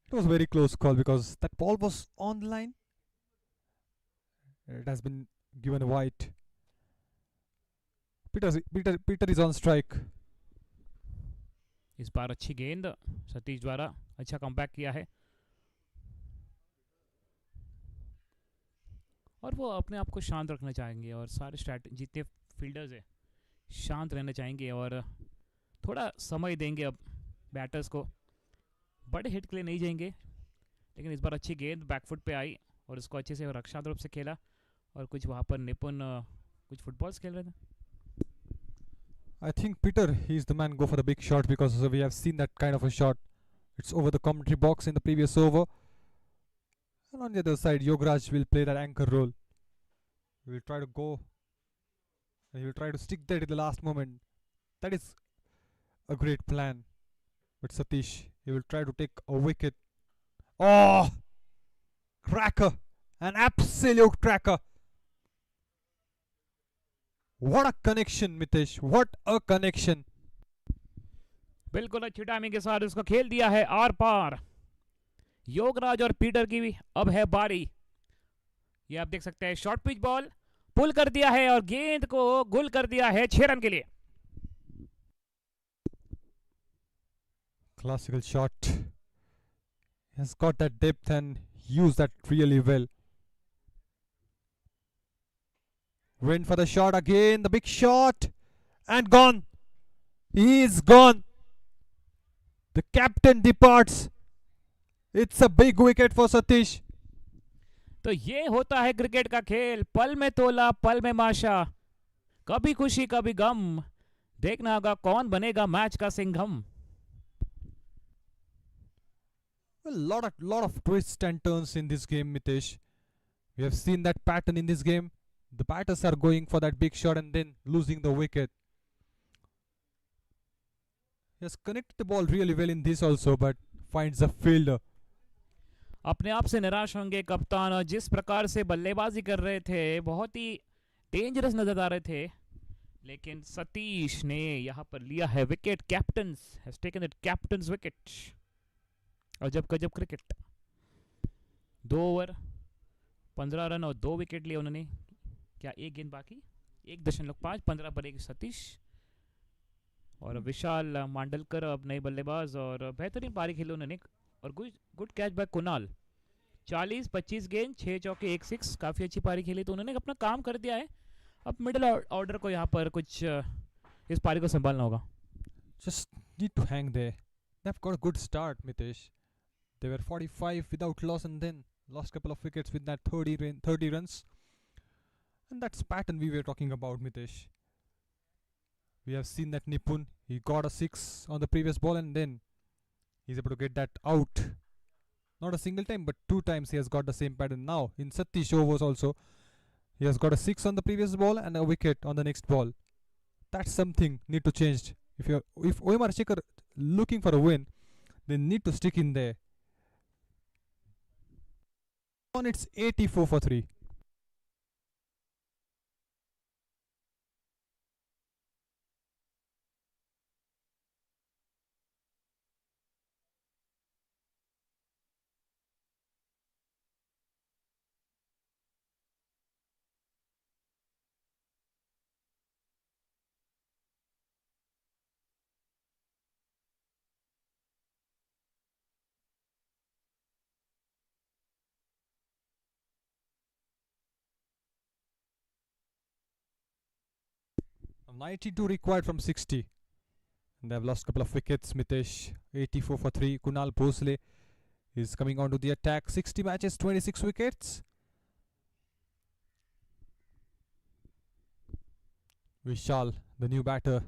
It was a very close call because that ball was on the line. It has been given a white. Peter is on strike. इस बार अच्छी गेंद सतीश द्वारा. अच्छा comeback किया है और वो अपने आप को शांत रखना चाहेंगे और सारे जितने फील्डर्स हैं शांत रहना चाहेंगे और थोड़ा समय देंगे अब बैटर्स को. बड़े हिट के लिए नहीं जाएंगे लेकिन इस बार अच्छी गेंद बैकफुट पे आई और उसको अच्छे से रक्षात्मक से खेला और कुछ वहाँ पर निपुण कुछ फुटबॉल्स खेल रहे थे. I think Peter, he's the man go for the big shot because we have seen that kind of a shot. It's over the commentary box in the previous over. And on the other side, Yogaraj will play that anchor role. He will try to go. And he will try to stick there at the last moment. That is a great plan. But Satish, he will try to take a wicket. Oh! Cracker! An absolute cracker! What a connection, Mitesh. What a connection. बिल्कुल अच्छी timing के साथ उसको खेल दिया है are पार. योगराज और Peter की भी अब है बारी. ये आप देख सकते हैं शॉर्ट पिच बॉल पुल कर दिया है और गेंद को गुल कर दिया है 6 रन के लिए. Classical shot. He has got that depth and used that really well. Went for the shot again. The big shot. And gone. He is gone. The captain departs. It's a big wicket for Satish. तो ये होता है cricket का खेल. पल में तोला पल में माशा. कभी खुशी कभी गम. देखना होगा कौन बनेगा मैच का Singham. A lot of twists and turns in this game, Mitesh. We have seen that pattern in this game. The batters are going for that big shot and then losing the wicket. He has connected the ball really well in this also, but finds a fielder. अपने आप से निराश होंगे कप्तान. और जिस प्रकार से बल्लेबाजी कर रहे थे बहुत ही डेंजरस नजर आ रहे थे लेकिन सतीश ने यहाँ पर लिया है wicket. Captain has taken it captains wicket. अजब गजब क्रिकेट. 2 ओवर 15 रन और 2 विकेट लिए उन्होंने. क्या एक गेंद बाकी. 1.5 15 पर 1 सतीश और विशाल मांडलकर अब नए बल्लेबाज और बेहतरीन पारी खेली उन्होंने और गुड कैच बाय कुणाल. 40-25 गेंद 6 चौके 1 सिक्स. काफ़ी अच्छी पारी खेली तो उन्होंने अपना काम कर दिया है. अब मिडिल ऑर्डर को यहाँ पर कुछ इस पारी को संभालना होगा. Just need to hang there. They've got a good start, Mitesh. They were 45 without loss and then lost couple of wickets with that 30 runs. And that's pattern we were talking about, Mitesh. We have seen that Nipun. He got a 6 on the previous ball and then he's able to get that out. Not a single time, but 2 times he has got the same pattern. Now, in Satish overs also, he has got a 6 on the previous ball and a wicket on the next ball. That's something need to change. If Omar Shakhar looking for a win, they need to stick in there. On it's 84 for 3. Now 92 required from 60. And they have lost a couple of wickets. Mitesh 84 for 3. Kunal Bhosle is coming on to the attack. 60 matches, 26 wickets. Vishal, the new batter.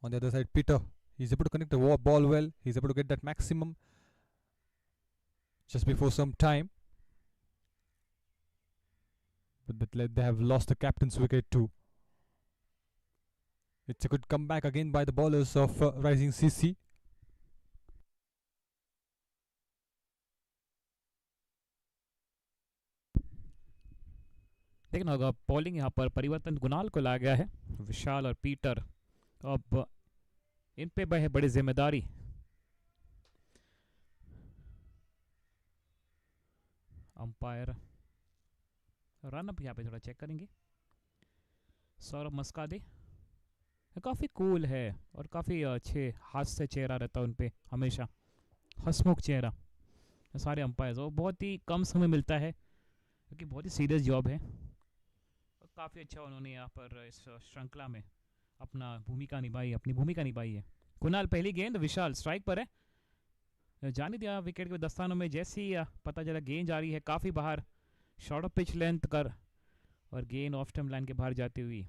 On the other side, Peter. He's able to connect the ball well. He's able to get that maximum just before some time. But they have lost the captain's wicket too. It's a good comeback again by the bowlers of Rising CC. देखना होगा bowling यहाँ पर परिवर्तन कुणाल को ला गया है. विशाल और Peter अब इन पे है बड़ी जिम्मेदारी. अंपायर रन अप यहाँ पे थोड़ा चेक करेंगे. सौरभ मस्कादे काफ़ी कूल है और काफ़ी अच्छे हास्य चेहरा रहता है उन पे हमेशा, हंसमुख चेहरा. सारे अंपायर्स वो बहुत ही कम समय मिलता है क्योंकि बहुत ही सीरियस जॉब है. काफ़ी अच्छा उन्होंने यहाँ पर इस श्रृंखला में अपनी भूमिका निभाई है. कुणाल पहली गेंद, विशाल स्ट्राइक पर है. जाने दिया विकेट के दस्तानों में. जैसे ही पता चला गेंद जा रही है काफ़ी बाहर, शॉर्ट ऑफ पिच लेंथ कर और गेंद ऑफ स्टंप लाइन के बाहर जाती हुई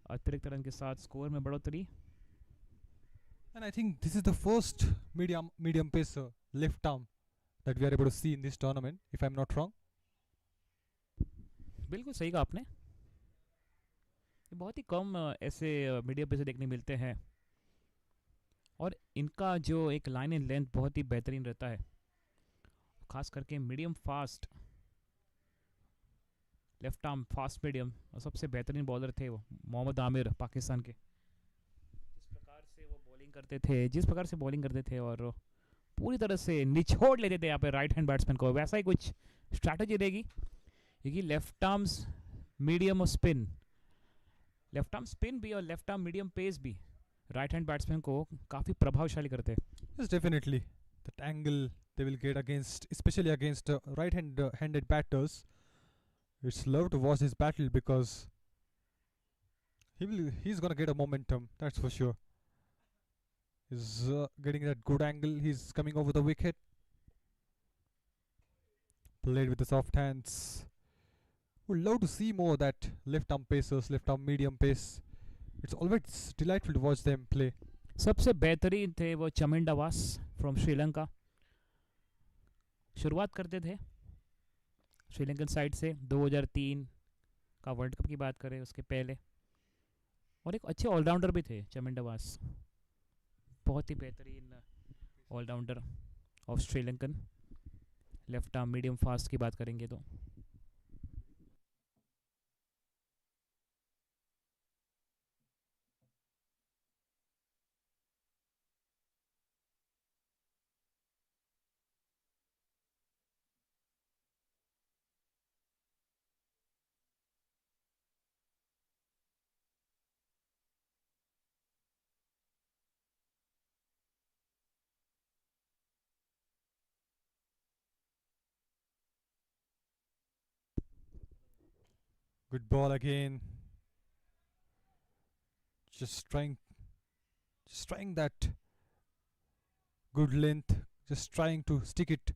अतिरिक्त रन के साथ स्कोर में बढ़ोतरी. And I think this is the first medium pacer left arm that we are able to see in this tournament, if I'm not wrong. बिल्कुल सही कहा आपने. बहुत ही कम ऐसे मीडियम पेसर देखने मिलते हैं और इनका जो एक लाइन एंड लेंथ बहुत ही बेहतरीन रहता है. खास करके medium fast, left arm fast medium. और सबसे बेहतरीन बॉलर थे वो मोहम्मद आमिर पाकिस्तान के. जिस प्रकार से बॉलिंग करते थे और पूरी तरह से निचोड़ लेते थे यहाँ पे राइट हैंड बैट्समैन को. वैसा ही कुछ स्ट्रैटेजी रहेगी क्योंकि लेफ्ट आर्म्स मीडियम और स्पिन, लेफ्ट आर्म स्पिन भी और लेफ्ट आर्म मीडियम पेस भी राइट हैंड बैट्समैन को काफ़ी प्रभावशाली करते हैं. Yes, definitely. That angle they will get against, especially against right-handed batters. It's love to watch this battle because he's gonna get a momentum. That's for sure. He's getting that good angle. He's coming over the wicket. Played with the soft hands. Would love to see more that left arm pacers, left arm medium pace. It's always delightful to watch them play. सबसे बेहतरीन थे वो Chaminda Vaas from Sri Lanka. शुरुआत करते थे Sri Lankan side से 2003 का world cup की बात करें उसके पहले. और एक अच्छे ऑलराउंडर भी थे चमिंडावास. बहुत ही बेहतरीन allrounder of Sri Lankan. Left arm medium fast की बात करेंगे तो Good ball again. Just trying that good length. Just trying to stick it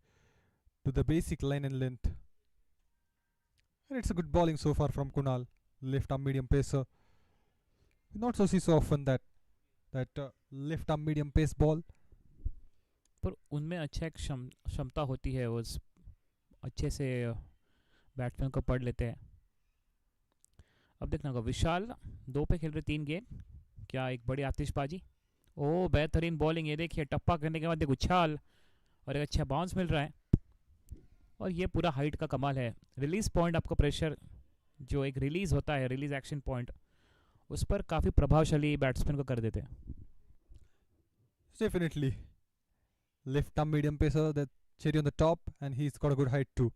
to the basic line and length. And it's a good bowling so far from Kunal, left arm medium pacer. We not so see so often that left arm medium pace ball. पर उनमें अच्छा एक क्षमता होती है. वो अच्छे से बैट्समैन को पढ़ लेते हैं. अब देखना होगा विशाल 2 पे खेल रहे 3 गेंद. क्या एक बड़ी आतिशबाजी. ओ बेहतरीन बॉलिंग. ये देखिए टप्पा करने के बाद एक उछाल और एक अच्छा बाउंस मिल रहा है. और ये पूरा हाइट का कमाल है. रिलीज पॉइंट आपका प्रेशर जो एक रिलीज होता है, रिलीज एक्शन पॉइंट, उस पर काफ़ी प्रभावशाली बैट्समैन को कर देते हैं. Definitely. Left arm medium pacer, that cherry on the top, and he's got a good height too.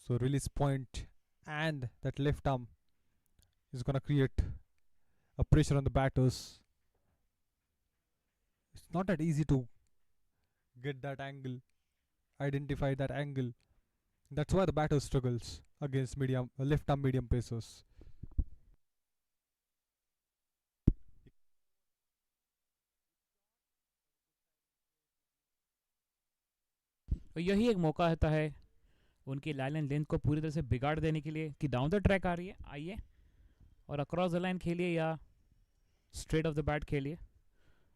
So release point and that left arm is gonna create a pressure on the batters. It's not that easy to get that angle, identify that angle. That's why the batter struggles against left arm medium pacers. तो यही एक मौका होता है उनकी line and length को पूरी तरह से बिगाड़ देने के लिए कि डाउन द ट्रैक आ रही है, आइए और अक्रॉस द लाइन खेलिए या स्ट्रेट ऑफ द बैट खेलिए।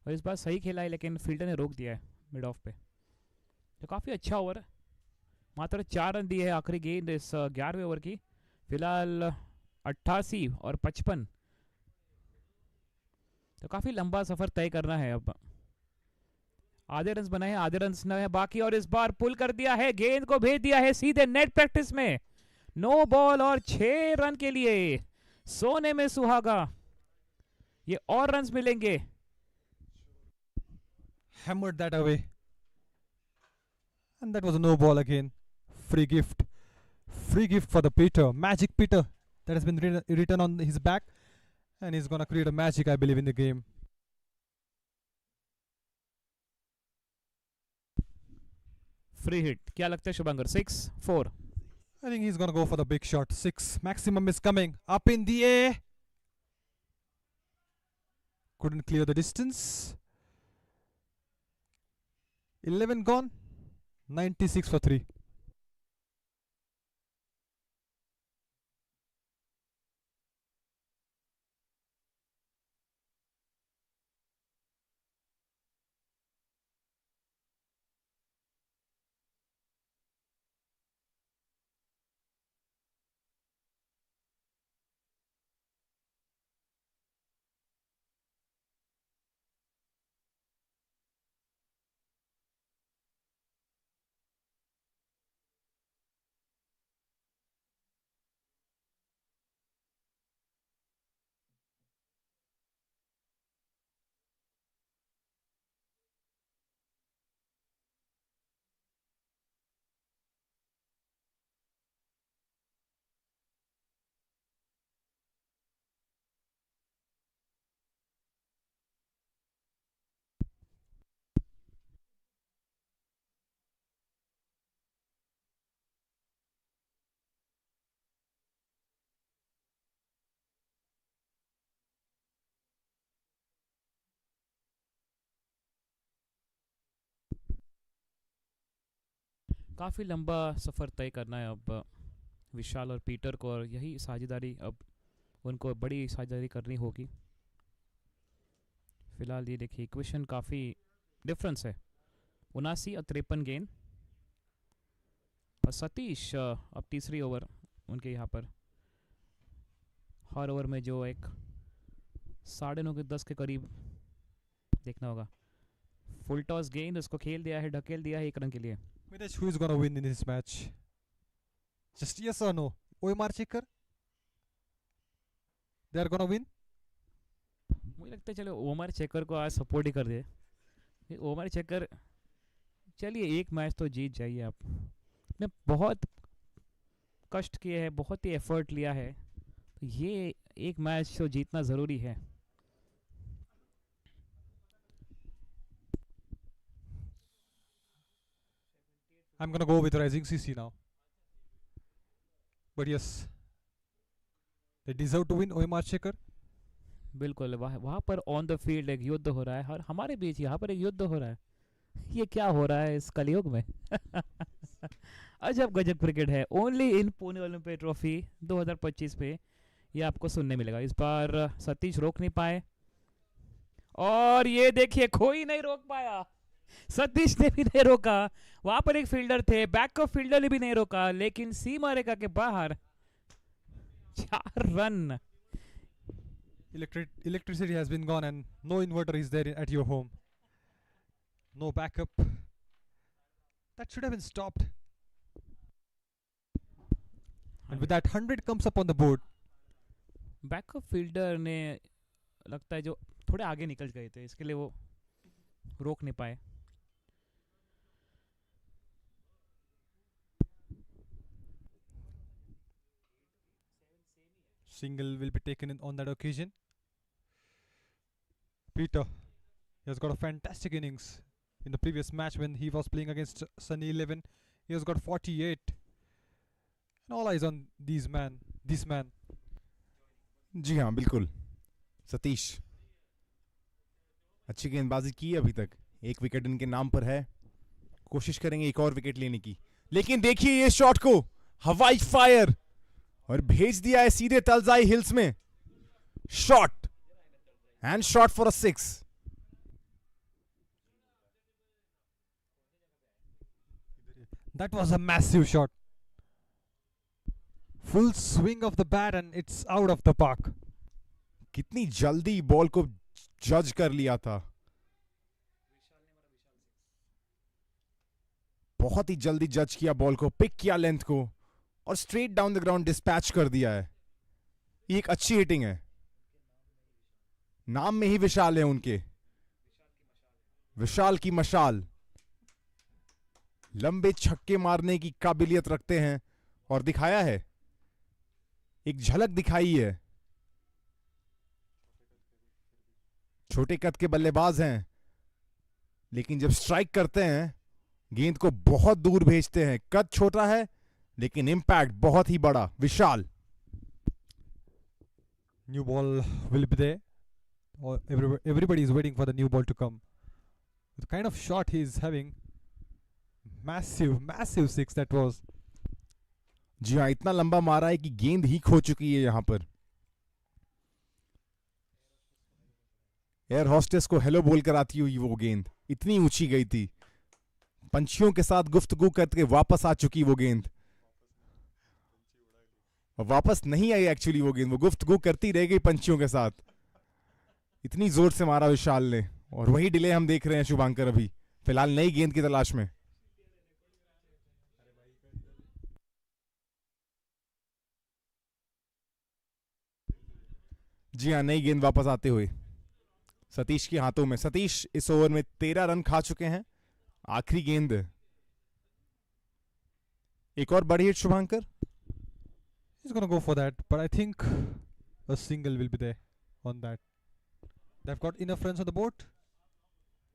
और इस बार सही खेला है लेकिन फील्डर ने रोक दिया है मिड ऑफ पे। तो काफ़ी अच्छा ओवर है, मात्र 4 रन दिए है आखिरी गेंद इस 11वें ओवर की। फिलहाल 88 और 55, तो काफ़ी लंबा सफ़र तय करना है। अब आधे रन बनाए हैं, आधे रन न है बाकी, और इस बार पुल कर दिया है, गेंद को भेज दिया है सीधे नेट प्रैक्टिस में। नो बॉल और 6 रन के लिए सोने में सुहागा, ये और रन्स मिलेंगे। Hammered that away. And that was a no ball again. Free gift. Free gift for the Peter. Magic Peter. That has been written on his back. And he's going to create a magic, I believe, in the game. Free hit, क्या लगता है शुभंकर? 6, 4? I think he's going to go for the big shot. 6. Maximum is coming. Up in the air. Couldn't clear the distance. 11 gone. 96 for 3. काफ़ी लंबा सफ़र तय करना है अब विशाल और पीटर को, और यही साझेदारी अब उनको बड़ी साझेदारी करनी होगी। फिलहाल ये देखिए इक्वेशन काफ़ी डिफरेंस है, 79 और 53 गेंद। और सतीश अब तीसरी ओवर उनके यहाँ पर, हर ओवर में जो एक 9:30 के 10 के करीब देखना होगा। फुल टॉस गेंद, उसको खेल दिया है, ढकेल दिया है 1 रन के लिए। Mitesh, who is going to win in this match? Just yes or no? Omrchecker? They are going to win? मुझे लगता है चलो ओमर चेकर को आज सपोर्ट ही कर दे। ओमर चेकर, चलिए एक मैच तो जीत जाइए आप, आपने बहुत कष्ट किए हैं, बहुत ही एफर्ट लिया है, तो ये एक मैच तो जीतना ज़रूरी है। I'm going to go with Rising CC now. But yes, they deserve to win, Omrchecker. बिल्कुल, वहाँ पर ऑन द फील्ड एक युद्ध हो रहा है, और हमारे बीच यहाँ पर एक युद्ध हो रहा है। ये क्या हो रहा है इस कलयुग में? अजब गजब क्रिकेट है। Only in Pune Olympic trophy 2025 पे ये आपको सुनने मिलेगा। इस बार सतीश रोक नहीं पाए, और ये देखिए कोई नहीं रोक पाया, सतीश ने भी नहीं रोका। वहां पर एक फील्डर थे, बैकअप फील्डर ने भी नहीं रोका, लेकिन सीमा रेखा के बाहर 4 run. Electricity has been gone and no inverter is there at your home. No backup. That should have been stopped. And with that 100 comes up on the board. Backup fielder ने लगता है जो थोड़े आगे निकल गए थे, इसके लिए वो रोक नहीं पाए। Single will be taken on that occasion. Peter has got a fantastic innings in the previous match when he was playing against Sunny 11. He has got 48. And all eyes on this man. जी हाँ बिल्कुल, सतीश अच्छी गेंदबाजी की अभी तक, 1 wicket इनके नाम पर है, कोशिश करेंगे एक और विकेट लेने की, लेकिन देखिए ये शॉट को, हवाई फायर, और भेज दिया है सीधे तलजाई हिल्स में. Shot and shot for a 6. That was a massive shot. Full swing of the bat and it's out of the park. कितनी जल्दी बॉल को जज कर लिया था. बहुत ही जल्दी जज किया बॉल को, पिक किया लेंथ को और straight down the ground dispatch कर दिया है. ये एक अच्छी हिटिंग है. नाम में ही विशाल है उनके, विशाल की मशाल. लंबे छक्के मारने की काबिलियत रखते हैं और दिखाया है, एक झलक दिखाई है. छोटे कद के बल्लेबाज हैं, लेकिन जब स्ट्राइक करते हैं गेंद को बहुत दूर भेजते हैं. कद छोटा है लेकिन इंपैक्ट बहुत ही बड़ा. विशाल. New ball will be there. Or everybody is waiting for the new ball to come. The kind of shot he is having, massive six that was. जी हाँ, इतना लंबा मारा है कि गेंद ही खो चुकी है यहां पर. एयर हॉस्टेस को हेलो बोल कर आती हुई वो गेंद इतनी ऊंची गई थी. पंछियों के साथ गुफ्तगू करके वापस आ चुकी वो गेंद. और वापस नहीं आई एक्चुअली वो गेंद, वो गुफ्तगू करती रह गई पंछियों के साथ. इतनी जोर से मारा विशाल ने, और वही डिले हम देख रहे हैं शुभांकर अभी फिलहाल नई गेंद की तलाश में. जी हाँ, नई गेंद वापस आते हुए सतीश के हाथों में. सतीश इस ओवर में 13 रन खा चुके हैं. आखिरी गेंद. एक और बड़ी hit Shubhankar. He's gonna go for that, but I think a single will be there on that. They've got enough runs on the board,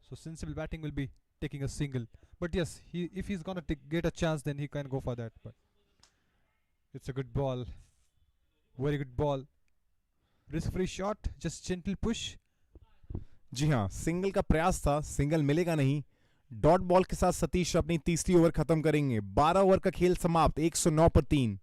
so sensible batting will be taking a single. But yes, if he's gonna get a chance, then he can go for that. But it's a good ball, very good ball. Risk-free shot, just gentle push. जी हाँ, single का प्रयास था, single मिलेगा नहीं. Dot ball के साथ सतीश अपनी तीसरी ओवर खत्म करेंगे. 12 ओवर का खेल समाप्त. 109 पर 3.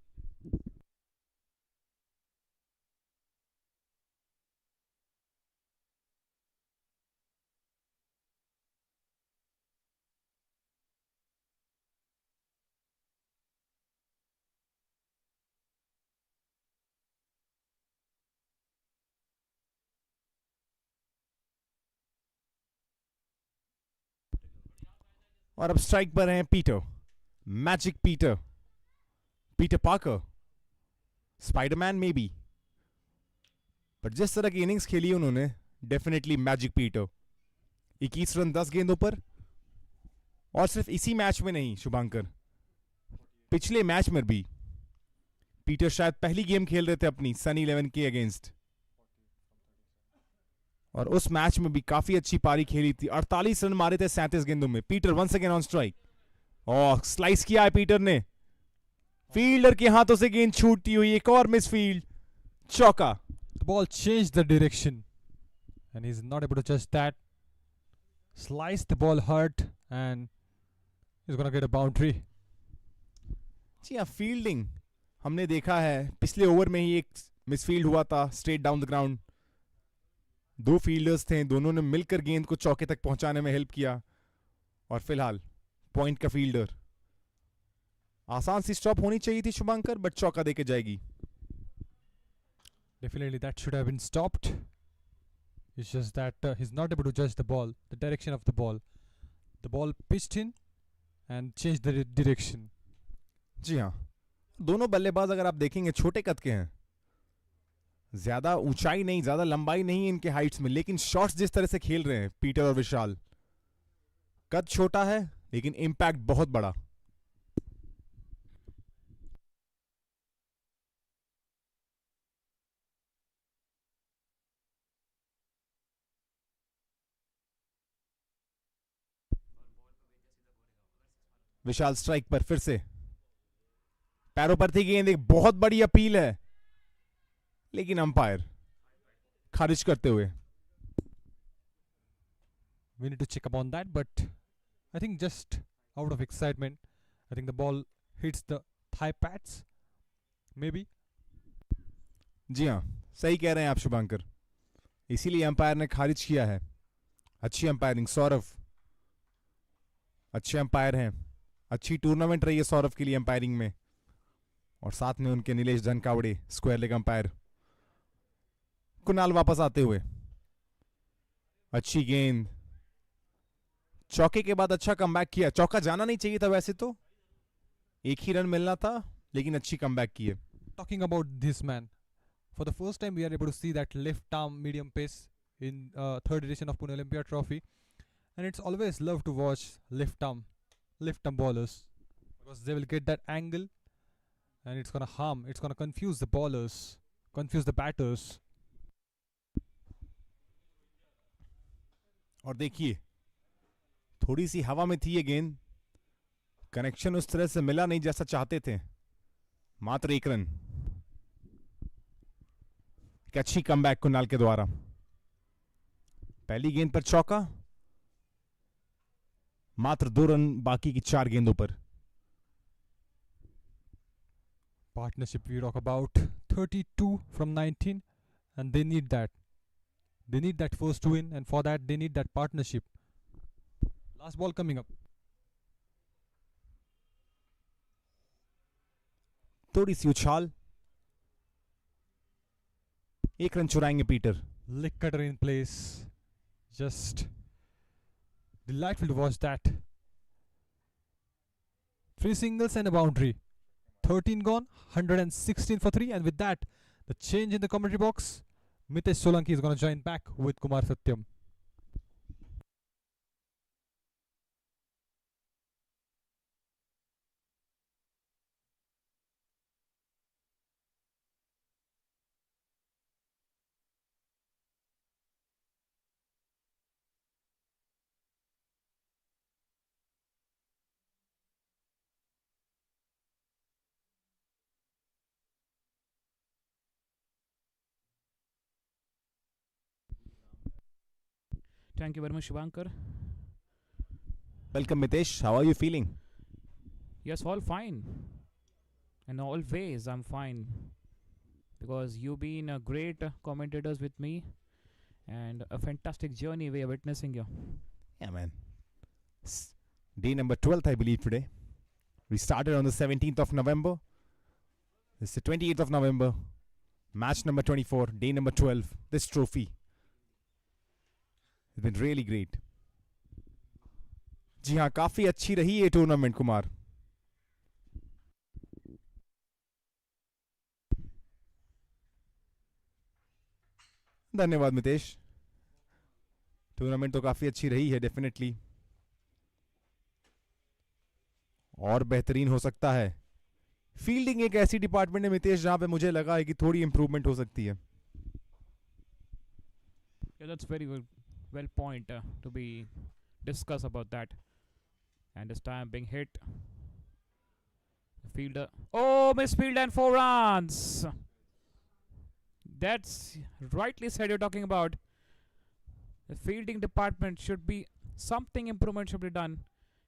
और अब स्ट्राइक पर हैं Peter, magic Peter, Peter Parker, Spiderman may be. पर जिस तरह की इनिंग्स खेली उन्होंने, डेफिनेटली मैजिक पीटर. 21 रन 10 गेंदों पर. और सिर्फ इसी मैच में नहीं शुभांकर, पिछले मैच में भी पीटर शायद पहली गेम खेल रहे थे अपनी सन 11 के अगेंस्ट, और उस मैच में भी काफी अच्छी पारी खेली थी. 48 रन मारे थे 37 गेंदों में. Peter once again on strike. और स्लाइस किया है पीटर ने. फील्डर के हाथों से गेंद छूटती हुई. एक और मिस फील्ड. चौका. The ball changed the direction, and he's not able to judge that. Sliced the ball hard, and he's gonna get a boundary. जी हाँ, फील्डिंग हमने देखा है. पिछले ओवर में ही एक मिसफील्ड हुआ था straight down the ground. 2 fielders थे, दोनों ने मिलकर गेंद को चौके तक पहुंचाने में हेल्प किया. और फिलहाल पॉइंट का फील्डर. आसान सी स्टॉप होनी चाहिए थी शुभांकर, बट चौका देके जाएगी. Definitely that should have been stopped. It's just that he's not able to judge the ball, the direction of the ball. The ball pitched in and changed the direction. जी हाँ, दोनों बल्लेबाज अगर आप देखेंगे छोटे कद के हैं. ज्यादा ऊंचाई नहीं, ज्यादा लंबाई नहीं इनके हाइट्स में, लेकिन शॉट्स जिस तरह से खेल रहे हैं पीटर और विशाल. कद छोटा है लेकिन इंपैक्ट बहुत बड़ा. विशाल स्ट्राइक पर फिर से. पैरों पर थी गेंद. एक बहुत बड़ी अपील है, लेकिन अंपायर खारिज करते हुए. We need to check up on that, but I think just out of excitement, I think the ball hits the thigh pads, maybe. जी हाँ, सही कह रहे हैं आप शुभंकर, इसीलिए अंपायर ने खारिज किया है. अच्छी अंपायरिंग सौरव, अच्छे अंपायर हैं. अच्छी टूर्नामेंट रही है सौरव के लिए अंपायरिंग में, और साथ में उनके Nilesh Dhankawade square leg umpire. Kunal वापस आते हुए, अच्छी गेंद, चौके के बाद अच्छा कमबैक किया. चौका जाना नहीं चाहिए था वैसे तो, एक ही रन मिलना था, लेकिन अच्छी कमबैक की है. Talking about this man, for the first time we are able to see that left arm medium pace in third edition of Pune Olympia Trophy, and it's always love to watch left arm bowlers, because they will get that angle, and it's gonna confuse the bowlers, confuse the batters. और देखिए, थोड़ी सी हवा में थी ये गेंद, connection उस तरह से मिला नहीं जैसा चाहते थे. मात्र एक रन. एक अच्छी कमबैक कुणाल के द्वारा. पहली गेंद पर चौका, मात्र 2 रन बाकी की 4 गेंदों पर. Partnership we talk about 32 from 19, and they need that. They need that first win, and for that they need that partnership. Last ball coming up. थोड़ी सी उछाल, एक रन चुराएंगे Peter. Lick cutter in place. Just delightful to watch that. 3 singles and a boundary. 13 gone, 116 for 3, and with that, the change in the commentary box, Mitesh Solanki is going to join back with Kumar Satyam. Thank you very much, Shivankar. Welcome Mitesh, how are you feeling? Yes, all fine. And always I'm fine. Because you've been great commentators with me. And a fantastic journey we are witnessing here. Yeah, man. Day number 12th, I believe, today. We started on the 17th of November. This is the 28th of November. Match number 24, day number 12. This trophy. It's been really great. जी हाँ, काफी अच्छी रही ये tournament Kumar. धन्यवाद Mitesh. Tournament तो काफी अच्छी रही है डेफिनेटली, और बेहतरीन हो सकता है. फील्डिंग एक ऐसी डिपार्टमेंट है मितेश जहां पे मुझे लगा है कि थोड़ी इंप्रूवमेंट हो सकती है. Yeah, that's very well point to be discussed about that. And this time being hit. The fielder. Oh, misfield and 4 runs. That's rightly said you're talking about. The fielding department should be something improvement should be done.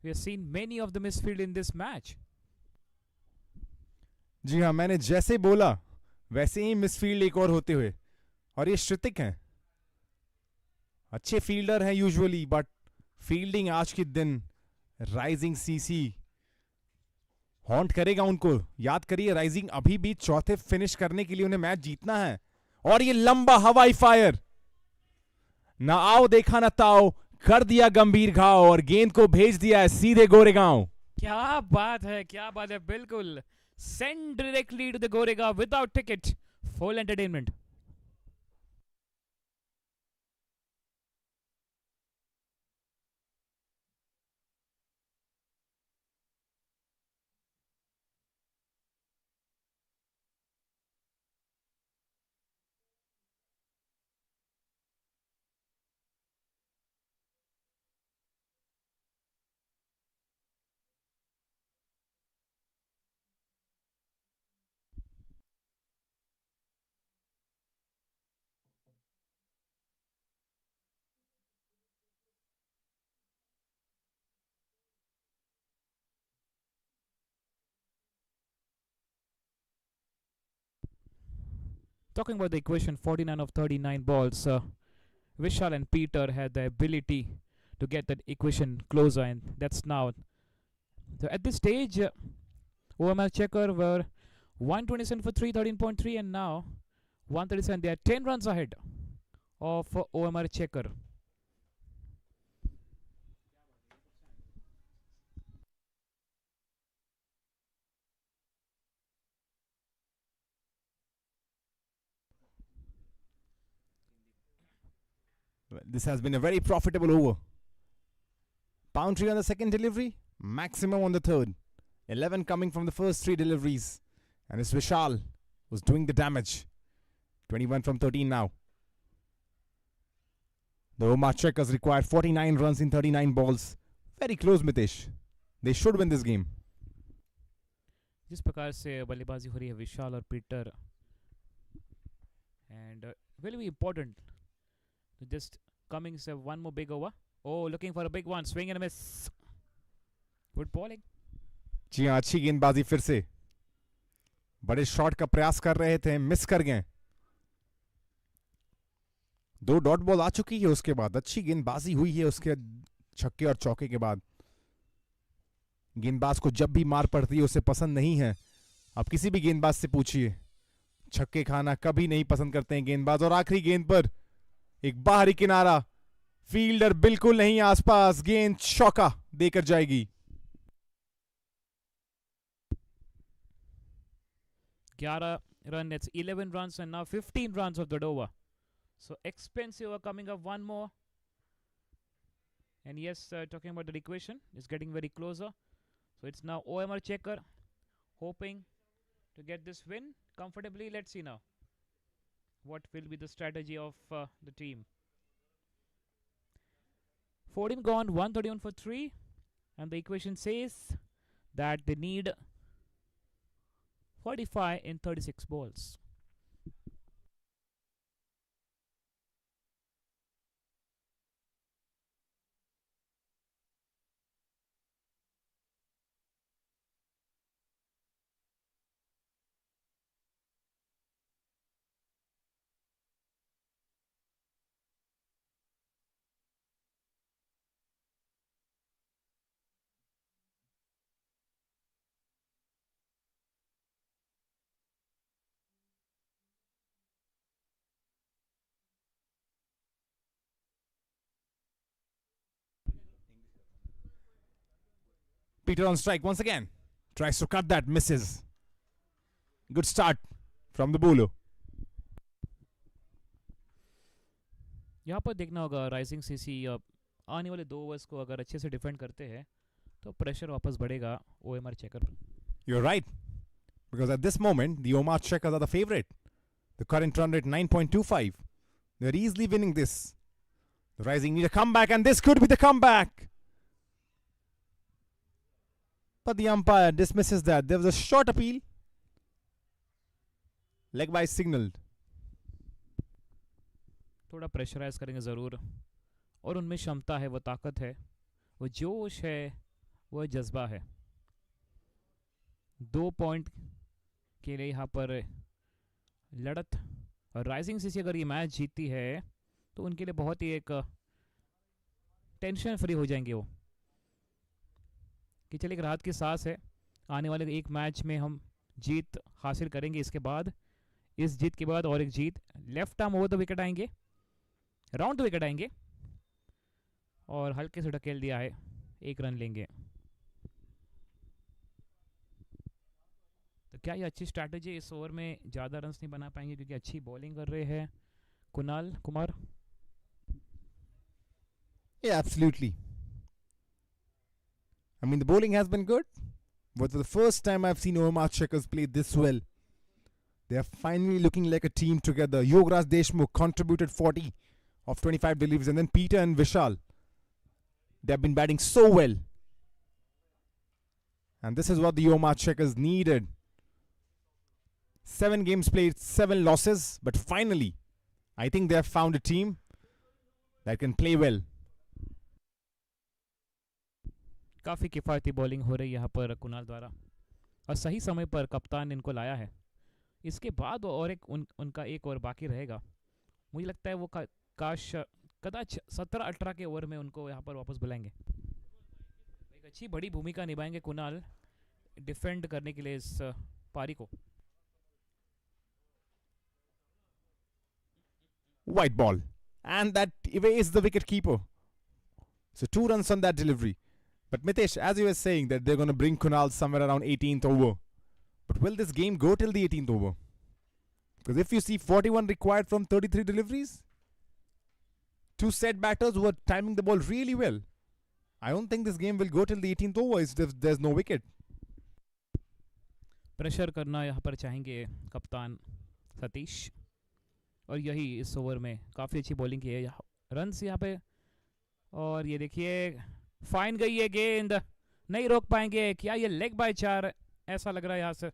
We have seen many of the misfield in this match. जी हाँ, मैंने जैसे बोला वैसे ही misfield एक और होते हुए, और ये श्रुतिक हैं. अच्छे फील्डर हैं यूजुअली, बट फील्डिंग आज के दिन राइजिंग सीसी हॉन्ट करेगा उनको. याद करिए, राइजिंग अभी भी चौथे फिनिश करने के लिए उन्हें मैच जीतना है. और ये लंबा हवाई फायर, ना आओ देखा ना ताओ, कर दिया गंभीर घाव और गेंद को भेज दिया है सीधे गोरेगांव. क्या बात है, क्या बात है. बिल्कुल send directly to the Gorega without ticket. Full entertainment. talking about the equation, 49 of 39 balls, Vishal and Peter had the ability to get that equation closer, and that's now. So at this stage, Omrchecker were 127 for 313.3, and now 137. They are 10 runs ahead of Omrchecker. This has been a very profitable over. Boundary on the second delivery, maximum on the third. 11 coming from the first 3 deliveries. And it's Vishal who's doing the damage. 21 from 13 now. The Omrcheckers required 49 runs in 39 balls. Very close, Mitesh. They should win this game. जिस प्रकार से बल्लेबाजी हो रही है विशाल और Peter, and will be important to just Cummings have one more big over. Oh, looking for a big one, swing and a miss. Good bowling. जी हाँ, अच्छी गेंदबाजी फिर से. बड़े शॉट का प्रयास कर रहे थे, मिस कर गए. 2 डॉट बॉल आ चुकी है उसके बाद. अच्छी गेंदबाजी हुई है उसके छक्के और चौके के बाद. गेंदबाज को जब भी मार पड़ती है उसे पसंद नहीं है. आप किसी भी गेंदबाज से पूछिए, छक्के खाना कभी नहीं पसंद करते हैं गेंदबाज. और आखिरी गेंद पर एक बाहरी किनारा, फील्डर बिल्कुल नहीं आसपास, गेंद चौका देकर जाएगी. 11 run, it's 11 runs and now 15 runs of the over. So expensive over coming up, one more. And yes, talking about the equation, it's getting very closer. So it's now Omrchecker hoping to get this win comfortably. Let's see now what will be the strategy of the team. 14 gone, 131 for 3. And the equation says that they need 45 in 36 balls. Peter on strike once again. Tries to cut that, misses. Good start from the bowler. यहाँ पर देखना होगा rising CC आने वाले 2 overs को अगर अच्छे से डिफेंड करते हैं तो प्रेशर वापस बढ़ेगा Omrchecker पर. You're right. Because at this moment, the Omrcheckers are the favorite. The current run rate 9.25. They're easily winning this. The Rising need a comeback, and this could be the comeback. But the umpire dismisses that. There was a short appeal. Leg by signaled. थोड़ा pressurise करेंगे ज़रूर, और उनमें क्षमता है, वो ताकत है, वो जोश है, वो जज्बा है. 2 पॉइंट के लिए यहाँ पर लड़त. और राइजिंग सीसी अगर ये मैच जीतती है तो उनके लिए बहुत ही एक टेंशन फ्री हो जाएंगे वो, कि चलिए एक राहत की सांस है, आने वाले एक मैच में हम जीत हासिल करेंगे. इसके बाद, इस जीत के बाद और एक जीत, left arm over the wicket आएंगे, राउंड द विकेट आएंगे, और हल्के से ढकेल दिया है, 1 रन लेंगे. तो क्या ये अच्छी स्ट्रैटेजी? इस ओवर में ज़्यादा रन्स नहीं बना पाएंगे क्योंकि अच्छी बॉलिंग कर रहे हैं Kunal Kumar. Yeah, absolutely. I mean, the bowling has been good. But for the first time I've seen Omrcheckers play this well. They are finally looking like a team together. Yogaraj Deshmukh contributed 40 of 25 deliveries. And then Peter and Vishal, they have been batting so well. And this is what the Omrcheckers needed. 7 games played, 7 losses. But finally, I think they have found a team that can play well. काफ़ी किफ़ायती bowling हो रही है यहाँ पर कुणाल द्वारा, और सही समय पर कप्तान इनको लाया है. इसके बाद और एक उनका एक ओवर बाकी रहेगा. मुझे लगता है वो काश कदाच 17-18 के ओवर में उनको यहाँ पर वापस बुलाएंगे. एक अच्छी बड़ी भूमिका निभाएंगे कुणाल डिफेंड करने के लिए इस पारी को. White ball. And that evades the wicket keeper. So 2 runs on that delivery. But Mitesh, as you were saying, that they're going to bring Kunal somewhere around 18th over. But will this game go till the 18th over? Because if you see 41 required from 33 deliveries, 2 set batters who are timing the ball really well. I don't think this game will go till the 18th over if there's no wicket. Pressure करना यहाँ पर चाहेंगे कप्तान सतीश. और यही इस over में काफ़ी अच्छी बॉलिंग की है. यहाँ रन्स यहाँ पे. और ये देखिए फाइन गई है गेंद. नहीं रोक पाएंगे. क्या ये लेग बाय 4 ऐसा लग रहा है यहाँ से.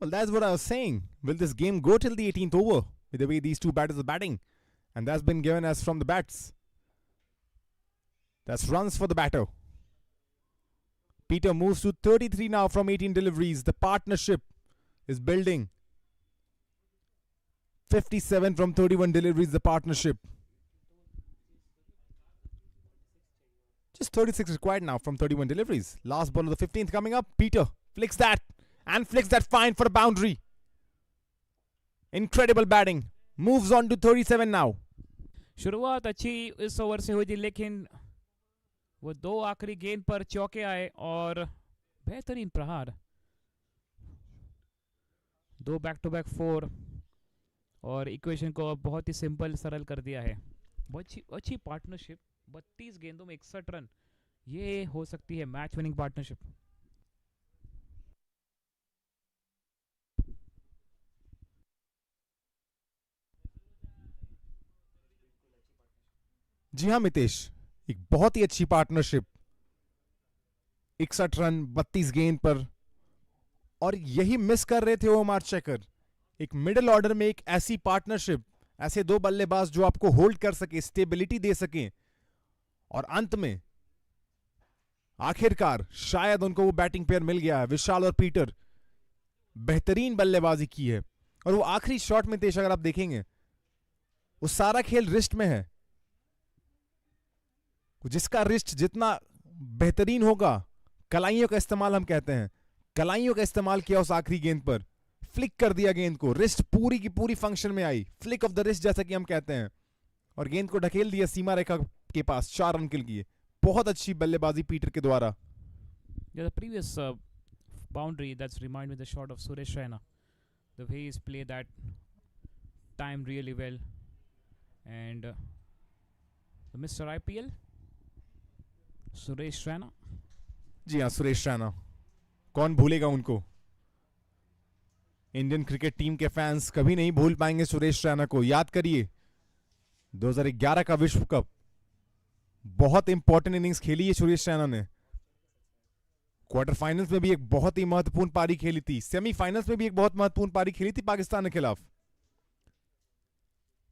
Well, that's what I was saying. Will this game go till the 18th over with the way these two batters are batting? And that's been given as from the bats. That's runs for the batter. Peter moves to 33 now from 18 deliveries. The partnership is building. 57 from 31 deliveries, the partnership. Just 36 required now from 31 deliveries. Last ball of the 15th coming up. Peter flicks that and flicks that fine for a boundary. Incredible batting. Moves on to 37 now. शुरुआत अच्छी इस over से हुई थी लेकिन वो 2 आखिरी गेंद पर चौके आए और बेहतरीन प्रहार. 2 बैक टू बैक 4 और इक्वेशन को अब बहुत ही सिंपल सरल कर दिया है. बहुत अच्छी पार्टनरशिप. 32 गेंदों में 61 रन. ये हो सकती है मैच विनिंग पार्टनरशिप. जी हाँ मितेश, एक बहुत ही अच्छी पार्टनरशिप. 61 रन 32 गेंद पर. और यही मिस कर रहे थे ओमार शेखर. एक मिडिल ऑर्डर में एक ऐसी पार्टनरशिप, ऐसे 2 बल्लेबाज जो आपको होल्ड कर सके, स्टेबिलिटी दे सके. और अंत में आखिरकार शायद उनको वो बैटिंग पेयर मिल गया है. विशाल और पीटर बेहतरीन बल्लेबाजी की है. और वो आखिरी शॉट में तेज अगर आप देखेंगे, वो सारा खेल रिस्ट में है. जिसका रिस्ट जितना बेहतरीन होगा, कलाइयों का इस्तेमाल हम कहते हैं, कलाइयों का इस्तेमाल किया उस आखिरी गेंद पर. फ्लिक कर दिया गेंद को. रिस्ट पूरी की पूरी फंक्शन में आई. फ्लिक ऑफ द रिस्ट जैसा कि हम कहते हैं. और गेंद को ढकेल दिया सीमा रेखा के पास 4 रन के लिए. बहुत अच्छी बल्लेबाजी पीटर के द्वारा. The previous boundary that's remind me the shot of Suresh Raina. The way he's played that time really well. And Mr. IPL Suresh Raina. जी हाँ, सुरेश रैना. कौन भूलेगा उनको. इंडियन क्रिकेट टीम के फैंस कभी नहीं भूल पाएंगे सुरेश रैना को. याद करिए 2011 का विश्व कप, बहुत इंपॉर्टेंट इनिंग्स खेली है सुरेश रैना ने. क्वार्टर फाइनल्स में भी एक बहुत ही महत्वपूर्ण पारी खेली थी. सेमीफाइनल्स में भी एक बहुत महत्वपूर्ण पारी खेली थी पाकिस्तान के खिलाफ.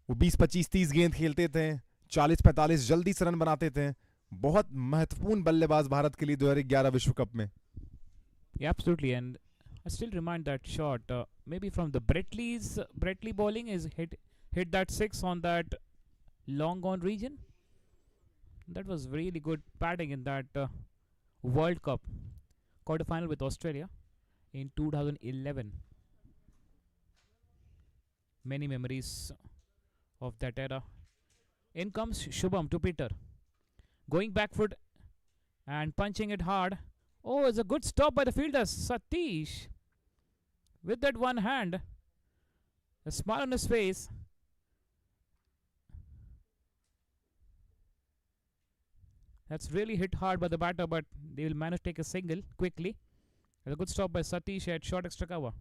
वो 20-25-30 गेंद खेलते थे, 40-45 जल्दी से रन बनाते थे. बहुत महत्वपूर्ण बल्लेबाज भारत के लिए 2011 विश्व कप में. Yeah, absolutely, and I still remind that shot. Maybe from the Bretley bowling is hit that 6 on that long on region. That was really good batting in that World Cup quarter final with Australia in 2011. Many memories of that era. In comes Shubham to Peter. Going back foot and punching it hard. Oh, it's a good stop by the fielder Satish. With that one hand, a smile on his face. That's really hit hard by the batter, but they will manage to take a single quickly. It's a good stop by Satish at short extra cover.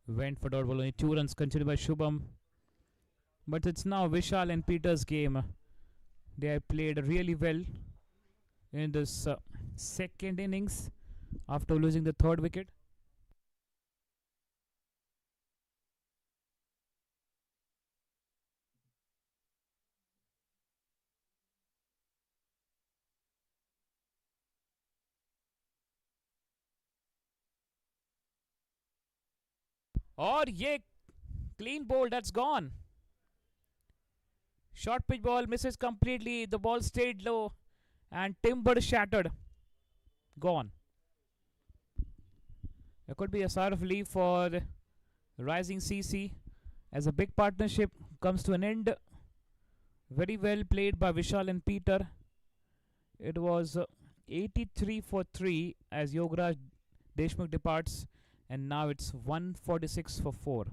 Went for dot ball, only 2 runs conceded by Shubham. But it's now Vishal and Peter's game. They have played really well in this second innings. after losing the third wicket. और ये clean ball that's gone. Short pitch ball misses completely. The ball stayed low and timber shattered. Gone. There could be a sigh of relief for Rising CC as a big partnership comes to an end. Very well played by Vishal and Peter. It was 83 for 3 as Yogaraj Deshmukh departs, and now it's 146 for 4.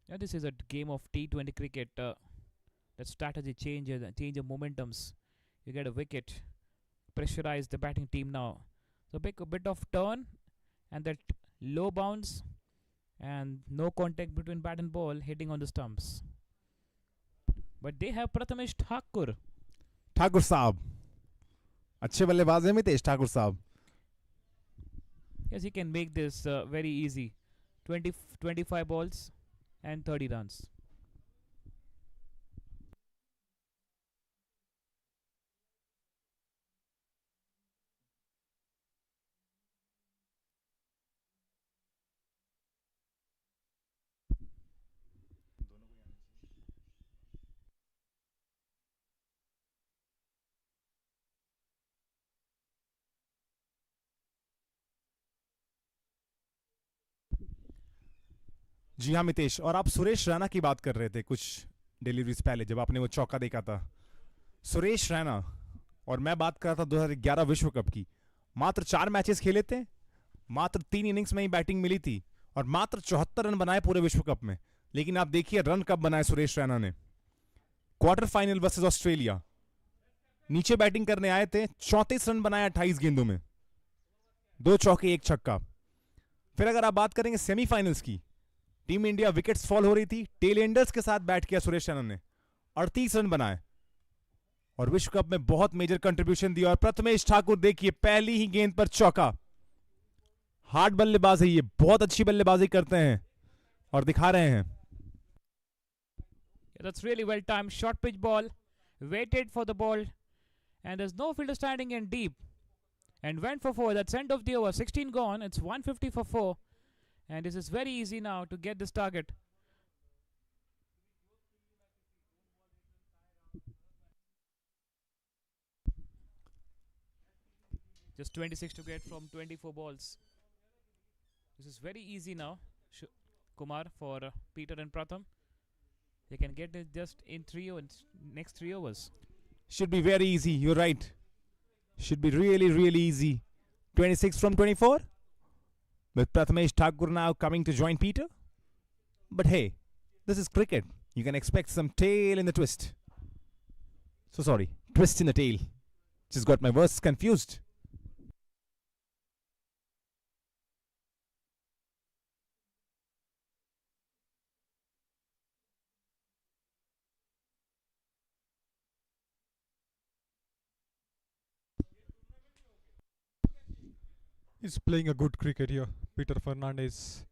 Yeah, this is a game of T20 cricket. The strategy changes, change of momentums. You get a wicket, pressurize the batting team now. So a bit of turn and that low bounce and no contact between bat and ball, hitting on the stumps. But they have Prathamesh Thakur. Thakur साहब अच्छे बल्लेबाज हैं मितेश ठाकुर साहब. Yes, he can make this very easy. 25 balls and 30 runs. जी हाँ मितेश, और आप सुरेश रैना की बात कर रहे थे कुछ डिलीवरीज पहले जब आपने वो चौका देखा था. सुरेश रैना और मैं बात कर रहा था 2011 विश्व कप की. मात्र 4 मैचेस खेले थे, मात्र 3 इनिंग्स में ही बैटिंग मिली थी और मात्र 74 रन बनाए पूरे विश्व कप में. लेकिन आप देखिए रन कब बनाए सुरेश रैना ने. क्वार्टर फाइनल वर्सेस ऑस्ट्रेलिया, नीचे बैटिंग करने आए थे, 34 रन बनाए 28 गेंदों में, 2 चौके 1 छक्का. फिर अगर आप बात करेंगे सेमीफाइनल्स की, टीम इंडिया विकेट्स फॉल हो रही थी, टेल एंडर्स के साथ बैट किया सुरेश रैना ने, 38 रन बनाए और विश्व कप में बहुत मेजर कंट्रीब्यूशन दिया. और प्रथमेश ठाकुर देखिए पहली ही गेंद पर चौका. हार्ड बल्लेबाज है ये, बहुत अच्छी बल्लेबाजी करते हैं और दिखा रहे हैं. Yeah, that's really well timed. Short pitch ball, waited for the ball, and there's no fielder standing in deep, and went for 4. That's end of the over. 16 gone. It's 150 for 4, and this is very easy now to get this target. Just 26 to get from 24 balls. This is very easy now, Kumar, for Peter and Pratham. They can get it just in next 3 overs. Should be very easy, you're right. Should be really, really easy. 26 from 24. With Prathamesh Thakur now coming to join Peter. But hey, this is cricket. You can expect some tail in the twist. So sorry, twist in the tail. Just got my words confused. He's playing a good cricket here, Peter Fernandes.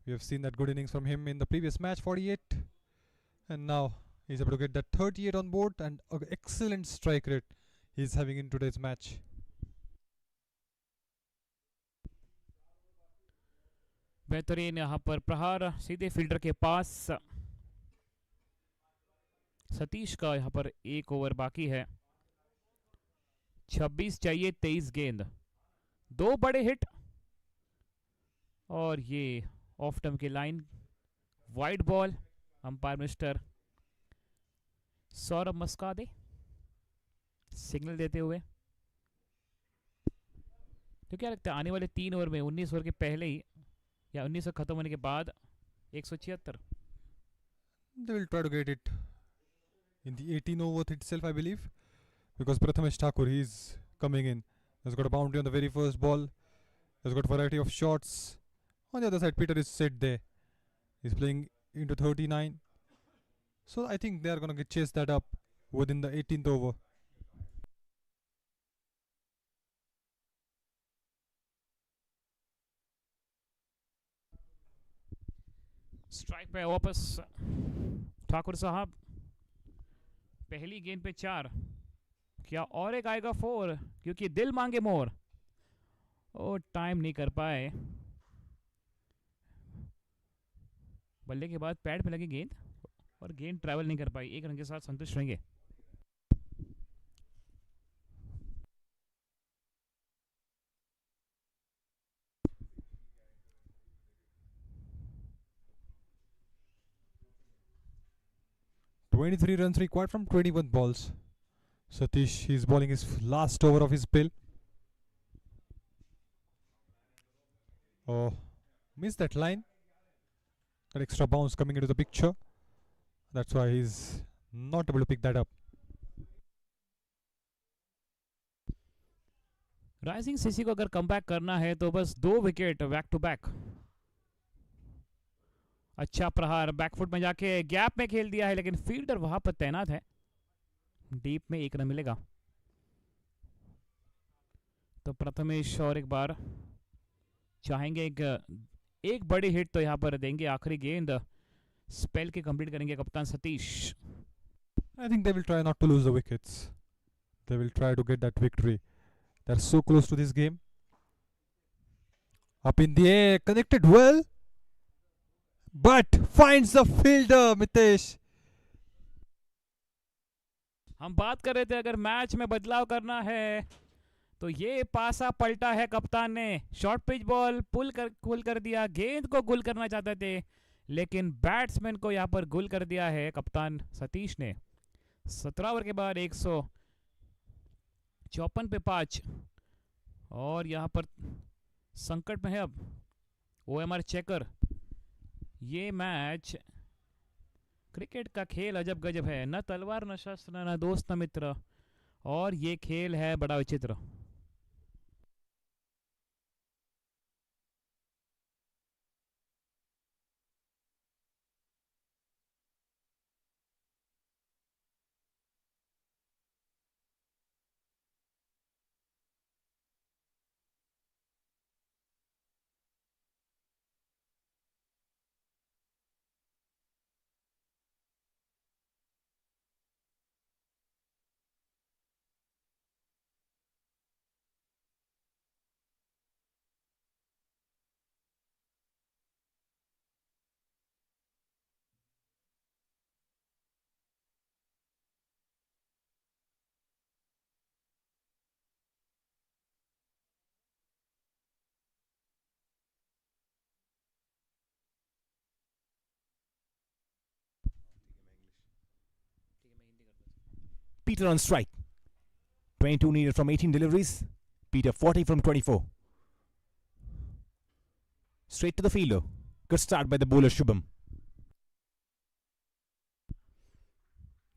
We have seen that good innings from him in the previous match, 48. And now he's able to get that 38 on board and an excellent strike rate he's having in today's match. बेहतरीन यहाँ पर प्रहार सीधे fielder के पास. सतीश का यहाँ पर 1 over बाकी है. 26 चाहिए, 23 गेंद, 2 बड़े हिट और ये ऑफ टर्म की line. Wide ball. Umpire mister Saurabh Maskade signal देते हुए. तो क्या लगता है आने वाले 3 ओवर में, 19 ओवर के पहले ही या 19 ओवर खत्म होने के बाद 176? They will try to get it in the 18 over itself, I believe, because Prathamesh Thakur, he's coming in. He's got a boundary on the very first ball. He's got a variety of shots. On the other side, Peter is set there. He's playing into 39. So I think they are going to chase that up within the 18th over. Strike पे वापस ठाकुर साहब, पहली गेंद पे 4, क्या और एक आएगा 4, क्योंकि दिल मांगे मोर। ओ टाइम नहीं कर पाए, बल्ले के बाद पैड पे लगी गेंद और गेंद ट्रैवल नहीं कर पाई। 1 रन के साथ संतुष्ट रहेंगे। Twenty-three runs required from 21 balls. Satish, he's bowling his last over of his bill. Oh, missed that line. That extra bounce coming into the picture. That's why he's not able to pick that up. Rising CC को अगर comeback करना है तो बस 2 wicket back to back. अच्छा प्रहार, back foot में जाके गैप में खेल दिया है, लेकिन फील्डर वहां पर तैनात है। डीप में 1 रन मिलेगा। तो प्रथमेश और एक बार चाहेंगे एक बड़ी हिट तो यहाँ पर देंगे। आखिरी गेंद स्पेल के कंप्लीट करेंगे कप्तान Satish. I think they will try not to lose the wickets. They will try to get that victory. They're so close to this game. Up in the air, connected well, but finds the fielder, Mitesh. हम बात कर रहे थे अगर match में बदलाव करना है तो ये पासा पलटा है कप्तान ने। शॉर्ट पिच बॉल गुल कर दिया, गेंद को गुल करना चाहते थे लेकिन बैट्समैन को यहाँ पर गुल कर दिया है कप्तान सतीश ने। 17 ओवर के बाद 154 पे 5 और यहाँ पर संकट में है अब ओएमआर चेकर। ये मैच, क्रिकेट का खेल अजब गजब है, न तलवार न शस्त्र न दोस्त न मित्र, और ये खेल है बड़ा विचित्र। Peter on strike. 22 needed from 18 deliveries. Peter 40 from 24. Straight to the fielder. Good start by the bowler Shubham.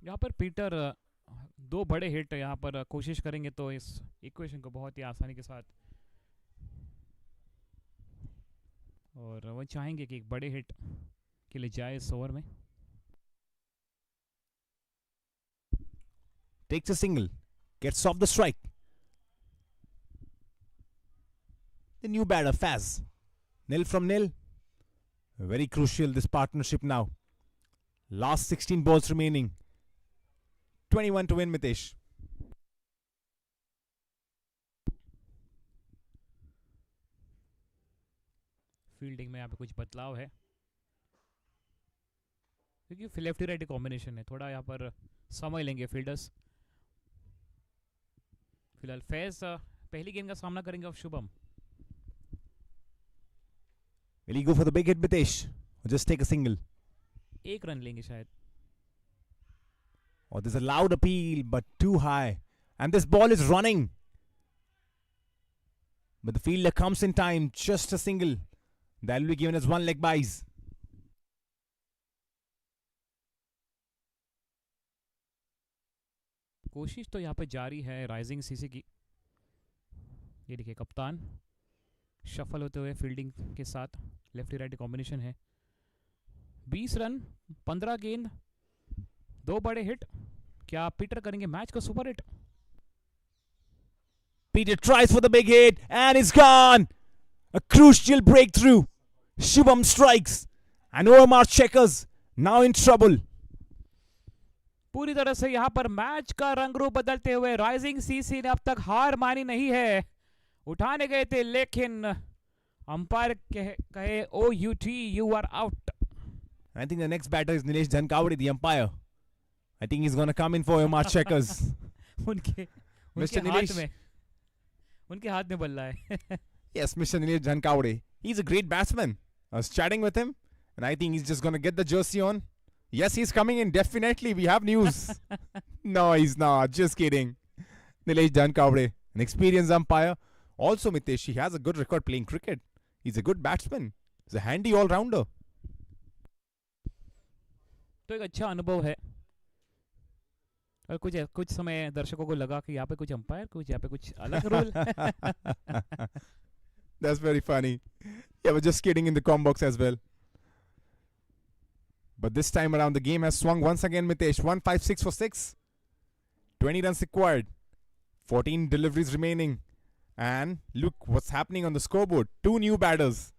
यहाँ पर पीटर 2 बड़े हिट यहाँ पर कोशिश करेंगे तो इस इक्वेशन को बहुत ही आसानी के साथ, और वो चाहेंगे कि एक बड़े हिट के लिए जाए इस ओवर में। Takes a single. Gets off the strike. The new batter Faz. Nil from nil. Very crucial this partnership now. Last 16 balls remaining. 21 to win, Mitesh. Fielding में यहाँ पे कुछ बदलाव है क्योंकि लेफ्टी राइटी कॉम्बिनेशन है, थोड़ा यहाँ पर समय लेंगे फील्डर्स। फिलहाल फैज पहली गेंद का सामना करेंगे of Shubham. Will he go for the big hit, Mitesh? Or just take a single? 1 run लेंगे शायद। Oh, there's a loud appeal, but too high. And this ball is running. But the fielder comes in time. Just a single. That will be given as 1 leg byes. कोशिश तो यहाँ पे जारी है rising CC की। ये देखिए कप्तान शफल होते हुए फील्डिंग के साथ, लेफ्टी राइट कॉम्बिनेशन है। 20 रन 15 गेंद 2 बड़े हिट, क्या पीटर करेंगे मैच को super hit? Peter tries for the big hit and it's gone. A crucial breakthrough. Shubham strikes and Omar Shakhar now in trouble. पूरी तरह से यहाँ पर मैच का रंग रूप बदलते हुए राइजिंग सीसी ने अब तक हार मानी नहीं है. उठाने गए थे लेकिन अंपायर कहे oh you are out. I think the next batter is Nilesh Dhankawade, the umpire. I think he's going to come in for Omar Shakhar. उनके Mr. हाथ Nilesh. में उनके हाथ में बल्ला है. Yes, Mr. Nilesh Dhankawade. He's a great batsman. I was chatting with him and I think he's just going to get the jersey on. Yes, he's coming in. Definitely. We have news. No, he's not. Just kidding. Nilesh Dhankawade, an experienced umpire. Also, Mitesh, he has a good record playing cricket. He's a good batsman. He's a handy all-rounder. तो एक अच्छा अनुभव है. और कुछ समय दर्शकों को लगा कि यहाँ पे कुछ अंपायर, कुछ यहाँ पे कुछ अलग rule. That's very funny. Yeah, we're just kidding in the com box as well. But this time around, the game has swung once again, Mitesh. 156 for 6. 20 runs required. 14 deliveries remaining. And look what's happening on the scoreboard. 2 new batters.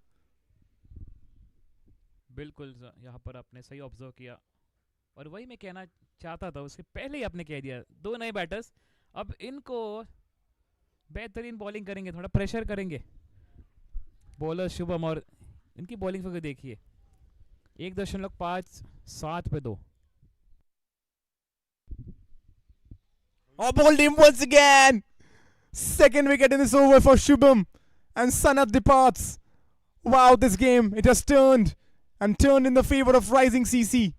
बिल्कुल यहाँ पर आपने सही observe किया और वही मैं कहना चाहता था. उसके पहले ही आपने कह दिया. 2 नए बैटर्स. अब इनको बेहतरीन बॉलिंग करेंगे, थोड़ा प्रेशर करेंगे बॉलर शुभम. और इनकी बॉलिंग फिगर देखिए, 1.57 पे 2. Oh, bowled him once again. Second wicket in this over for Shubham. And Sanat departs. Wow, this game, it has turned in the favor of Rising CC.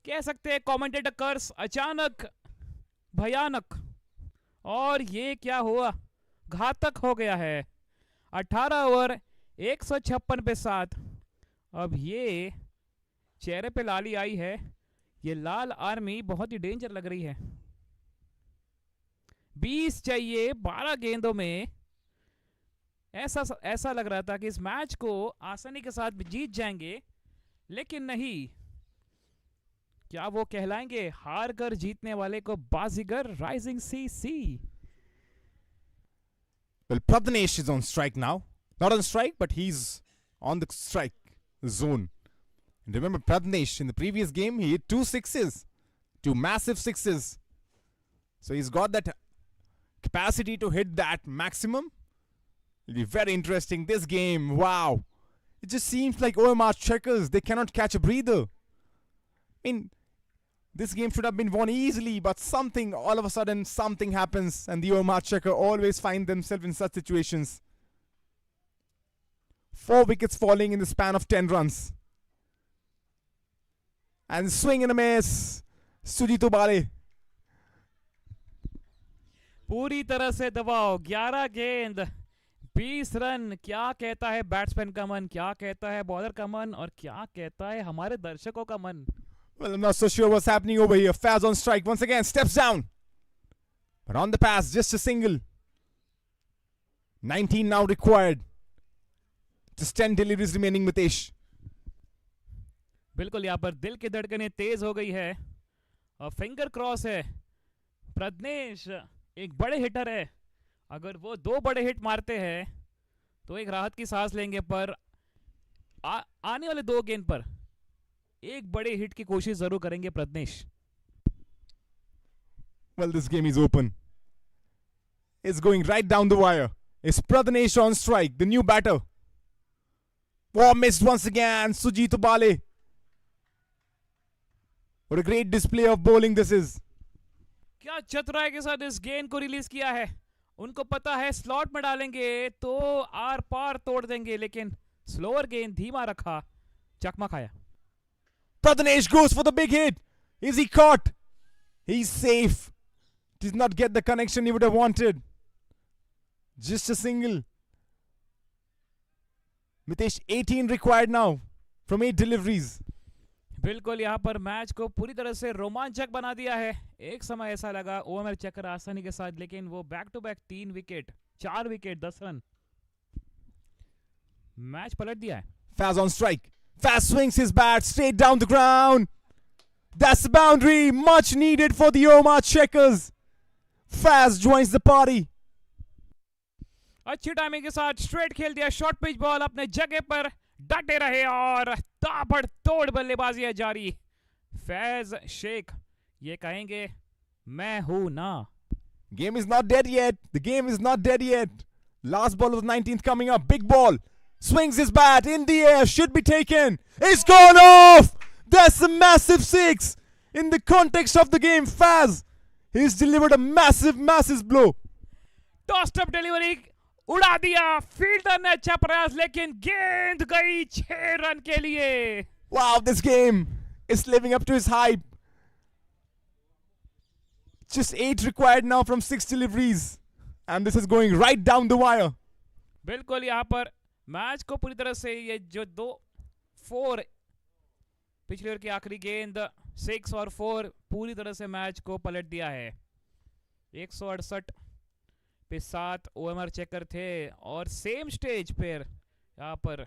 कह सकते हैं commentator कर्स अचानक भयानक. और ये क्या हुआ, घातक हो गया है. 18 ओवर 156 पे 7. अब ये चेहरे पे लाली आई है. ये लाल आर्मी बहुत ही डेंजर लग रही है. 20 चाहिए 12 गेंदों में. ऐसा लग रहा था कि इस मैच को आसानी के साथ जीत जाएंगे, लेकिन नहीं. क्या वो कहलाएंगे हार कर जीतने वाले को Baazigar rising CC? Well, Pradnesh is on strike now. Not on strike, but he's on the strike zone. And remember, Pradnesh, in the previous game, he hit 2 sixes. 2 massive sixes. So he's got that capacity to hit that maximum. It'll be very interesting. This game, wow. It just seems like Omrcheckers, they cannot catch a breather. I mean, this game should have been won easily, but all of a sudden, something happens, and the Omrchecker always find themselves in such situations. 4 wickets falling in the span of 10 runs. And swing and a miss. Sujit Ubale. पूरी तरह से दबाव. 11 गेंद 20 run. क्या कहता है batsman का मन, क्या कहता है बॉलर का मन, और क्या कहता है हमारे दर्शकों का मन? Well, I'm not so sure what's happening over here. Faz on strike once again, steps down. But on the pass, just a single. 19 now required. Just 10 deliveries remaining, Mitesh. बिल्कुल यहाँ पर दिल की धड़कनें तेज हो गई है और फिंगर क्रॉस है. प्रज्ञेश एक बड़े हिटर है. अगर वो 2 बड़े हिट मारते हैं तो एक राहत की सांस लेंगे, पर आने वाले 2 गेंद पर एक बड़े हिट की कोशिश जरूर करेंगे Pradnyesh. Well, this game is open. It's going right down the wire. It's Pradnesh on strike, the new batter. Oh, missed once again. Sujit Ubale. What a great display of bowling this is. क्या चतुराई के साथ इस गेंद को release किया है. उनको पता है स्लॉट में डालेंगे तो आर पार तोड़ देंगे, लेकिन स्लोअर गेंद धीमा रखा, चकमा खाया. Pradnesh goes for the big hit. Is he caught? He's safe. Did not get the connection he would have wanted. Just a single. Mitesh, 18 required now from 8 deliveries. बिल्कुल यहाँ पर मैच को पूरी तरह से रोमांचक बना दिया है. एक समय ऐसा लगा ओमर चक्कर आसानी के साथ, लेकिन वो back to back 3 wicket 4 wicket 10 run match पलट दिया है. Faz on strike. Faz swings his bat straight down the ground. That's the boundary. Much needed for the Omrcheckers. Faz joins the party. अच्छी टाइमिंग के साथ straight खेल दिया, short pitch ball, अपने जगह पर डटे रहे और ताबड़तोड़ बल्लेबाजी है जारी। फैज शेख ये कहेंगे मैं हूं ना। Game is not dead yet. The game is not dead yet. Last ball of the 19th coming up. Big ball. Swings his bat in the air. Should be taken. It's gone off. That's a massive six. In the context of the game, Faz, he's delivered a massive blow. Toast up delivery उड़ा दिया, fielder ने अच्छा प्रयास, लेकिन गेंद गई 6 run के लिए। Wow, this game is living up to his hype. Just 8 required now from 6 deliveries. And this is going right down the wire. बिल्कुल यहाँ पर मैच को पूरी तरह से ये जो 4 पिछले ओवर की आखिरी गेंद 6 और 4 पूरी तरह से मैच को पलट दिया है। 168 पे 7 ओएमआर चेकर थे और सेम स्टेज पर यहाँ पर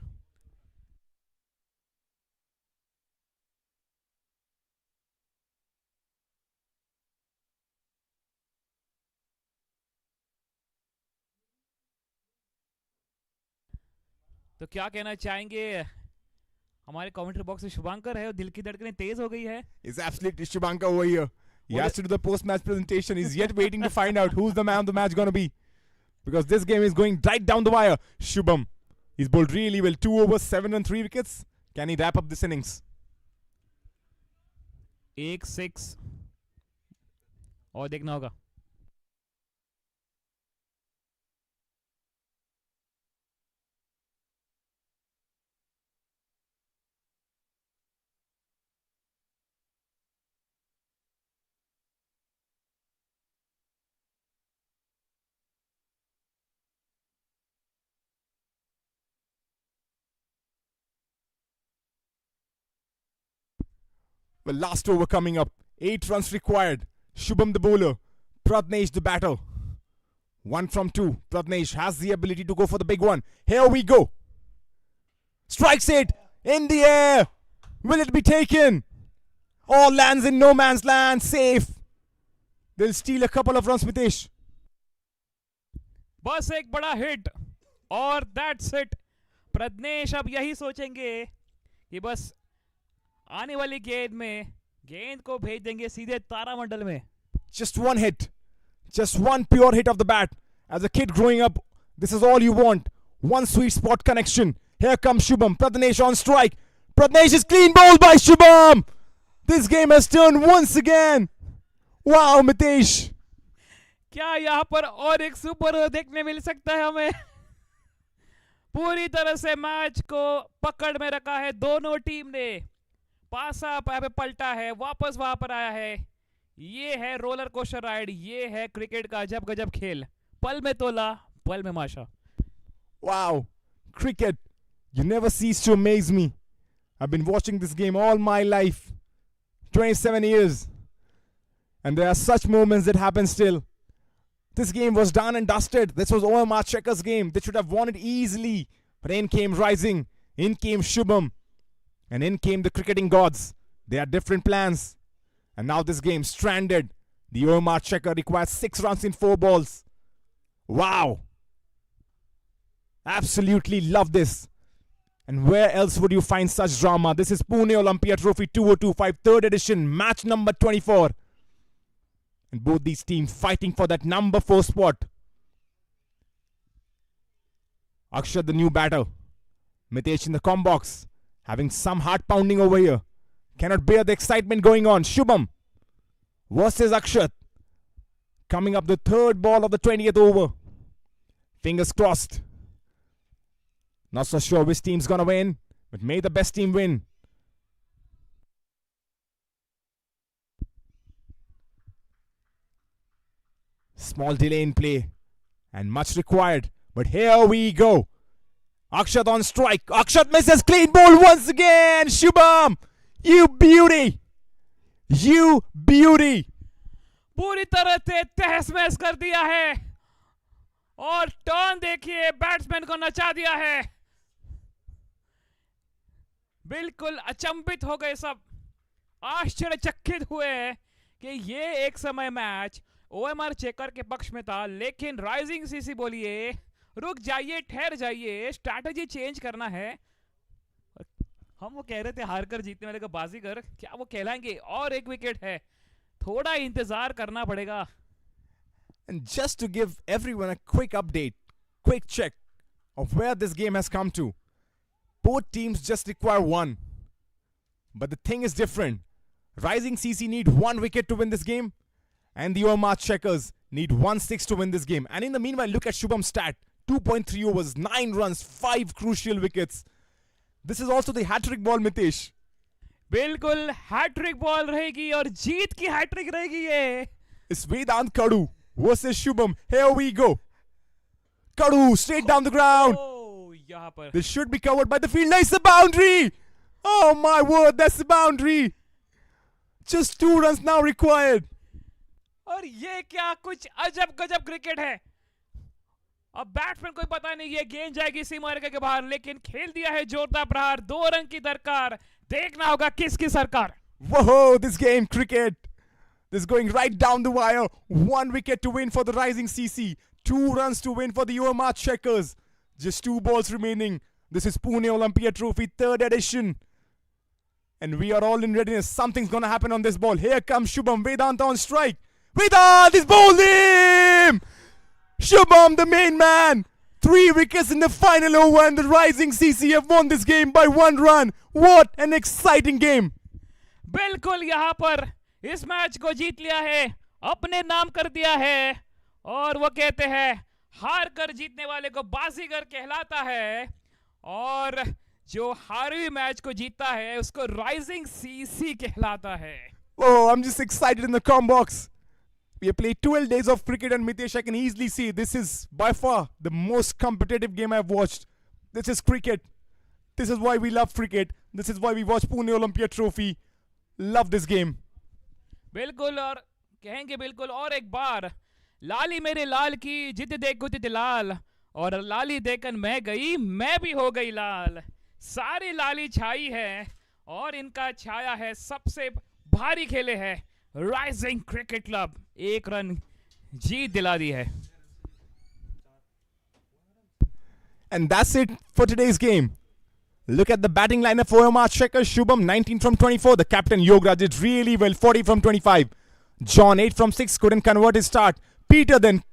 तो क्या कहना चाहेंगे? हमारे कमेंट्री बॉक्स में शुभांकर है और दिल की धड़कनें तेज हो गई है। It's absolutely Shubhankar over here. He has to do the post-match presentation. He's yet waiting to find out who's the man of the match going to be. Because this game is going right down the wire. Shubham, he's bowled really well. 2 overs, 7 and 3 wickets. Can he wrap up this innings? 1-6 और देखना होगा। Well, last over coming up. 8 runs required. Shubham the bowler. Pratnesh the batter. 1 from 2. Pratnesh has the ability to go for the big one. Here we go. Strikes it in the air. Will it be taken? Or lands in no man's land. Safe. They'll steal a couple of runs, Mitesh. बस एक बड़ा hit और that's it. Pradnyesh अब यही सोचेंगे कि बस आने वाली गेंद में गेंद को भेज देंगे सीधे तारामंडल में। Just one hit. Just one pure hit of the bat. As a kid growing up, this is all you want. One sweet spot connection. Here comes Shubham. Pratnesh on strike. Pratnesh is clean bowled by Shubham. This game has turned once again. Wow, Mitesh. क्या यहाँ पर और एक super देखने मिल सकता है हमें? पूरी तरह से मैच को पकड़ में रखा है दोनों टीम ने। पासा पे पलटा है, वापस वहां पर आया है। ये है रोलर कोस्टर राइड, ये है क्रिकेट का अजब गजब खेल। पल में तोला, पल में माशा। Wow, cricket. You never cease to amaze me. I've been watching this game all my life. 27 years. And there are such moments that happen still. This game was done and dusted. This was Omar Shakhar's game. They should have won it easily. But in came Rising. In came Shubham. And in came the cricketing gods. They had different plans. And now this game stranded. The Omar Shakhar requires 6 runs in 4 balls. Wow. Absolutely love this. And where else would you find such drama? This is Pune Olympia Trophy 2025 3rd edition, match number 24. And both these teams fighting for that number 4 spot. Akshat, the new batter. Mitesh in the com box. Having some heart pounding over here. Cannot bear the excitement going on. Shubham versus Akshat. Coming up the 3rd ball of the 20th over. Fingers crossed. Not so sure which team's gonna win, but may the best team win. Small delay in play and much required, but here we go. Akshat on strike. Akshat misses, clean ball once again. Shubham, you beauty. You beauty. पूरी तरह से तहस महस कर दिया है और turn देखिए, batsman को नचा दिया है। बिल्कुल अचंभित हो गए सब। आश्चर्यचकित हुए कि ये एक समय मैच ओएमआर चेकर के पक्ष में था, लेकिन राइजिंग सीसी बोलिए रुक जाइए, ठहर जाइए, स्ट्रैटेजी चेंज करना है। हम वो कह रहे थे हार कर जीतने वाले का बाजीगर, क्या वो कहलाएंगे? और एक विकेट है, थोड़ा इंतजार करना पड़ेगा। And just to give everyone a quick update, quick check of where this game has come to. Both teams just require one. But the thing is different. Rising CC need 1 wicket to win this game, and the Omrcheckers need 1/6 to win this game. And in the meanwhile, look at Shubham's stat. 2.3 overs, 9 runs, 5 crucial wickets. This is also the hat-trick ball, Mitesh. बिल्कुल hat trick ball रहेगी और जीत की hat trick रहेगी ये। It's Vedant Kadu versus Shubham. Here we go. Kadu straight down the ground. ओ, यहाँ पर This should be covered by the field. Nice, a boundary. Oh my word, that's the boundary. Just 2 runs now required. और ये क्या कुछ अजब गजब cricket है। अब बैट्समैन कोई पता नहीं, ये गेंद जाएगी सीमारेखा के बाहर, लेकिन खेल दिया है जोरदार प्रहार। 2 रन की दरकार, देखना होगा किसकी सरकार। Whoa, this game, cricket. This is going right down the wire. 1 wicket to win for the Rising CC. 2 runs to win for the Omrcheckers. Just 2 balls remaining. This is Pune Olympia Trophy, 3rd edition. And we are all in readiness. Something's gonna happen on this ball. Here comes Shubham. Vedanta on strike. Vedant is bowled him! Shubham, the main man. 3 wickets in the final over, and the Rising CC have won this game by 1 run. What an exciting game. बिल्कुल यहाँ पर इस match को जीत लिया है, अपने नाम कर दिया है। और वो कहते हैं हार कर जीतने वाले को बाजीगर कहलाता है, और जो हारे हुए मैच को जीतता है उसको राइजिंग सीसी कहलाता है। Oh, I'm just excited in the com box. We have played 12 days of cricket, and Mitesh, I can easily see this is by far the most competitive game I've watched. This is cricket. This is why we love cricket. This is why we watch Pune Olympia Trophy. Love this game. बिल्कुल, और कहेंगे बिल्कुल और एक बार, लाली मेरे लाल की जित देखो तित लाल, और लाली देखन मैं गई, मैं भी हो गई लाल। सारी लाली छाई है और इनका छाया है सबसे भारी खेले है राइजिंग क्रिकेट क्लब। 1 रन जीत दिला दी है। And that's it for today's game. Look at the batting lineup for Omrchecker. Shubham, 19 from 24. The captain, Yogaraj, did really well, 40 from 25. John, 8 from 6, couldn't convert his start. Peter then,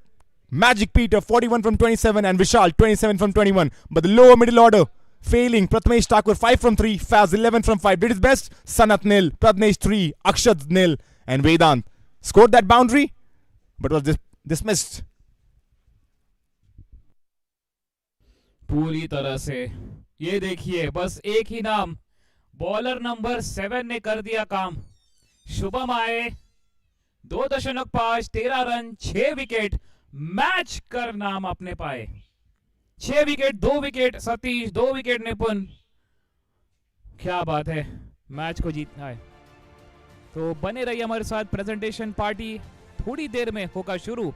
Magic Peter, 41 from 27. And Vishal, 27 from 21. But the lower middle order, failing. Prathamesh Thakur, 5 from 3. Faz, 11 from 5. Did his best. Sanat, nil. Prathamesh, 3. Akshat, nil. And Vedant scored that boundary, but was dismissed. पूरी तरह से ये देखिए, बस एक ही नाम, bowler number 7 ने कर दिया काम। शुभम आए, 2.5, 13 रन, 6 विकेट, मैच कर नाम अपने पाए। 6 विकेट, 2 विकेट सतीश, 2 विकेट निपुण। क्या बात है, मैच को जीतना है। तो बने रहिए हमारे साथ, प्रेजेंटेशन पार्टी थोड़ी देर में होगा शुरू,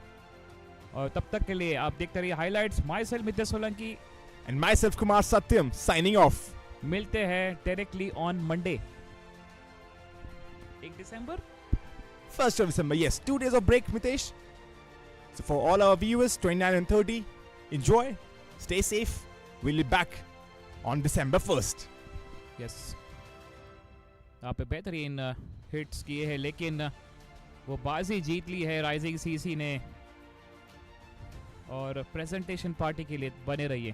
और तब तक के लिए आप देखते रहिए highlights. My self Mitesh Solanki And myself, Kumar Satyam, signing off. मिलते हैं directly on Monday 1 December. 1st of December, yes. 2 days of break, Mitesh. So for all our viewers, 29 and 30, enjoy, stay safe. We'll be back on December 1st. Yes, आप बेहतरीन hits किए हैं, लेकिन वो बाजी जीत ली है राइजिंग सीसी ने। और प्रेजेंटेशन पार्टी के लिए बने रहिए।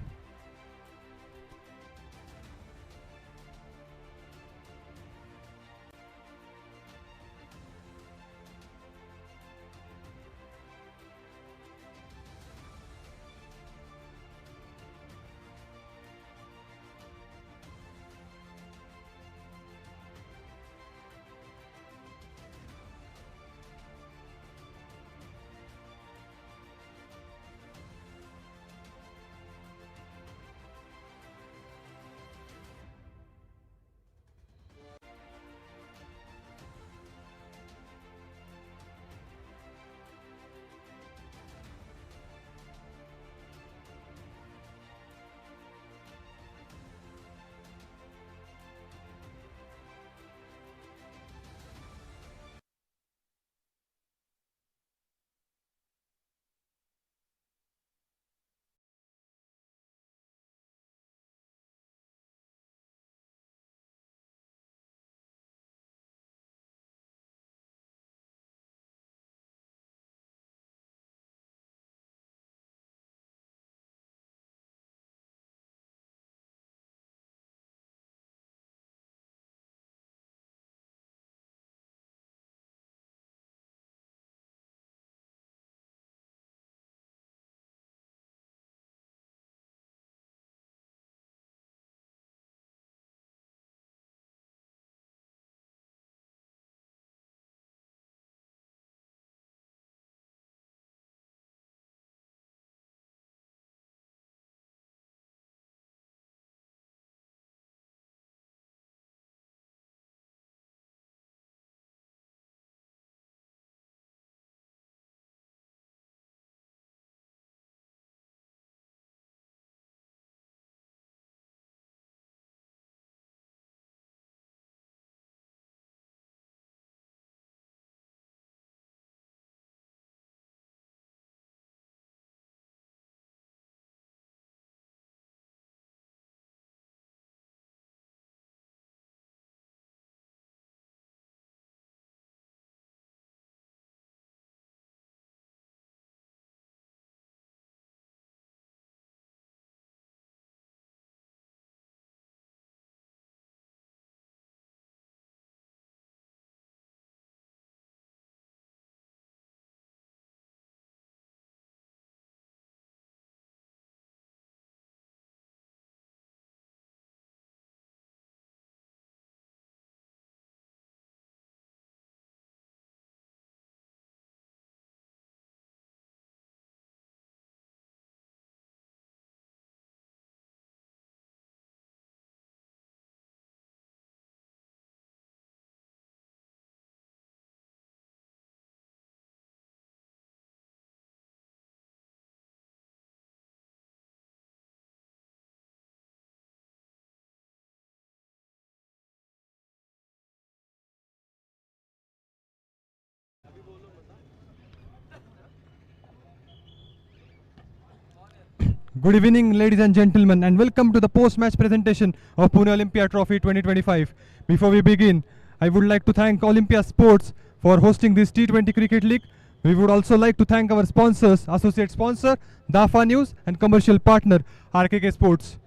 Good evening, ladies and gentlemen, and welcome to the post-match presentation of Pune Olympia Trophy 2025. Before we begin, I would like to thank Olympia Sports for hosting this T20 Cricket League. We would also like to thank our sponsors, associate sponsor, Dafa News, and commercial partner, RKK Sports.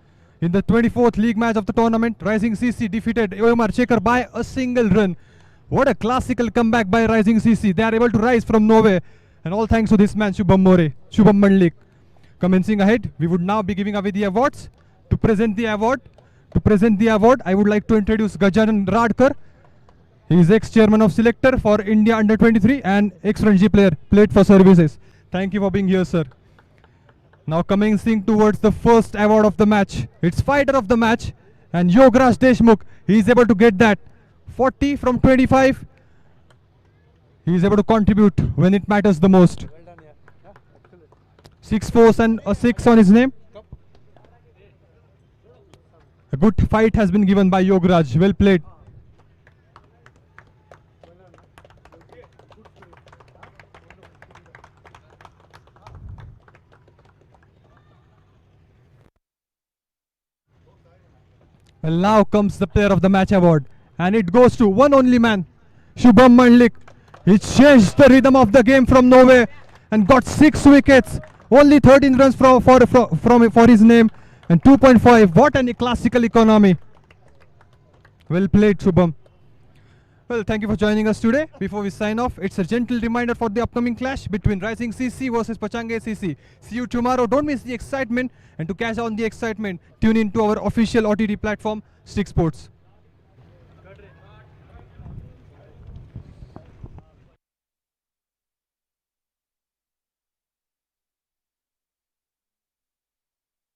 In the 24th league match of the tournament, Rising CC defeated Omar Shakhar by a single run. What a classical comeback by Rising CC. They are able to rise from nowhere. And all thanks to this man, Shubham Mandlik. Commencing ahead, we would now be giving away the awards. To present the award, I would like to introduce Gajanan Radkar. He is ex-chairman of selector for India Under-23 and ex-Ranji player, played for services. Thank you for being here, sir. Now commencing towards the first award of the match. It's fighter of the match, and Yogaraj Deshmukh, he is able to get that. 40 from 25. He is able to contribute when it matters the most. 6 fours and a 6 on his name. A good fight has been given by Yogaraj. Well played. Well, now comes the player of the match award, and it goes to one only man, Shubham Mandlik. He changed the rhythm of the game from nowhere and got 6 wickets. Only 13 runs for his name and 2.5. What a classical economy. Well played, Shubham. Well, thank you for joining us today. Before we sign off, it's a gentle reminder for the upcoming clash between Rising CC versus Pachange CC. See you tomorrow. Don't miss the excitement. And to catch on the excitement, tune in to our official OTT platform, Stick Sports.